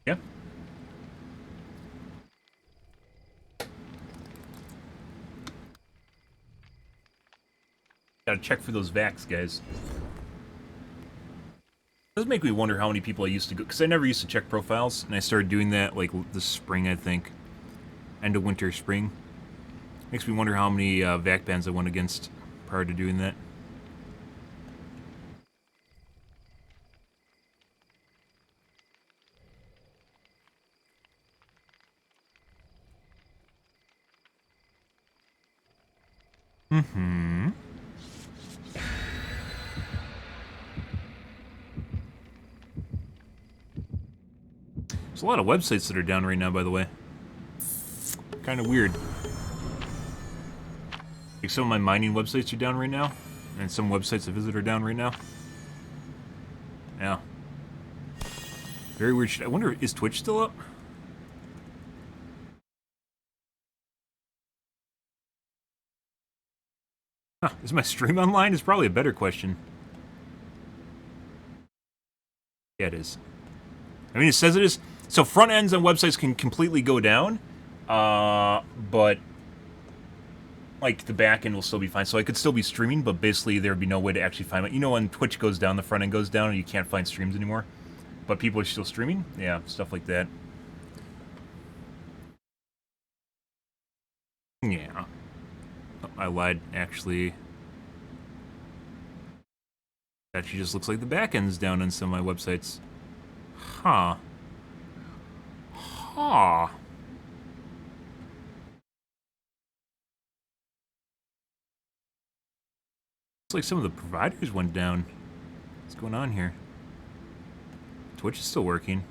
Yeah. Gotta check for those vacs, guys. It does make me wonder how many people I used to go, because I never used to check profiles, and I started doing that like this spring, I think. End of winter, spring. Makes me wonder how many vac bands I went against prior to doing that. There's a lot of websites that are down right now, by the way. Kind of weird. Like some of my mining websites are down right now, and some websites I visit are down right now. Yeah. Very weird shit. I wonder, is Twitch still up? Huh, is my stream online? Is probably a better question. Yeah, it is. I mean, it says it is. So front ends on websites can completely go down, but like the back end will still be fine. So I could still be streaming, but basically there would be no way to actually find it. You know, when Twitch goes down, the front end goes down, and you can't find streams anymore. But people are still streaming. Yeah, stuff like that. Yeah. Oh, I lied, actually. Actually just looks like the back end's down on some of my websites. Huh. Huh. Looks like some of the providers went down. What's going on here? Twitch is still working.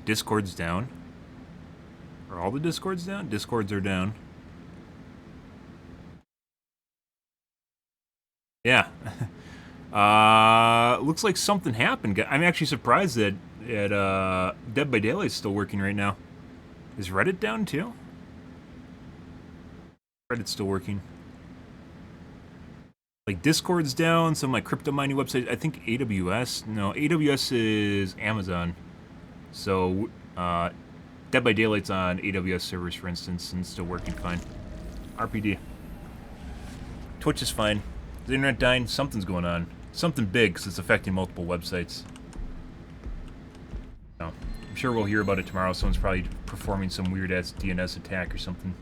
Discord's down. Are all the Discords down? Discords are down. Yeah. Looks like something happened. I'm actually surprised that Dead by Daylight's still working right now. Is Reddit down too? Reddit's still working. Like Discord's down, some of my crypto mining websites. I think AWS. No, AWS is Amazon. So Dead by Daylight's on AWS servers, for instance, and still working fine. RPD. Twitch is fine. Is the internet dying? Something's going on. Something big, because it's affecting multiple websites. No. I'm sure we'll hear about it tomorrow. Someone's probably performing some weird-ass DNS attack or something.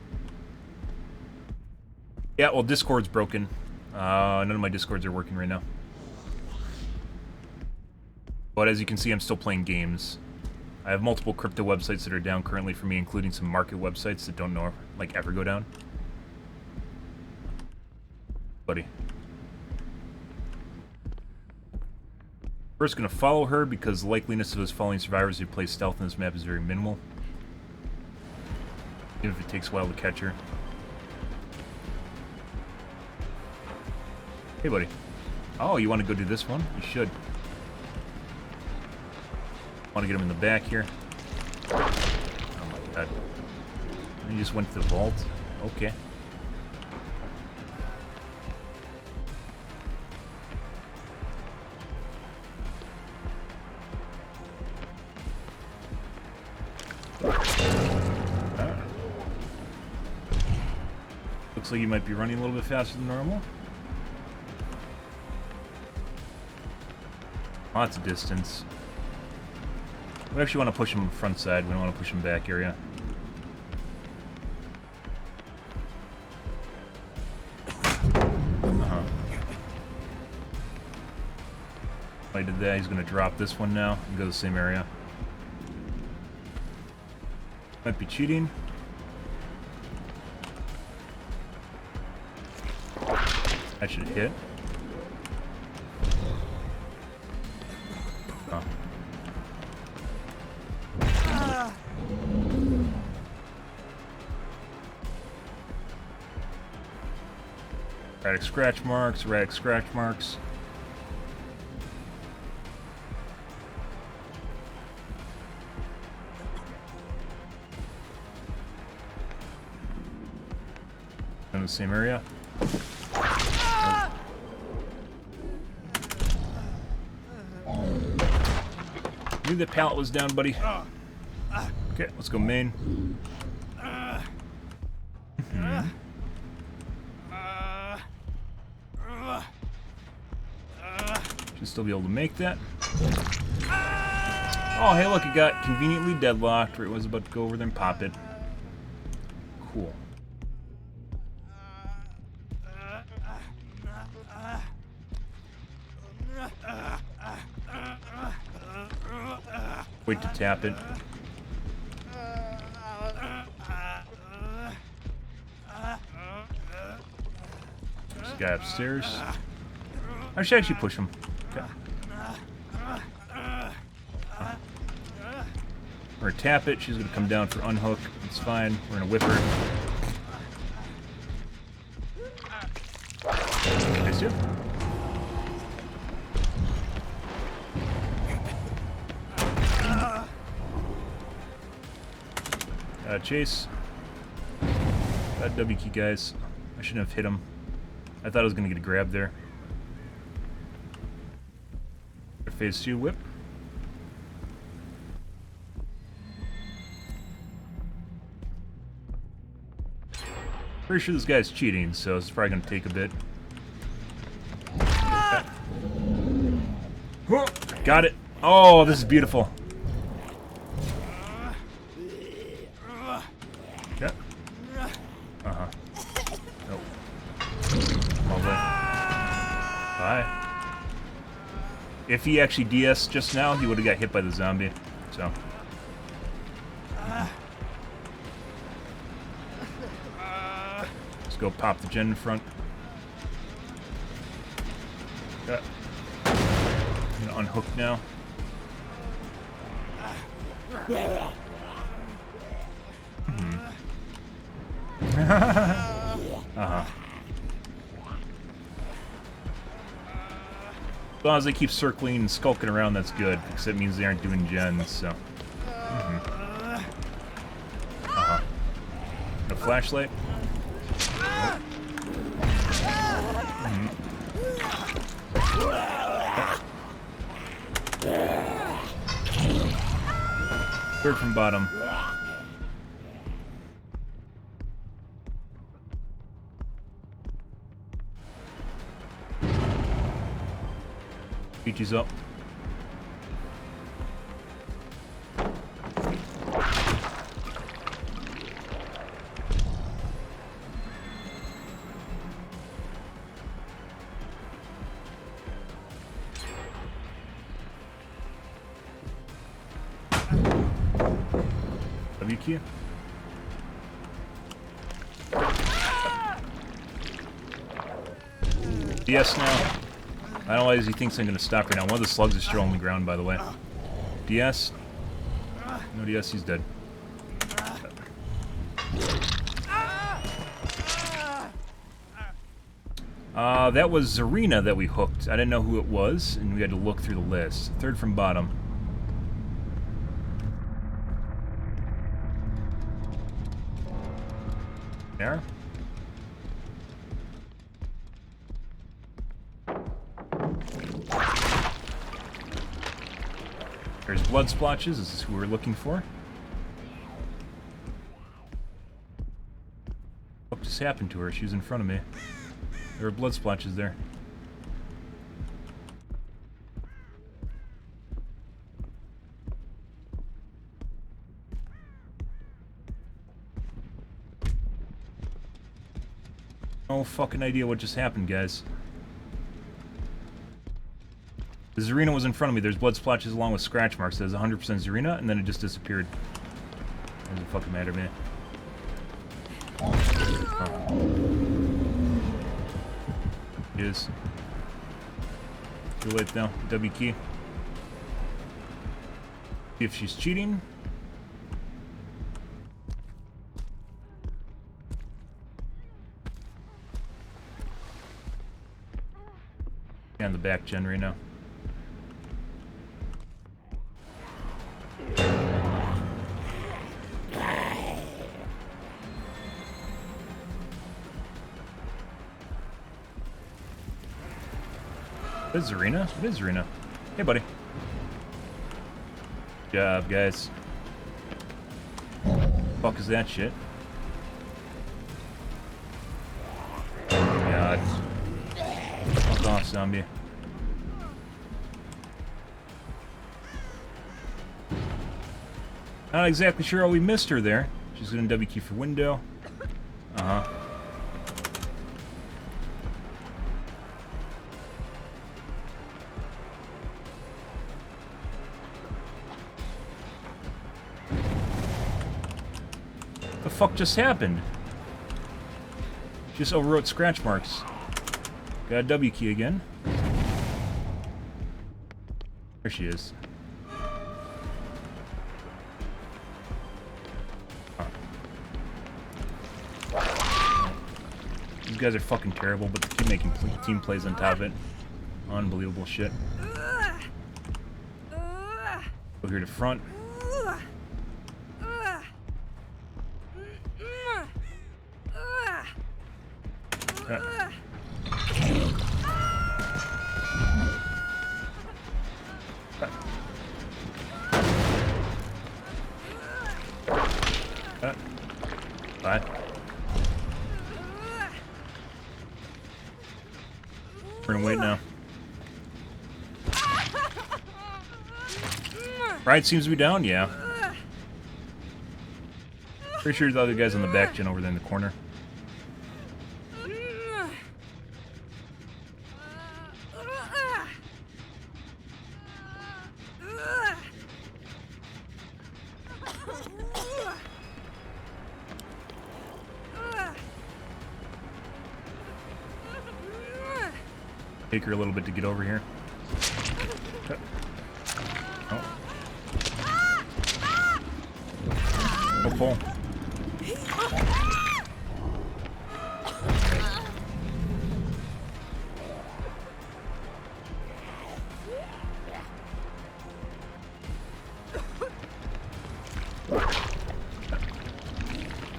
Yeah, well, Discord's broken. None of my Discords are working right now. But as you can see, I'm still playing games. I have multiple crypto websites that are down currently for me, including some market websites that don't know, like, ever go down. Buddy. First, gonna follow her because the likeliness of us following survivors who play stealth in this map is very minimal. Even if it takes a while to catch her. Hey, buddy. Oh, you want to go do this one? You should. Want to get him in the back here. Oh my god. He just went to the vault. Okay. Looks like you might be running a little bit faster than normal. Lots of distance. We actually want to push him front side. We don't want to push him back area. I did that. He's going to drop this one now and go to the same area. Might be cheating. That should hit. Oh. Erratic scratch marks, erratic scratch marks. In the same area. Knew that pallet was down, buddy. Okay, let's go main. Should still be able to make that. Oh, hey, look, it got conveniently deadlocked where it was about to go over there and pop it. Cool. Wait to tap it. This guy upstairs. I should actually push him. Okay. We're gonna tap it. She's gonna come down for unhook. It's fine. We're gonna whip her. Chase. That W key, guys. I shouldn't have hit him. I thought I was going to get a grab there. Phase 2 whip. Pretty sure this guy's cheating, so it's probably going to take a bit. Got it. Oh, this is beautiful. Yeah. Uh-huh. Nope. All the way. Bye. If he actually DS just now, he would have got hit by the zombie. So. Let's go pop the gen in front. I'm gonna unhook now. Uh-huh. As long as they keep circling and skulking around, that's good, because that means they aren't doing gens, so. Uh-huh. A flashlight. Third from bottom. Peachy's up. WQ. DS now. I don't know why he thinks I'm going to stop right now. One of the slugs is still on the ground, by the way. DS. No DS, he's dead. That was Zarina that we hooked. I didn't know who it was, and we had to look through the list. Third from bottom. There. There's blood splotches. This is who we're looking for. What just happened to her? She was in front of me. There were blood splotches there. No fucking idea what just happened, guys. The Zarina was in front of me. There's blood splotches along with scratch marks. There's 100% Zarina, and then it just disappeared. Doesn't fucking matter, man. Oh. It is. Too late now. W key. See if she's cheating. On the back gen right now. Is this Zarina? It is Zarina. Hey, buddy. Good job, guys. Fuck is that shit? God. Fuck off, zombie. Not exactly sure how we missed her there. She's gonna W key for window. Uh-huh. The fuck just happened? Just overwrote scratch marks. Got a W key again. There she is. These guys are fucking terrible, but they keep making team plays on top of it. Unbelievable shit. Go here to front. Bye. We're gonna wait now. Right, seems to be down, yeah. Pretty sure the other guy's on the back gen over there in the corner. Take her a little bit to get over here. Oh. Oh, pull.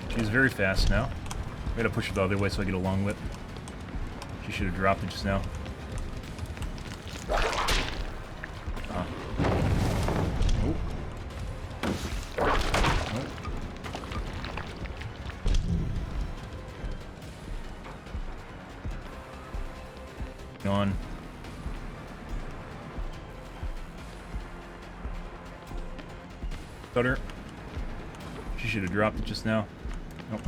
She's very fast now. I gotta push her the other way so I get a long whip. She should have dropped it just now. On. Cut her. She should have dropped it just now. Nope.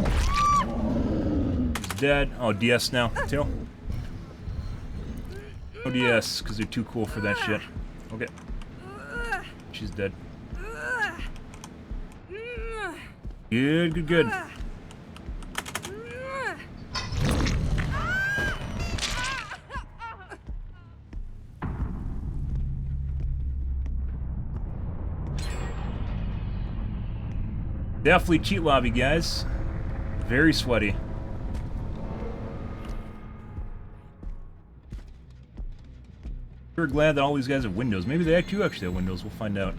She's dead. Oh, DS now, too. Oh, DS, because they're too cool for that shit. Okay. She's dead. Good, good, good. Definitely cheat lobby, guys. Very sweaty. We're glad that all these guys have windows. Maybe they do actually have windows. We'll find out.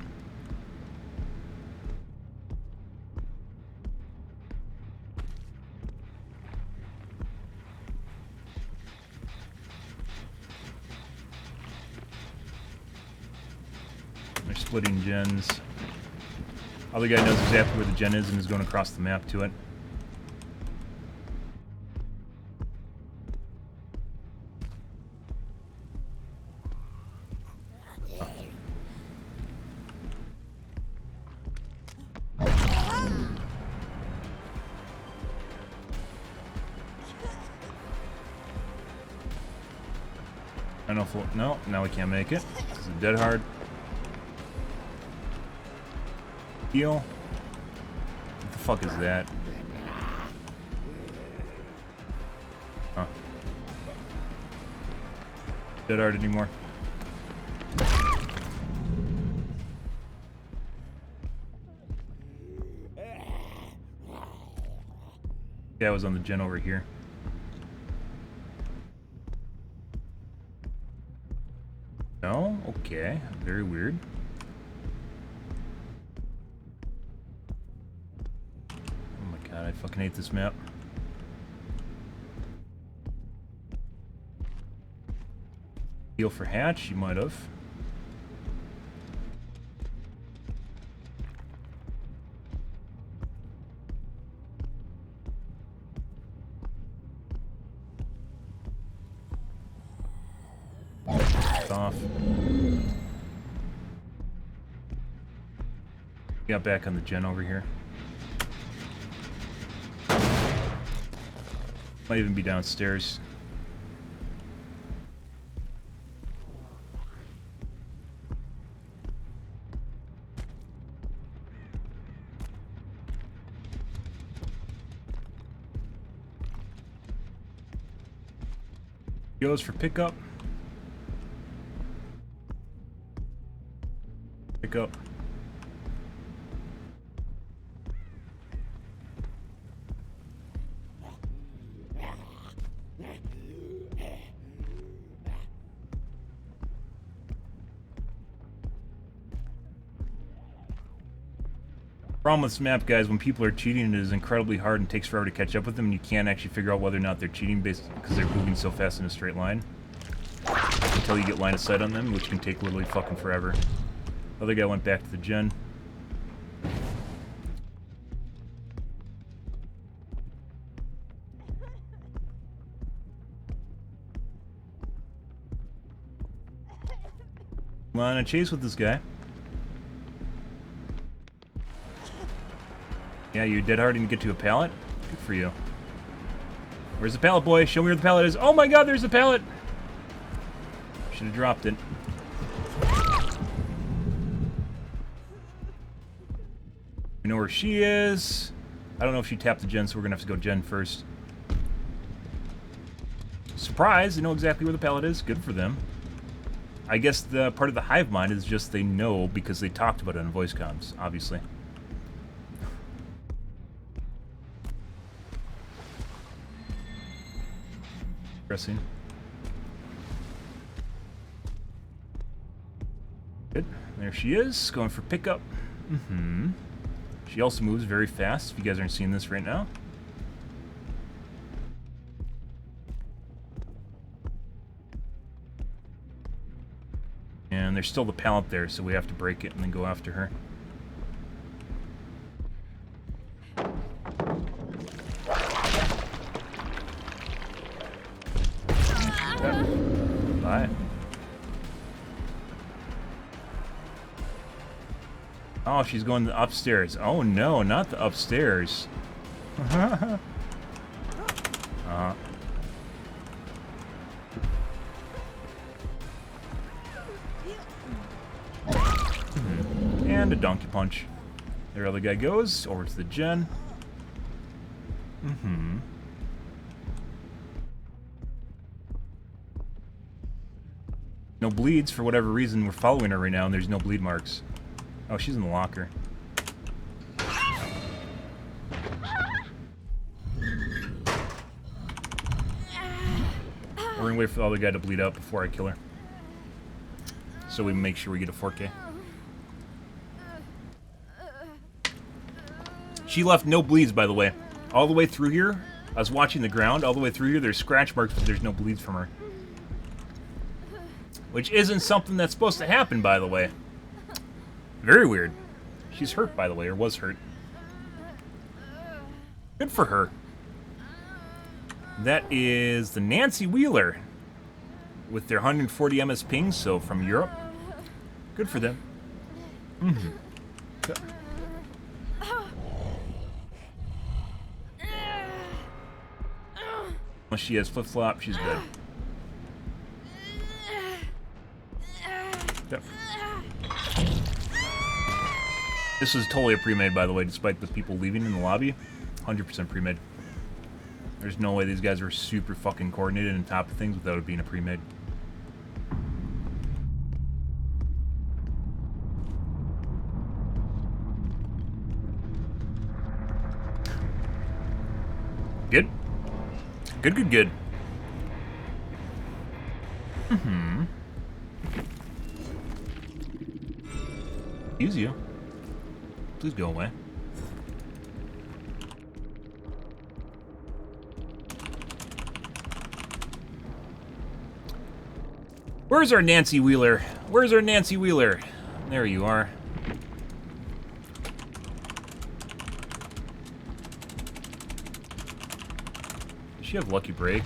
They're splitting gens. Other guy knows exactly where the gen is and is going across the map to it. I don't know if we'll, no, now we can't make it. This is dead hard. Heal. What the fuck is that? Huh. Dead hard anymore. Yeah, I was on the gen over here. No? Okay. Very weird. Oh my god, I fucking hate this map. Heal for Hatch, you might have. Off. Got back on the gen over here. Might even be downstairs. Goes for pickup. Pick up. Problem with this map, guys, when people are cheating, it is incredibly hard and takes forever to catch up with them, and you can't actually figure out whether or not they're cheating based because they're moving so fast in a straight line. Until you get line of sight on them, which can take literally fucking forever. Other guy went back to the gen. Come on, a chase with this guy. Yeah, you're dead hard and get to a pallet? Good for you. Where's the pallet, boy? Show me where the pallet is. Oh my god, there's a pallet! Should have dropped it. We know where she is. I don't know if she tapped the gen, so we're gonna have to go gen first. Surprise! They know exactly where the pallet is. Good for them. I guess the part of the hive mind is just they know because they talked about it on voice comms, obviously. Pressing. Good. There she is, going for pickup. She also moves very fast, if you guys aren't seeing this right now. And there's still the pallet there, so we have to break it and then go after her. Bye. Oh, she's going upstairs. Oh no, not the upstairs. And a donkey punch. There other guy goes, over to the gen. No bleeds for whatever reason. We're following her right now and there's no bleed marks. Oh, she's in the locker. We're gonna wait for the other guy to bleed out before I kill her. So we make sure we get a 4K. She left no bleeds, by the way. All the way through here, I was watching the ground. All the way through here, there's scratch marks, but there's no bleeds from her. Which isn't something that's supposed to happen, by the way. Very weird. She's hurt, by the way, or was hurt. Good for her. That is the Nancy Wheeler with their 140 MS ping, so from Europe. Good for them. Unless she has flip-flop, she's good. Yep. This was totally a pre-made, by the way, despite the people leaving in the lobby. 100% pre-made. There's no way these guys were super fucking coordinated and top of things without it being a pre-made. Good? Good. Excuse you. Please go away. Where's our Nancy Wheeler? Where's our Nancy Wheeler? There you are. Does she have Lucky Break?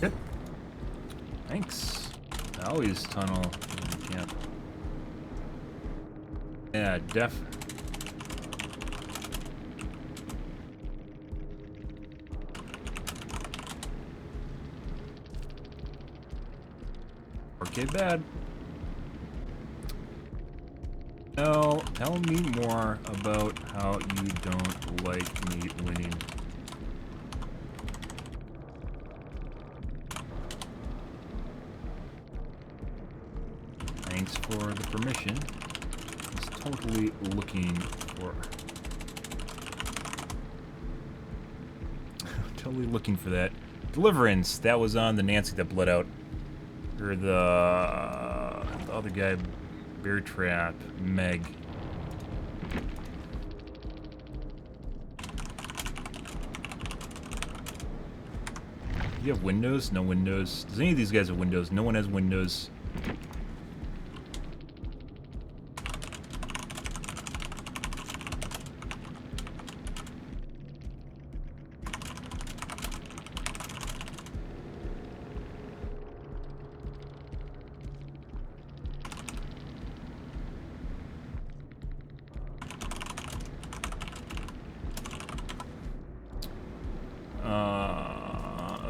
Good. Thanks. I always tunnel. Can't. Yeah, def. Okay, bad. Now, tell me more about how you don't like me winning. Thanks for the permission. He's totally looking for... totally looking for that. Deliverance! That was on the Nancy that bled out. Or the other guy, Bear Trap, Meg. Do you have windows? No windows. Does any of these guys have windows? No one has windows.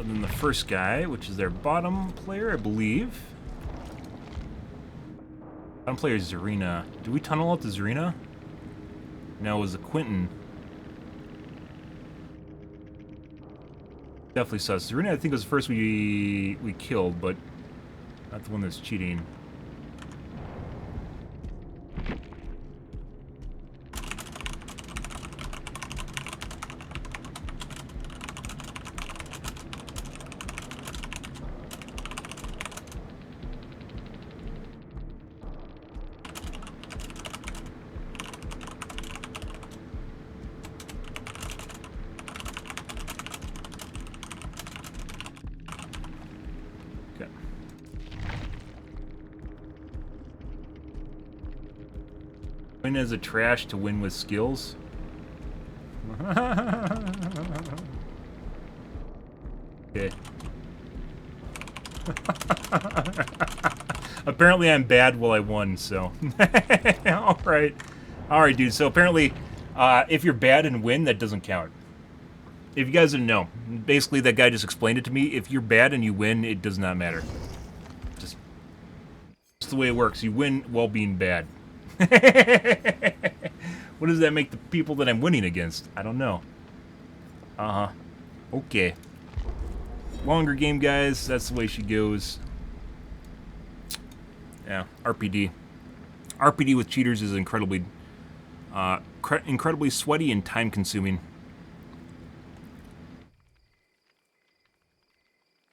Than the first guy, which is their bottom player, I believe. Bottom player is Zarina. Did we tunnel out to Zarina? No, it was the Quentin. Definitely sus. Zarina, I think, was the first we killed, but not the one that's cheating. Win as a trash to win with skills. Okay. Apparently I'm bad while I won, so. Alright. Alright, dude. So apparently, if you're bad and win, that doesn't count. If you guys didn't know, basically that guy just explained it to me. If you're bad and you win, it does not matter. Just the way it works. You win while being bad. What does that make the people that I'm winning against? I don't know. Uh-huh. Okay. Longer game, guys. That's the way she goes. Yeah, RPD. RPD with cheaters is incredibly sweaty and time-consuming.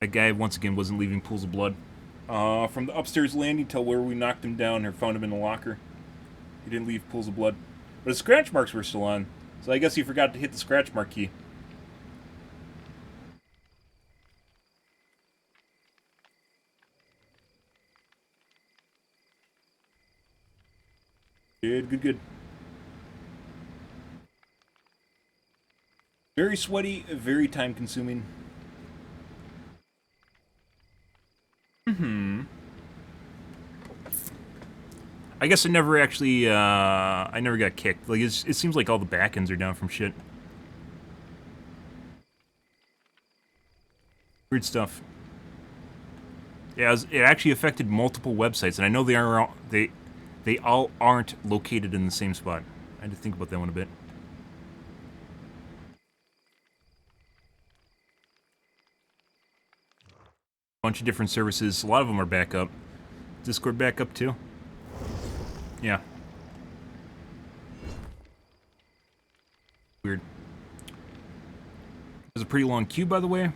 That guy, once again, wasn't leaving pools of blood. From the upstairs landing till where we knocked him down or found him in the locker. He didn't leave pools of blood. But his scratch marks were still on. So I guess he forgot to hit the scratch mark key. Good. Very sweaty, very time-consuming. I guess I never actually, I never got kicked. Like, it seems like all the backends are down from shit. Weird stuff. Yeah, it actually affected multiple websites, and I know they all aren't located in the same spot. I had to think about that one a bit. Bunch of different services. A lot of them are back up. Discord back up too. Yeah. Weird. There's a pretty long queue, by the way.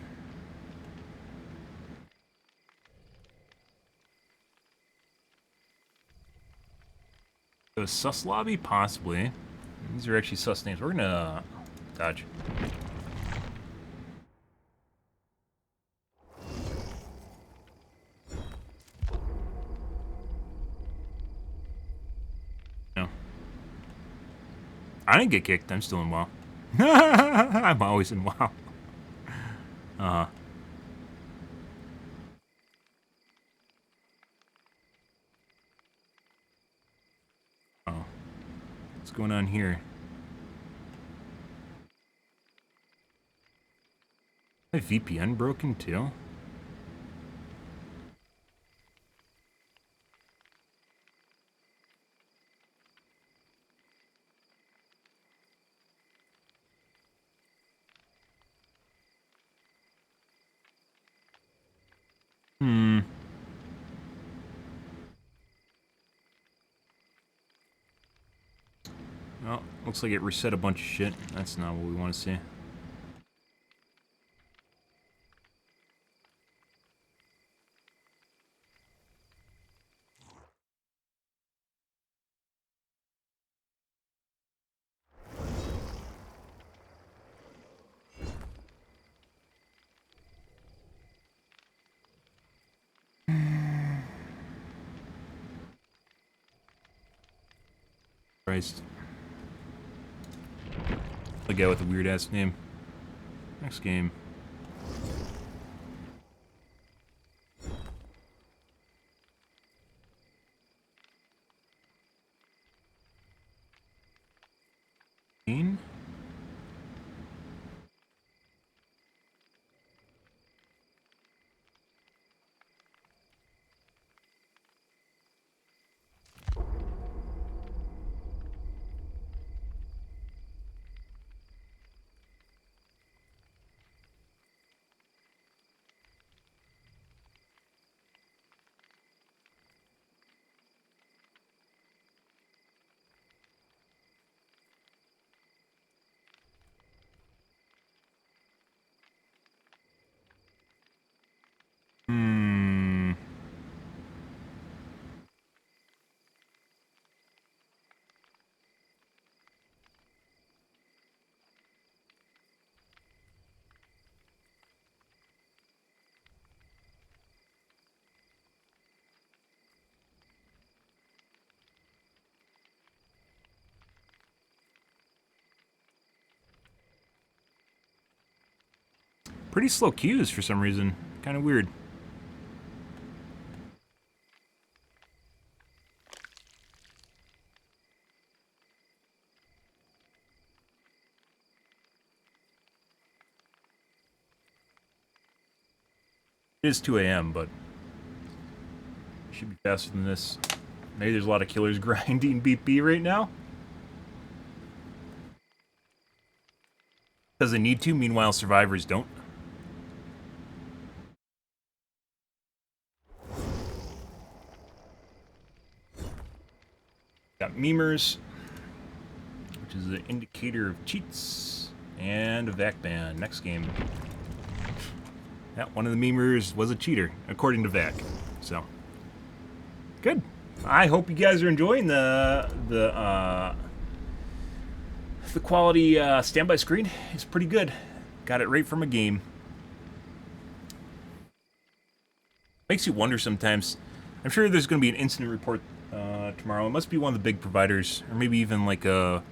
A sus lobby? Possibly. These are actually sus names. We're gonna dodge. No. I didn't get kicked. I'm still in WoW. I'm always in WoW. Uh-huh. Oh. What's going on here? My VPN broken too? Oh, looks like it reset a bunch of shit. That's not what we want to see. Christ. The guy with the weird ass name. Next game. Green? Hmm. Pretty slow cues for some reason. Kind of weird. It is 2 a.m., but should be faster than this. Maybe there's a lot of killers grinding BP right now. Because they need to, meanwhile survivors don't. Got memers, which is an indicator of cheats, and a vac ban. Next game. Yeah, one of the memers was a cheater, according to Vac. So, good. I hope you guys are enjoying the quality standby screen. It's pretty good. Got it right from a game. Makes you wonder sometimes. I'm sure there's going to be an incident report tomorrow. It must be one of the big providers, or maybe even like a.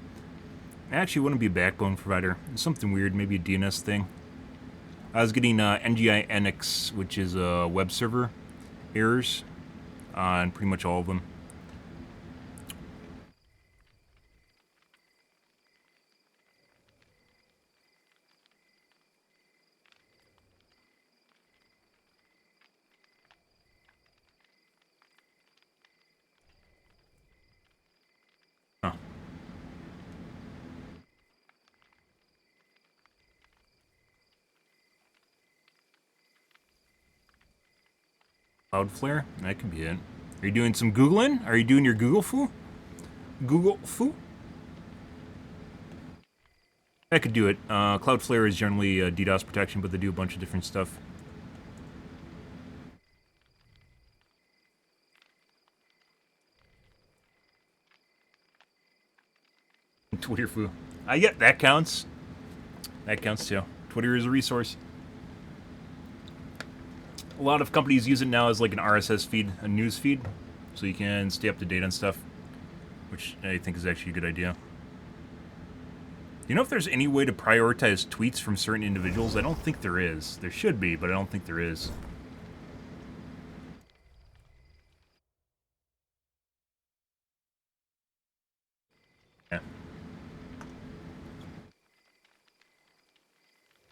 Actually, it wouldn't be a backbone provider. It's something weird, maybe a DNS thing. I was getting NGINX, which is a web server, errors on pretty much all of them. Huh. Cloudflare? That could be it. Are you doing some Googling? Are you doing your Google foo? Google foo? I could do it. Cloudflare is generally DDoS protection, but they do a bunch of different stuff. Twitter foo. I get that counts. That counts too. Twitter is a resource. A lot of companies use it now as like an RSS feed, a news feed, so you can stay up to date on stuff, which I think is actually a good idea. Do you know if there's any way to prioritize tweets from certain individuals? I don't think there is. There should be, but I don't think there is. Yeah.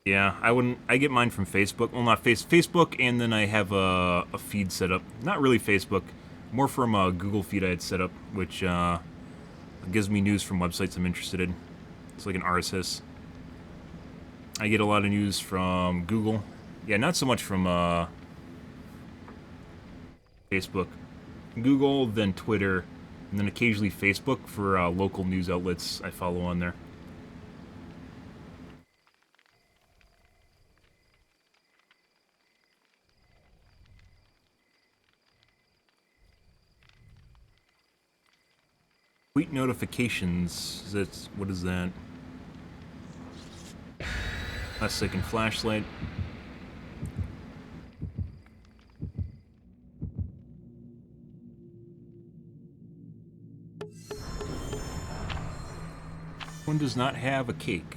Yeah, I wouldn't. I get mine from Facebook. Well, not Facebook, and then I have a feed set up. Not really Facebook, more from a Google feed I had set up, which gives me news from websites I'm interested in. It's like an RSS. I get a lot of news from Google. Yeah, not so much from Facebook. Google, then Twitter, And then occasionally Facebook for local news outlets I follow on there. Tweet notifications. What is that? Last second flashlight. One does not have a cake.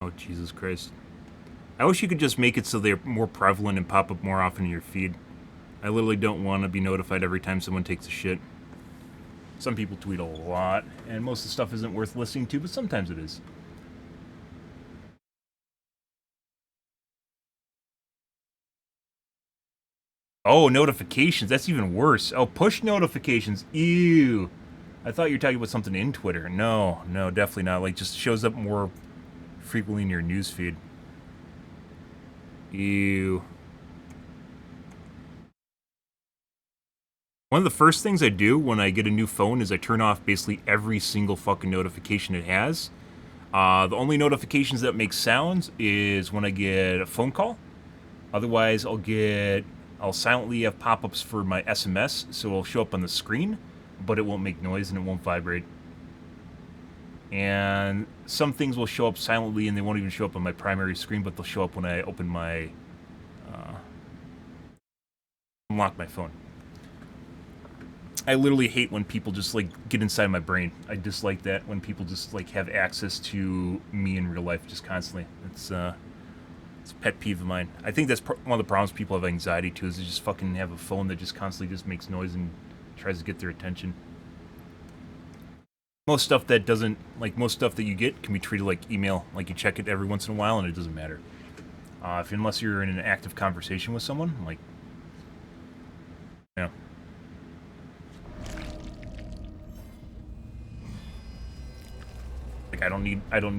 Oh, Jesus Christ. I wish you could just make it so they're more prevalent and pop up more often in your feed. I literally don't want to be notified every time someone takes a shit. Some people tweet a lot, and most of the stuff isn't worth listening to, but sometimes it is. Oh, notifications. That's even worse. Oh, push notifications. Ew. I thought you were talking about something in Twitter. No, definitely not. Like, just shows up more frequently in your newsfeed. Ew. One of the first things I do when I get a new phone is I turn off basically every single fucking notification it has. The only notifications that make sounds is when I get a phone call. Otherwise, I'll silently have pop-ups for my SMS, so it'll show up on the screen, but it won't make noise and it won't vibrate. And some things will show up silently and they won't even show up on my primary screen, but they'll show up when I open my... unlock my phone. I literally hate when people just, like, get inside my brain. I dislike that when people just, like, have access to me in real life just constantly. It's a pet peeve of mine. I think that's one of the problems people have anxiety to, is they just fucking have a phone that just constantly just makes noise and tries to get their attention. Most stuff that doesn't, like, most stuff that you get can be treated like email. Like, you check it every once in a while and it doesn't matter. Unless you're in an active conversation with someone, like, yeah. Like, I don't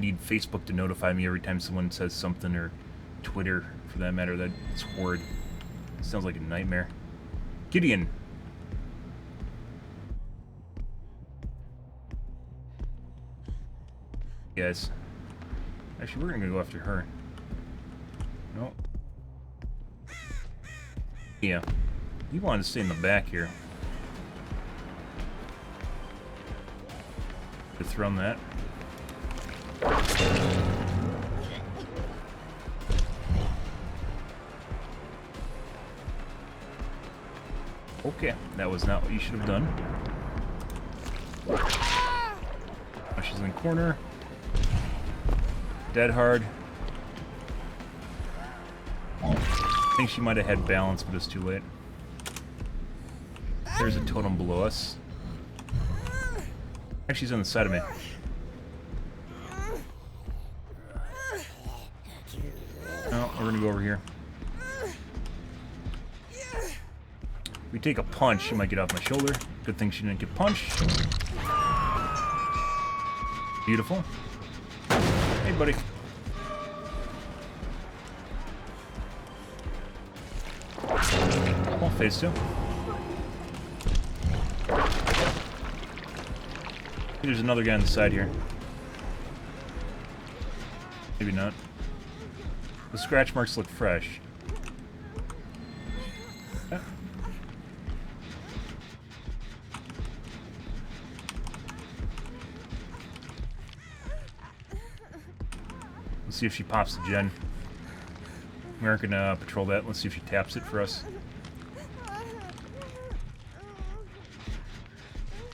need Facebook to notify me every time someone says something, or Twitter, for that matter. That's horrid. It sounds like a nightmare. Gideon. Guys. Actually, we're gonna go after her. No. Yeah. You wanted to stay in the back here. Could throw that. Okay, that was not what you should have done. Now she's in the corner. Dead hard. I think she might have had balance, but it's too late. There's a totem below us. Actually, she's on the side of me. No, we're gonna go over here. If we take a punch, she might get off my shoulder. Good thing she didn't get punched. Beautiful. Hey, buddy. Oh, phase 2. There's another guy on the side here. Maybe not. The scratch marks look fresh. Yeah. Let's see if she pops the gen. We aren't gonna patrol that. Let's see if she taps it for us.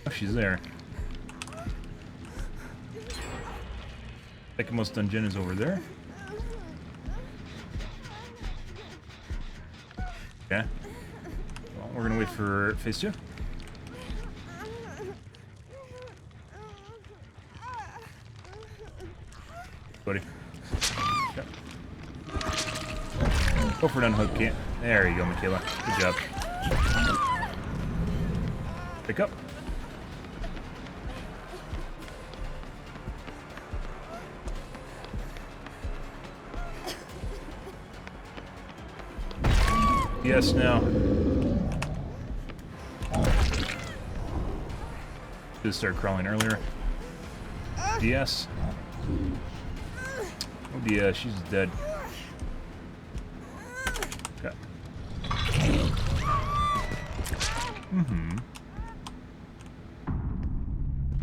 Oh, she's there. Second dungeon is over there. Okay. Well, we're gonna wait for phase 2. Buddy. Okay. Go for an unhook, can't. There you go, Michaela. Good job. Pick up. Yes, now. Just started crawling earlier. DS. Oh, DS, she's dead. Okay.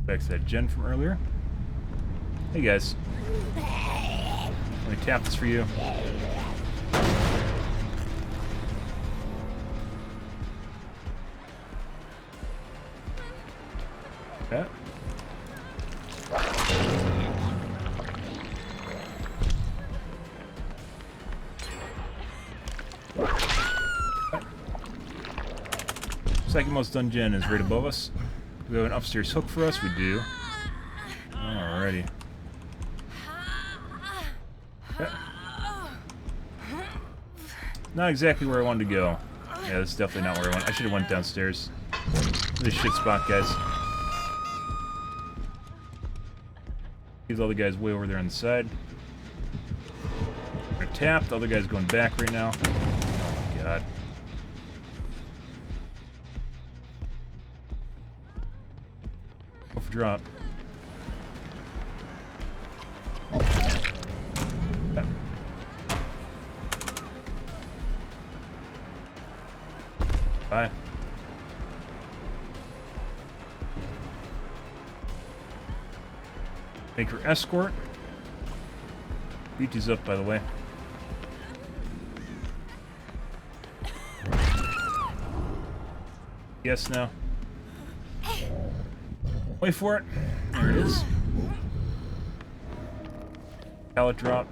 Back to that gen from earlier. Hey guys. Let me tap this for you. Okay. Second most done gen is right above us. Do we have an upstairs hook for us? We do. Alrighty. Okay. Not exactly where I wanted to go. Yeah, that's definitely not where I went. I should have went downstairs. This shit spot, guys. These other guys way over there on the side. They're tapped. The other guy's going back right now. Oh my god. Go for drop. Okay. Bye. Make her escort. BT's up, by the way. Yes, now. Wait for it. There it is. Pallet drop.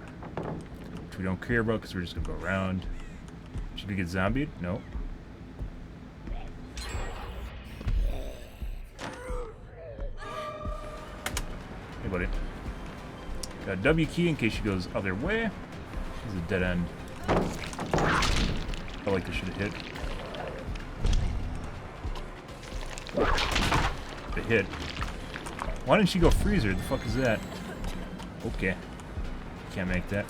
Which we don't care about because we're just gonna go around. Should we get zombied? Nope. Hey, buddy. Got a W key in case she goes other way. This is a dead end. I like this should have hit. It hit. Why didn't she go freezer? The fuck is that? Okay. Can't make that.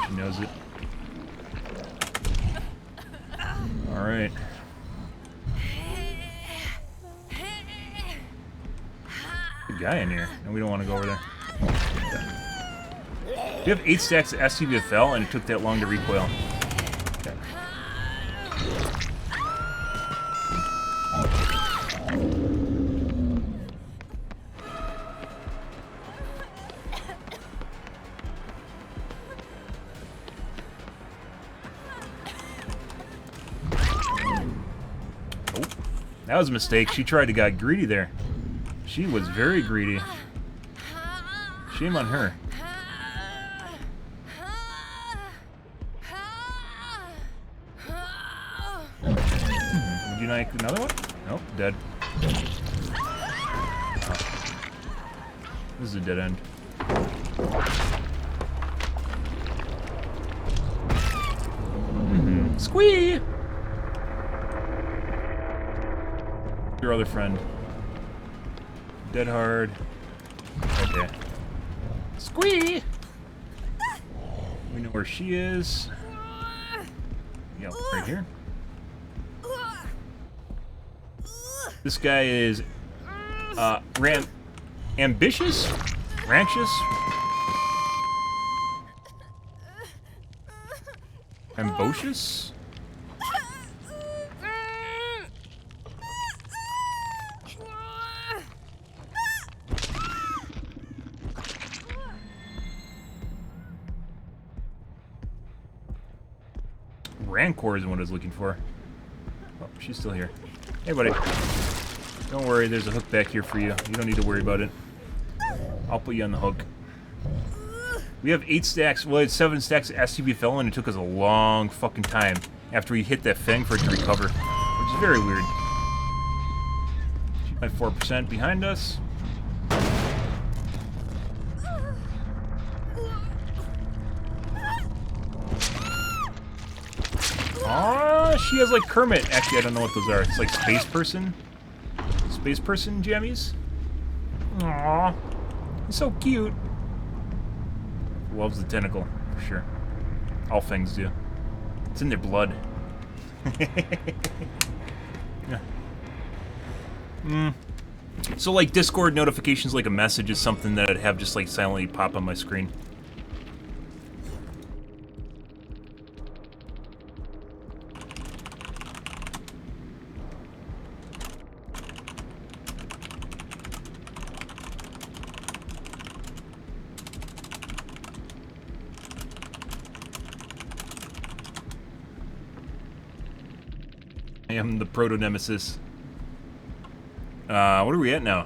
She knows it. Alright. Good guy in here. No, we don't want to go over there. We have 8 stacks of SCVFL and it took that long to recoil. Okay. Oh, that was a mistake. She tried to get greedy there. She was very greedy. Shame on her. Would you like another one? Nope, dead. Oh. This is a dead end. Squee! Your other friend. Dead hard. Okay. Squee! We know where she is. Yep, right here. This guy is ambitious? Ranchous? Ambitious? Rancor is what I was looking for. Oh, she's still here. Hey, buddy. Don't worry, there's a hook back here for you. You don't need to worry about it. I'll put you on the hook. We have 8 stacks, well, it's 7 stacks of SCVFL, and it took us a long fucking time after we hit that fang for it to recover, which is very weird. She's at 4% behind us. She has like Kermit. Actually, I don't know what those are. It's like Space Person. Space Person jammies. Aww. He's so cute. Loves the tentacle, for sure. All things do. It's in their blood. Yeah. So, like, Discord notifications, like a message, is something that I'd have just, like, silently pop on my screen. I am the proto-nemesis. What are we at now?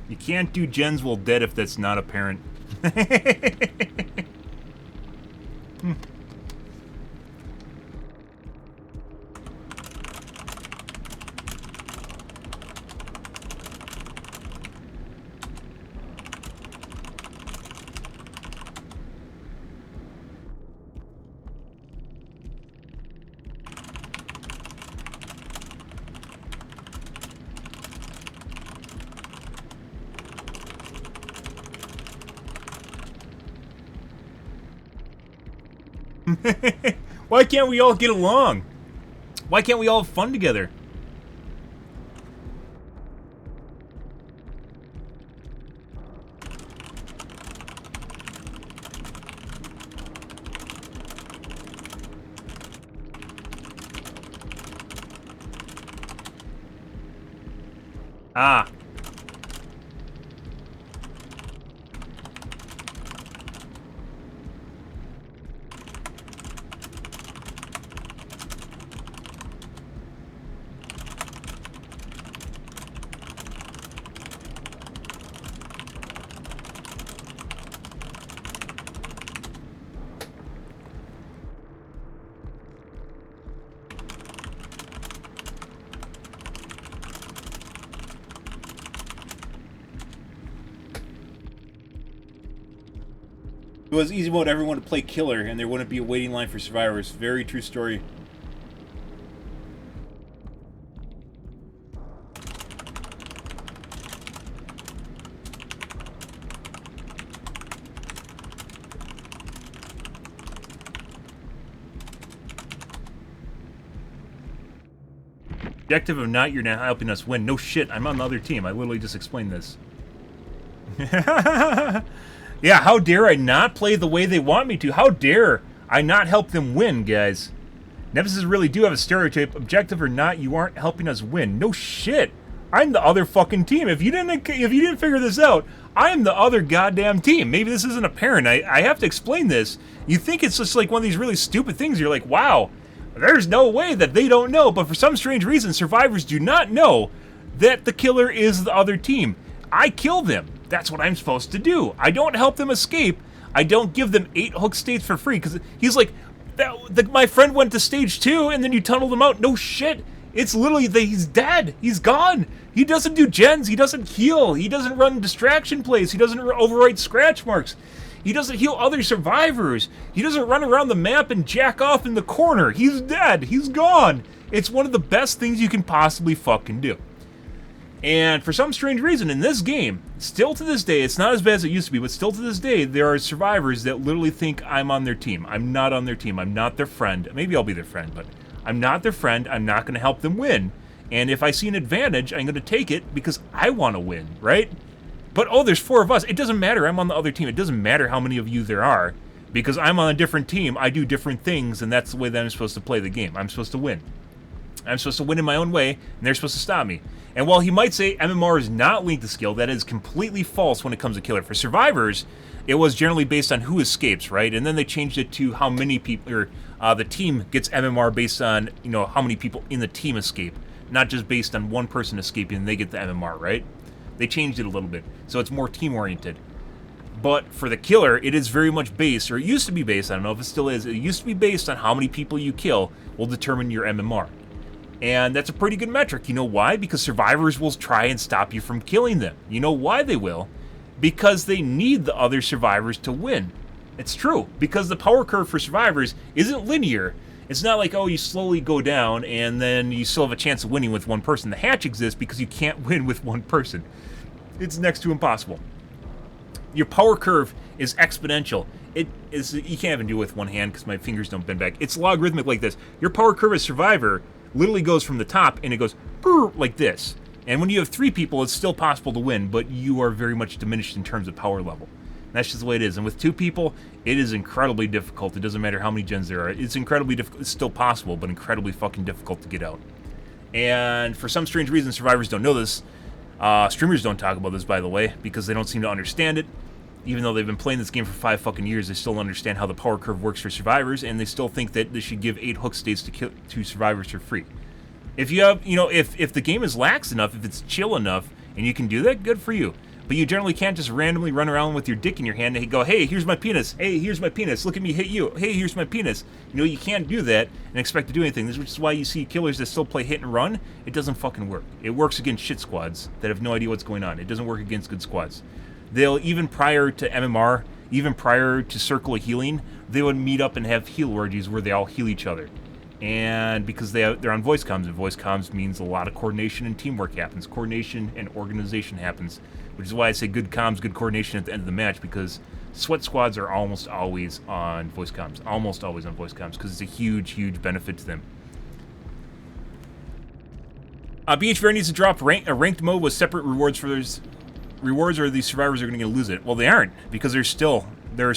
You can't do gens while dead if that's not apparent. Why can't we all get along? Why can't we all have fun together? Ah. It was easy mode, everyone would play killer, and there wouldn't be a waiting line for survivors. Very true story. Objective of not, you're not helping us win. No shit, I'm on the other team. I literally just explained this. Yeah, how dare I not play the way they want me to? How dare I not help them win, guys? Nemesis really do have a stereotype. Objective or not, you aren't helping us win. No shit. I'm the other fucking team. If you didn't figure this out, I am the other goddamn team. Maybe this isn't apparent. I have to explain this. You think it's just like one of these really stupid things. You're like, wow, there's no way that they don't know. But for some strange reason, survivors do not know that the killer is the other team. I kill them. That's what I'm supposed to do. I don't help them escape. I don't give them 8 hook states for free. Because he's like, my friend went to stage 2 and then you tunneled him out. No shit. It's literally he's dead. He's gone. He doesn't do gens. He doesn't heal. He doesn't run distraction plays. He doesn't overwrite scratch marks. He doesn't heal other survivors. He doesn't run around the map and jack off in the corner. He's dead. He's gone. It's one of the best things you can possibly fucking do. And for some strange reason, in this game, still to this day, it's not as bad as it used to be, but still to this day, there are survivors that literally think I'm on their team. I'm not on their team. I'm not their friend. Maybe I'll be their friend, but I'm not their friend. I'm not going to help them win. And if I see an advantage, I'm going to take it because I want to win, right? But, oh, there's 4 of us. It doesn't matter. I'm on the other team. It doesn't matter how many of you there are because I'm on a different team. I do different things, and that's the way that I'm supposed to play the game. I'm supposed to win. I'm supposed to win in my own way, and they're supposed to stop me. And while he might say MMR is not linked to skill, that is completely false when it comes to killer. For survivors, it was generally based on who escapes, right? And then they changed it to how many people, or the team gets MMR based on, you know, how many people in the team escape, not just based on one person escaping and they get the MMR, right? They changed it a little bit, so it's more team-oriented. But for the killer, it is very much based, or it used to be based, I don't know if it still is, it used to be based on how many people you kill will determine your MMR. And that's a pretty good metric. You know why? Because survivors will try and stop you from killing them. You know why they will? Because they need the other survivors to win. It's true. Because the power curve for survivors isn't linear. It's not like, oh, you slowly go down and then you still have a chance of winning with one person. The hatch exists because you can't win with one person. It's next to impossible. Your power curve is exponential. It is, you can't even do it with one hand because my fingers don't bend back. It's logarithmic like this. Your power curve as survivor literally goes from the top and it goes like this. And when you have 3 people, it's still possible to win, but you are very much diminished in terms of power level. And that's just the way it is. And with 2 people, it is incredibly difficult. It doesn't matter how many gens there are. It's incredibly difficult. It's still possible, but incredibly fucking difficult to get out. And for some strange reason, survivors don't know this. Streamers don't talk about this, by the way, because they don't seem to understand it. Even though they've been playing this game for 5 fucking years, they still don't understand how the power curve works for survivors, and they still think that they should give 8 hook states to survivors for free. If you have, you know, if the game is lax enough, if it's chill enough, and you can do that, good for you. But you generally can't just randomly run around with your dick in your hand and go, hey, here's my penis. Hey, here's my penis. Look at me hit you. Hey, here's my penis. You know, you can't do that and expect to do anything. This is why you see killers that still play hit and run. It doesn't fucking work. It works against shit squads that have no idea what's going on. It doesn't work against good squads. They'll, even prior to MMR, even prior to Circle of Healing, they would meet up and have heal orgies where they all heal each other. And because they're on voice comms, and voice comms means a lot of coordination and teamwork happens. Coordination and organization happens, which is why I say good comms, good coordination at the end of the match, because sweat squads are almost always on voice comms. Almost always on voice comms, because it's a huge, huge benefit to them. BHVR needs to drop a ranked mode with separate rewards for those rewards, or these survivors are going to lose it. Well, they aren't, because there's still a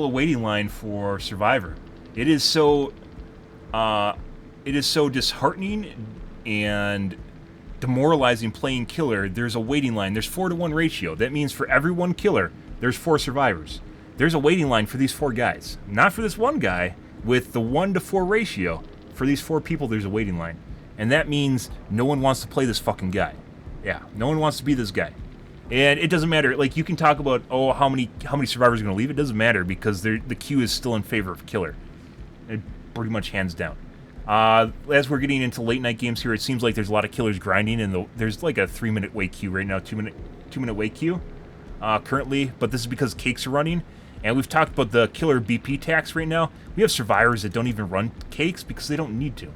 waiting line for Survivor. It is so disheartening and demoralizing playing killer. There's a waiting line. There's 4-to-1 ratio. That means for every 1 killer, there's 4 survivors. There's a waiting line for these 4 guys. Not for this one guy. With the 1-to-4 ratio, for these 4 people, there's a waiting line. And that means no one wants to play this fucking guy. Yeah, no one wants to be this guy. And it doesn't matter. Like, you can talk about, oh, how many survivors are going to leave. It doesn't matter, because the queue is still in favor of killer. It pretty much hands down. As we're getting into late night games here, it seems like there's a lot of killers grinding, and there's like a 3-minute wait queue right now, 2-minute wait queue currently. But this is because cakes are running, and we've talked about the killer BP tax right now. We have survivors that don't even run cakes because they don't need to.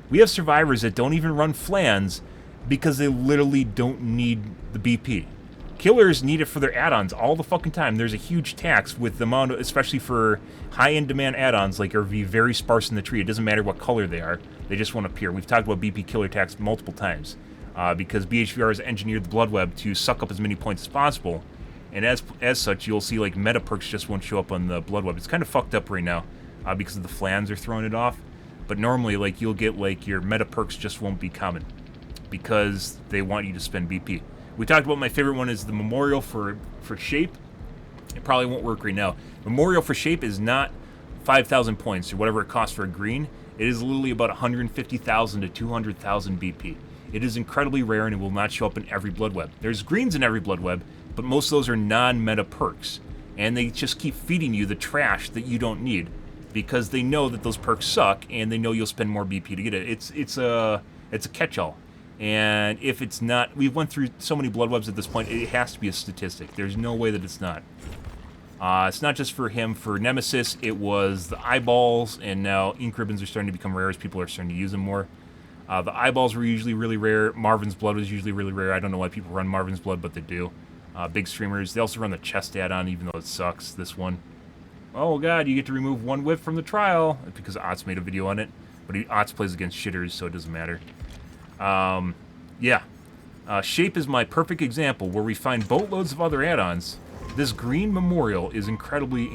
We have survivors that don't even run flans because they literally don't need the BP. Killers need it for their add-ons all the fucking time. There's a huge tax with the amount, especially for high-end demand add-ons, like are very sparse in the tree. It doesn't matter what color they are; they just won't appear. We've talked about BP killer tax multiple times because BHVR has engineered the blood web to suck up as many points as possible, and as such, you'll see like meta perks just won't show up on the blood web. It's kind of fucked up right now because the flans are throwing it off. But normally, like you'll get like your meta perks just won't be common because they want you to spend BP. We talked about my favorite one is the Memorial for Shape. It probably won't work right now. Memorial for Shape is not 5,000 points or whatever it costs for a green. It is literally about 150,000 to 200,000 BP. It is incredibly rare and it will not show up in every blood web. There's greens in every blood web, but most of those are non-meta perks. And they just keep feeding you the trash that you don't need because they know that those perks suck and they know you'll spend more BP to get it. It's a catch-all. And if it's not, we've went through so many blood webs at this point, it has to be a statistic. There's no way that it's not. It's not just for him. For Nemesis, it was the eyeballs, and now ink ribbons are starting to become rare as people are starting to use them more. The eyeballs were usually really rare. Marvin's Blood was usually really rare. I don't know why people run Marvin's Blood, but they do. Big streamers. They also run the chest add-on, even though it sucks, this one. Oh god, you get to remove one whip from the trial, because Otz made a video on it. But Otz plays against shitters, so it doesn't matter. Yeah. Shape is my perfect example where we find boatloads of other add-ons. This green Memorial is incredibly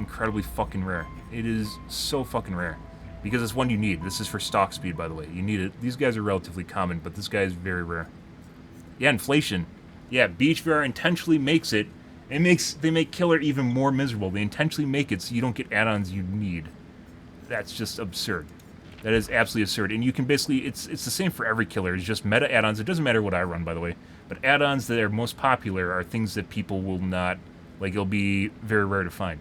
fucking rare. It is so fucking rare. Because it's one you need. This is for stock speed, by the way. You need it. These guys are relatively common, but this guy is very rare. Yeah, inflation. Yeah, BHVR intentionally makes it. They make Killer even more miserable. They intentionally make it so you don't get add-ons you need. That's just absurd. That is absolutely absurd. And you can basically, it's the same for every killer. It's just meta add-ons. It doesn't matter what I run, by the way. But add-ons that are most popular are things that people will not, like, it'll be very rare to find.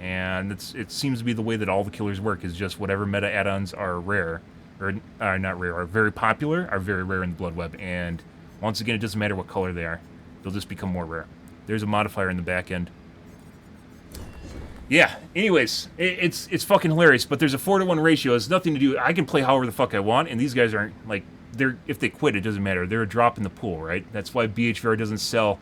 And it seems to be the way that all the killers work, is just whatever meta add-ons are rare, or are not rare, are very popular, are very rare in the blood web. And once again, it doesn't matter what color they are. They'll just become more rare. There's a modifier in the back end. Yeah, anyways, it's fucking hilarious, but there's a 4-to-1 ratio. It's nothing to do. I can play however the fuck I want, and these guys aren't, like, if they quit, it doesn't matter. They're a drop in the pool, right? That's why BHVR doesn't sell,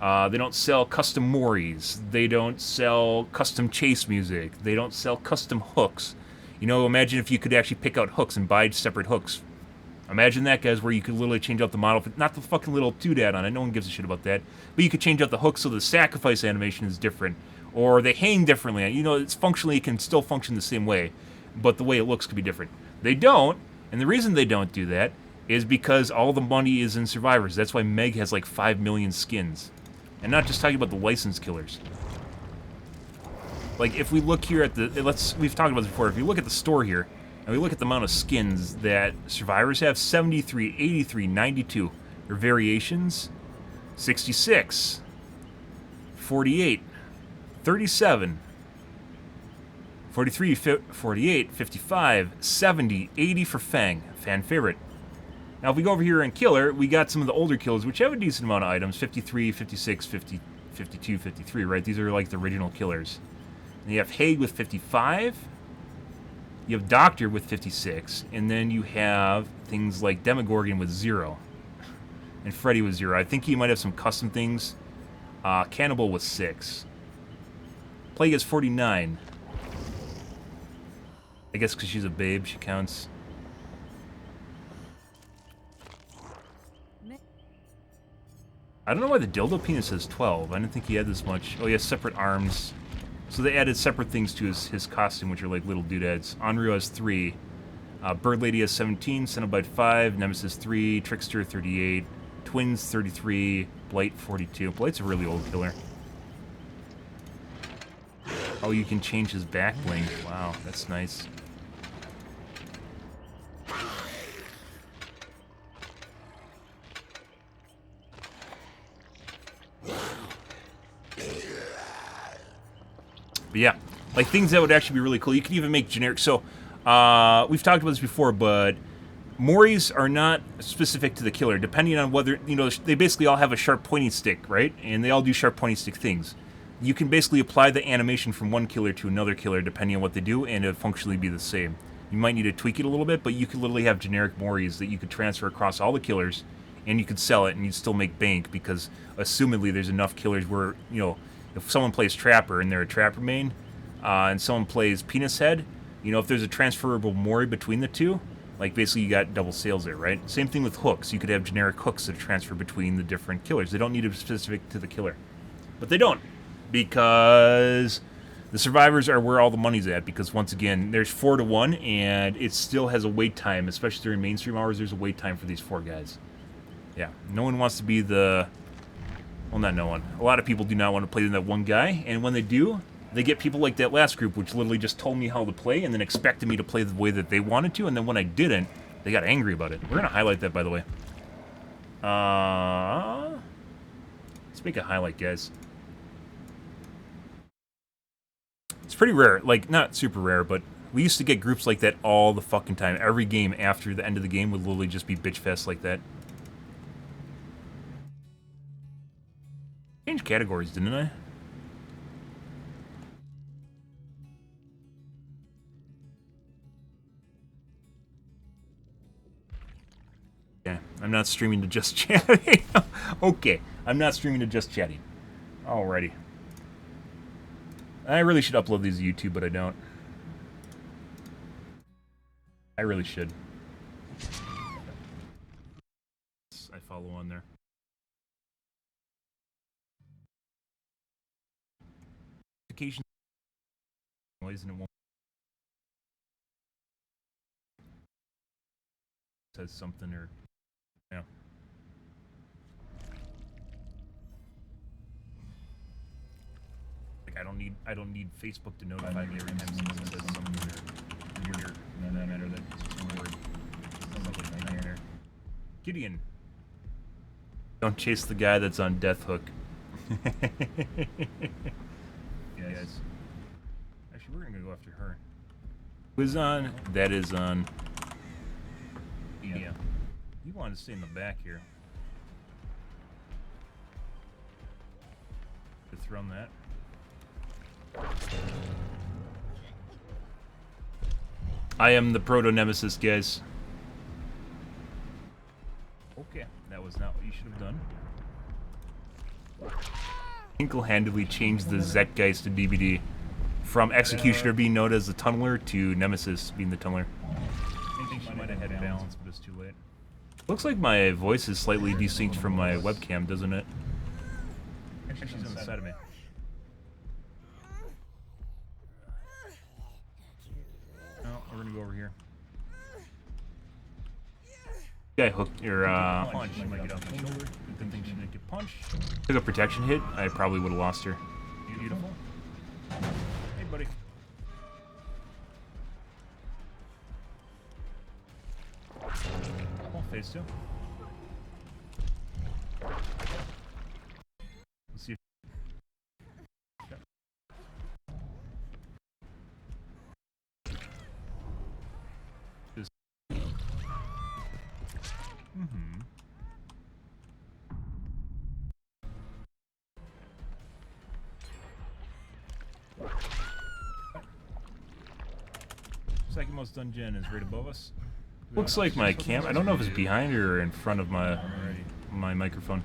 they don't sell custom Moris. They don't sell custom chase music. They don't sell custom hooks. You know, imagine if you could actually pick out hooks and buy separate hooks. Imagine that, guys, where you could literally change out the model. Not the fucking little doodad on it. No one gives a shit about that. But you could change out the hooks so the sacrifice animation is different. Or they hang differently. You know, it's functionally, it can still function the same way, but the way it looks could be different. They don't, and the reason they don't do that is because all the money is in survivors. That's why Meg has like 5 million skins. And not just talking about the licensed killers. Like, if we look here at the, we've talked about this before, if you look at the store here, and we look at the amount of skins that survivors have, 73, 83, 92. Their variations, 66, 48, 37, 43, 48, 55, 70, 80 for Fang, fan favorite. Now if we go over here in Killer, we got some of the older killers, which have a decent amount of items, 53, 56, 50, 52, 53, right? These are like the original killers. And you have Haig with 55, you have Doctor with 56, and then you have things like Demogorgon with 0, and Freddy with 0. I think he might have some custom things. Cannibal with 6. Plague is 49. I guess because she's a babe, she counts. I don't know why the dildo penis has 12. I didn't think he had this much. Oh, he has separate arms. So they added separate things to his costume, which are like little doodads. Onryo has 3. Bird Lady has 17. Cenobite 5. Nemesis 3. Trickster 38. Twins 33. Blight 42. Blight's a really old killer. Oh, you can change his back bling. Wow, that's nice. But yeah, like things that would actually be really cool. You can even make generic. So, we've talked about this before, but Moris are not specific to the killer, depending on whether, you know, they basically all have a sharp pointing stick, right? And they all do sharp pointing stick things. You can basically apply the animation from one killer to another killer, depending on what they do, and it'll functionally be the same. You might need to tweak it a little bit, but you could literally have generic Moris that you could transfer across all the killers, and you could sell it and you'd still make bank because assumedly there's enough killers where, you know, if someone plays Trapper and they're a Trapper main, and someone plays Penis Head, you know, if there's a transferable Mori between the two, like basically you got double sales there, right? Same thing with hooks. You could have generic hooks that transfer between the different killers. They don't need to be specific to the killer. But they don't, because the survivors are where all the money's at, because once again, there's 4 to 1, and it still has a wait time, especially during mainstream hours, there's a wait time for these 4 guys. Yeah, no one wants to be the... Well, not no one. A lot of people do not want to play that one guy, and when they do, they get people like that last group, which literally just told me how to play, and then expected me to play the way that they wanted to, and then when I didn't, they got angry about it. We're going to highlight that, by the way. Let's make a highlight, guys. It's pretty rare. Like, not super rare, but we used to get groups like that all the fucking time. Every game after the end of the game would literally just be bitch fest like that. Changed categories, didn't I? Yeah, I'm not streaming to just chatting. Okay, I'm not streaming to just chatting. Alrighty. I really should upload these to YouTube, but I don't. I really should. I follow on there. Notification noise and it won't says something or yeah. Like I don't need Facebook to notify me every time someone says something or you're no matter that some word. Sounds like a nightmare. Gideon. Don't chase the guy that's on Death Hook. Yeah, guys. Actually, we're gonna go after her. Who's on? That is on. Yeah. You wanted to stay in the back here. Dethrone that. I am the proto-nemesis, guys. Okay, that was not what you should have done. Single-handedly changed the Zeitgeist to DBD. From Executioner being known as the Tunneler to Nemesis being the Tunneler. I think she might have had balance, but it's too late. Looks like my voice is slightly desynced from my webcam, doesn't it? Actually, she's on the side of me. No, we're gonna go over here. Guy hooked your punch. She might get off my shoulder. Good thing she didn't get punched. Took a protection hit. I probably would have lost her. Beautiful. Hey, buddy. Well, phase 2. Let's see if... Okay. Just... Second most dungeon is right above us. Looks like my cam. I don't know if it's behind or in front of my microphone.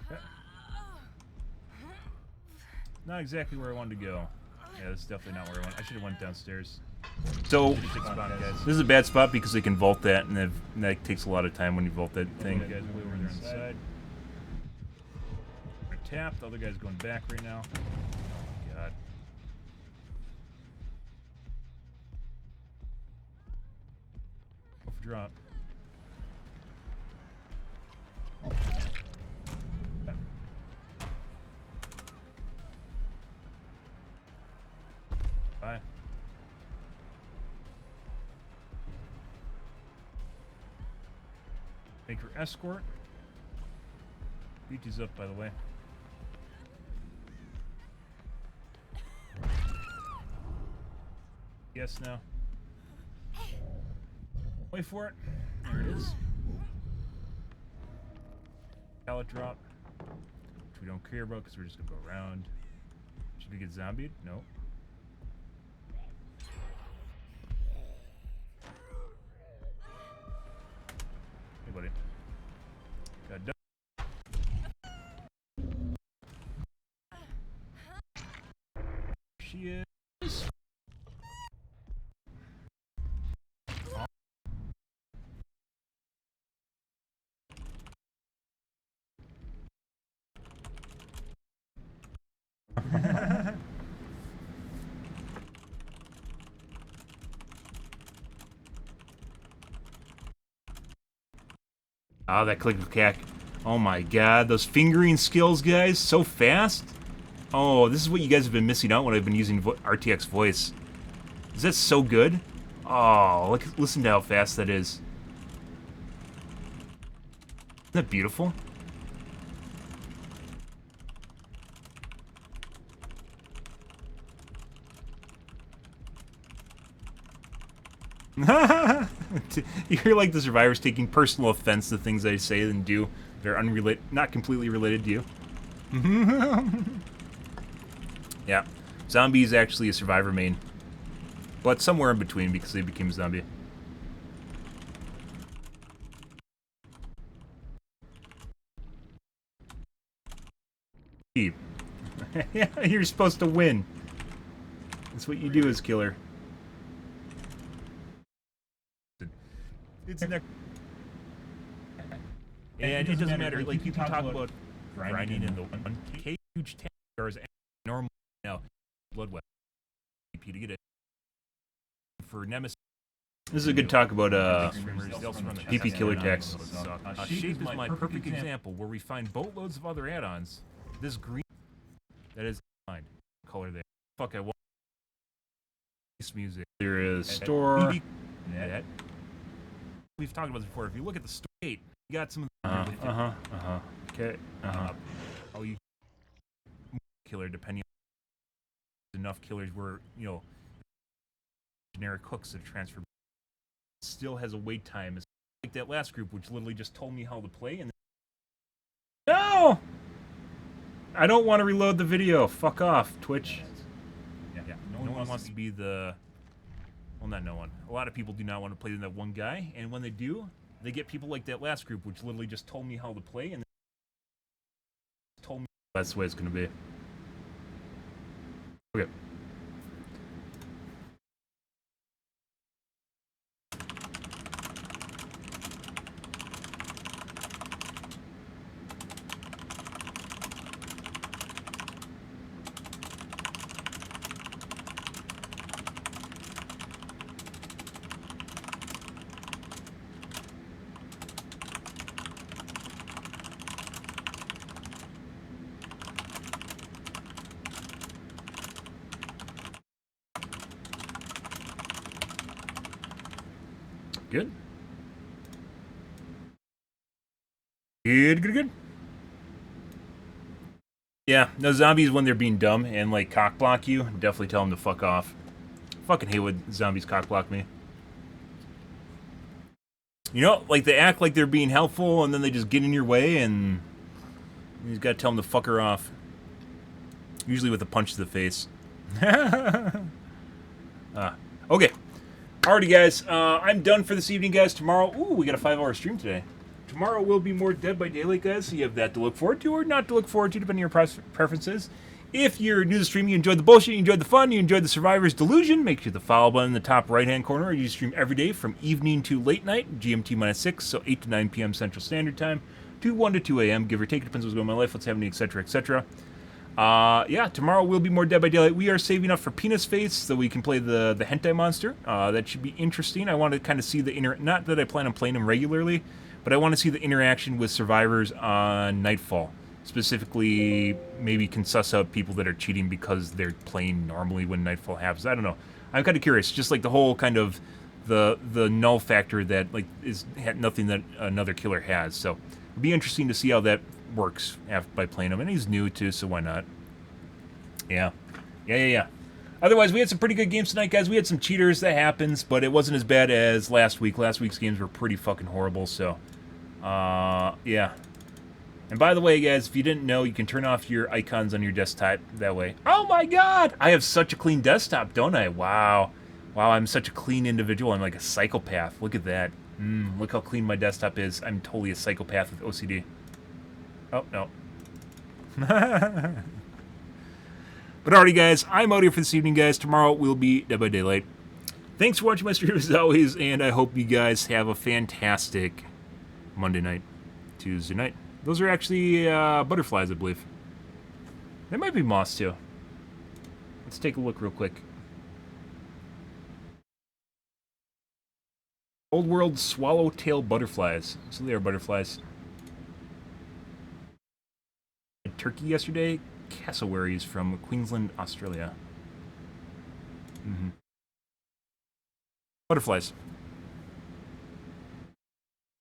Okay. Not exactly where I wanted to go. Yeah, that's definitely not where I went. I should have went downstairs. So this is a bad spot because they can vault that, and that takes a lot of time when you vault that thing. Guys way over there on the side. We're tapped. The other guy's going back right now. Oh, God. Go for drop. Bye. Make her escort. BT's up, by the way. Yes, now. Wait for it. There it is. Pallet drop. Which we don't care about because we're just gonna go around. Should we get zombied? No. Hey, buddy. she is. Oh, that click of cack. Oh my god, those fingering skills, guys, so fast. Oh, this is what you guys have been missing out when I've been using RTX voice. Is that so good? Oh, look, listen to how fast that is. Isn't that beautiful? You're like the survivors taking personal offense to things I say and do. They're unrelated, not completely related to you. Yeah, zombie is actually a survivor main, but somewhere in between because they became a zombie. Yeah, you're supposed to win. That's what you do as killer. It's next. And it doesn't matter. Like you can talk about grinding in the 1K huge towers normal now. Blood weapon. EP to get it for Nemesis. This is a good talk about DP killer tax. Shape is my perfect example where we find boatloads of other add-ons. This green that is fine color there. Fuck, I want this music. There is store. We've talked about this before. If you look at the store, you got some of the okay. Oh, you killer depending on enough killers where, you know, generic hooks that transfer still has a wait time. It's like that last group which literally just told me how to play and no! I don't want to reload the video. Fuck off, Twitch. Yeah. No one wants to be the... Well, not no one. A lot of people do not want to play that one guy, and when they do, they get people like that last group, which literally just told me how to play, and told me that's the way it's going to be. Okay. Good. Good. Yeah, no zombies when they're being dumb and like cock block you, definitely tell them to fuck off. Fucking hate when zombies cock block me. You know, like they act like they're being helpful and then they just get in your way and you just gotta tell them to fuck her off. Usually with a punch to the face. Okay. Alrighty, guys. I'm done for this evening, guys. Tomorrow, ooh, we got a 5-hour stream today. Tomorrow will be more Dead by Daylight, guys, so you have that to look forward to or not to look forward to, depending on your preferences. If you're new to the stream, you enjoyed the bullshit, you enjoyed the fun, you enjoyed the Survivor's Delusion, make sure the follow button in the top right-hand corner. You stream every day from evening to late night, GMT-6, so 8 to 9 p.m. Central Standard Time, to 1 to 2 a.m., give or take. It depends what's going on in my life, what's happening, etc., etc. Yeah, tomorrow will be more Dead by Daylight. We are saving up for Penis Face so we can play the hentai monster. That should be interesting. I want to kind of see the not that I plan on playing him regularly, but I want to see the interaction with survivors on Nightfall. Specifically, maybe can suss out people that are cheating because they're playing normally when Nightfall happens. I don't know. I'm kind of curious. Just like the whole kind of the null factor that like is nothing that another killer has. So it'd be interesting to see how that works by playing him, and he's new too, so why not? Yeah. Otherwise, we had some pretty good games tonight, guys. We had some cheaters, that happens, but it wasn't as bad as last week. Last week's games were pretty fucking horrible, so yeah. And by the way, guys, if you didn't know, you can turn off your icons on your desktop that way. Oh my god! I have such a clean desktop, don't I? Wow, I'm such a clean individual. I'm like a psychopath. Look at that. Look how clean my desktop is. I'm totally a psychopath with OCD. Oh, no. But But alrighty, guys, I'm out here for this evening, guys. Tomorrow will be Dead by Daylight. Thanks for watching my stream as always, and I hope you guys have a fantastic Monday night, Tuesday night. Those are actually butterflies, I believe. They might be moths, too. Let's take a look real quick. Old World swallowtail butterflies. So they are butterflies. Turkey yesterday. Cassowaries from Queensland, Australia. Butterflies.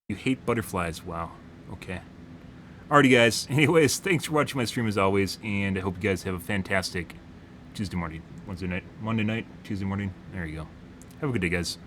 You hate butterflies. Wow. Okay. Alrighty, guys. Anyways, thanks for watching my stream as always, and I hope you guys have a fantastic Tuesday morning, Wednesday night, Monday night, Tuesday morning. There you go. Have a good day, guys.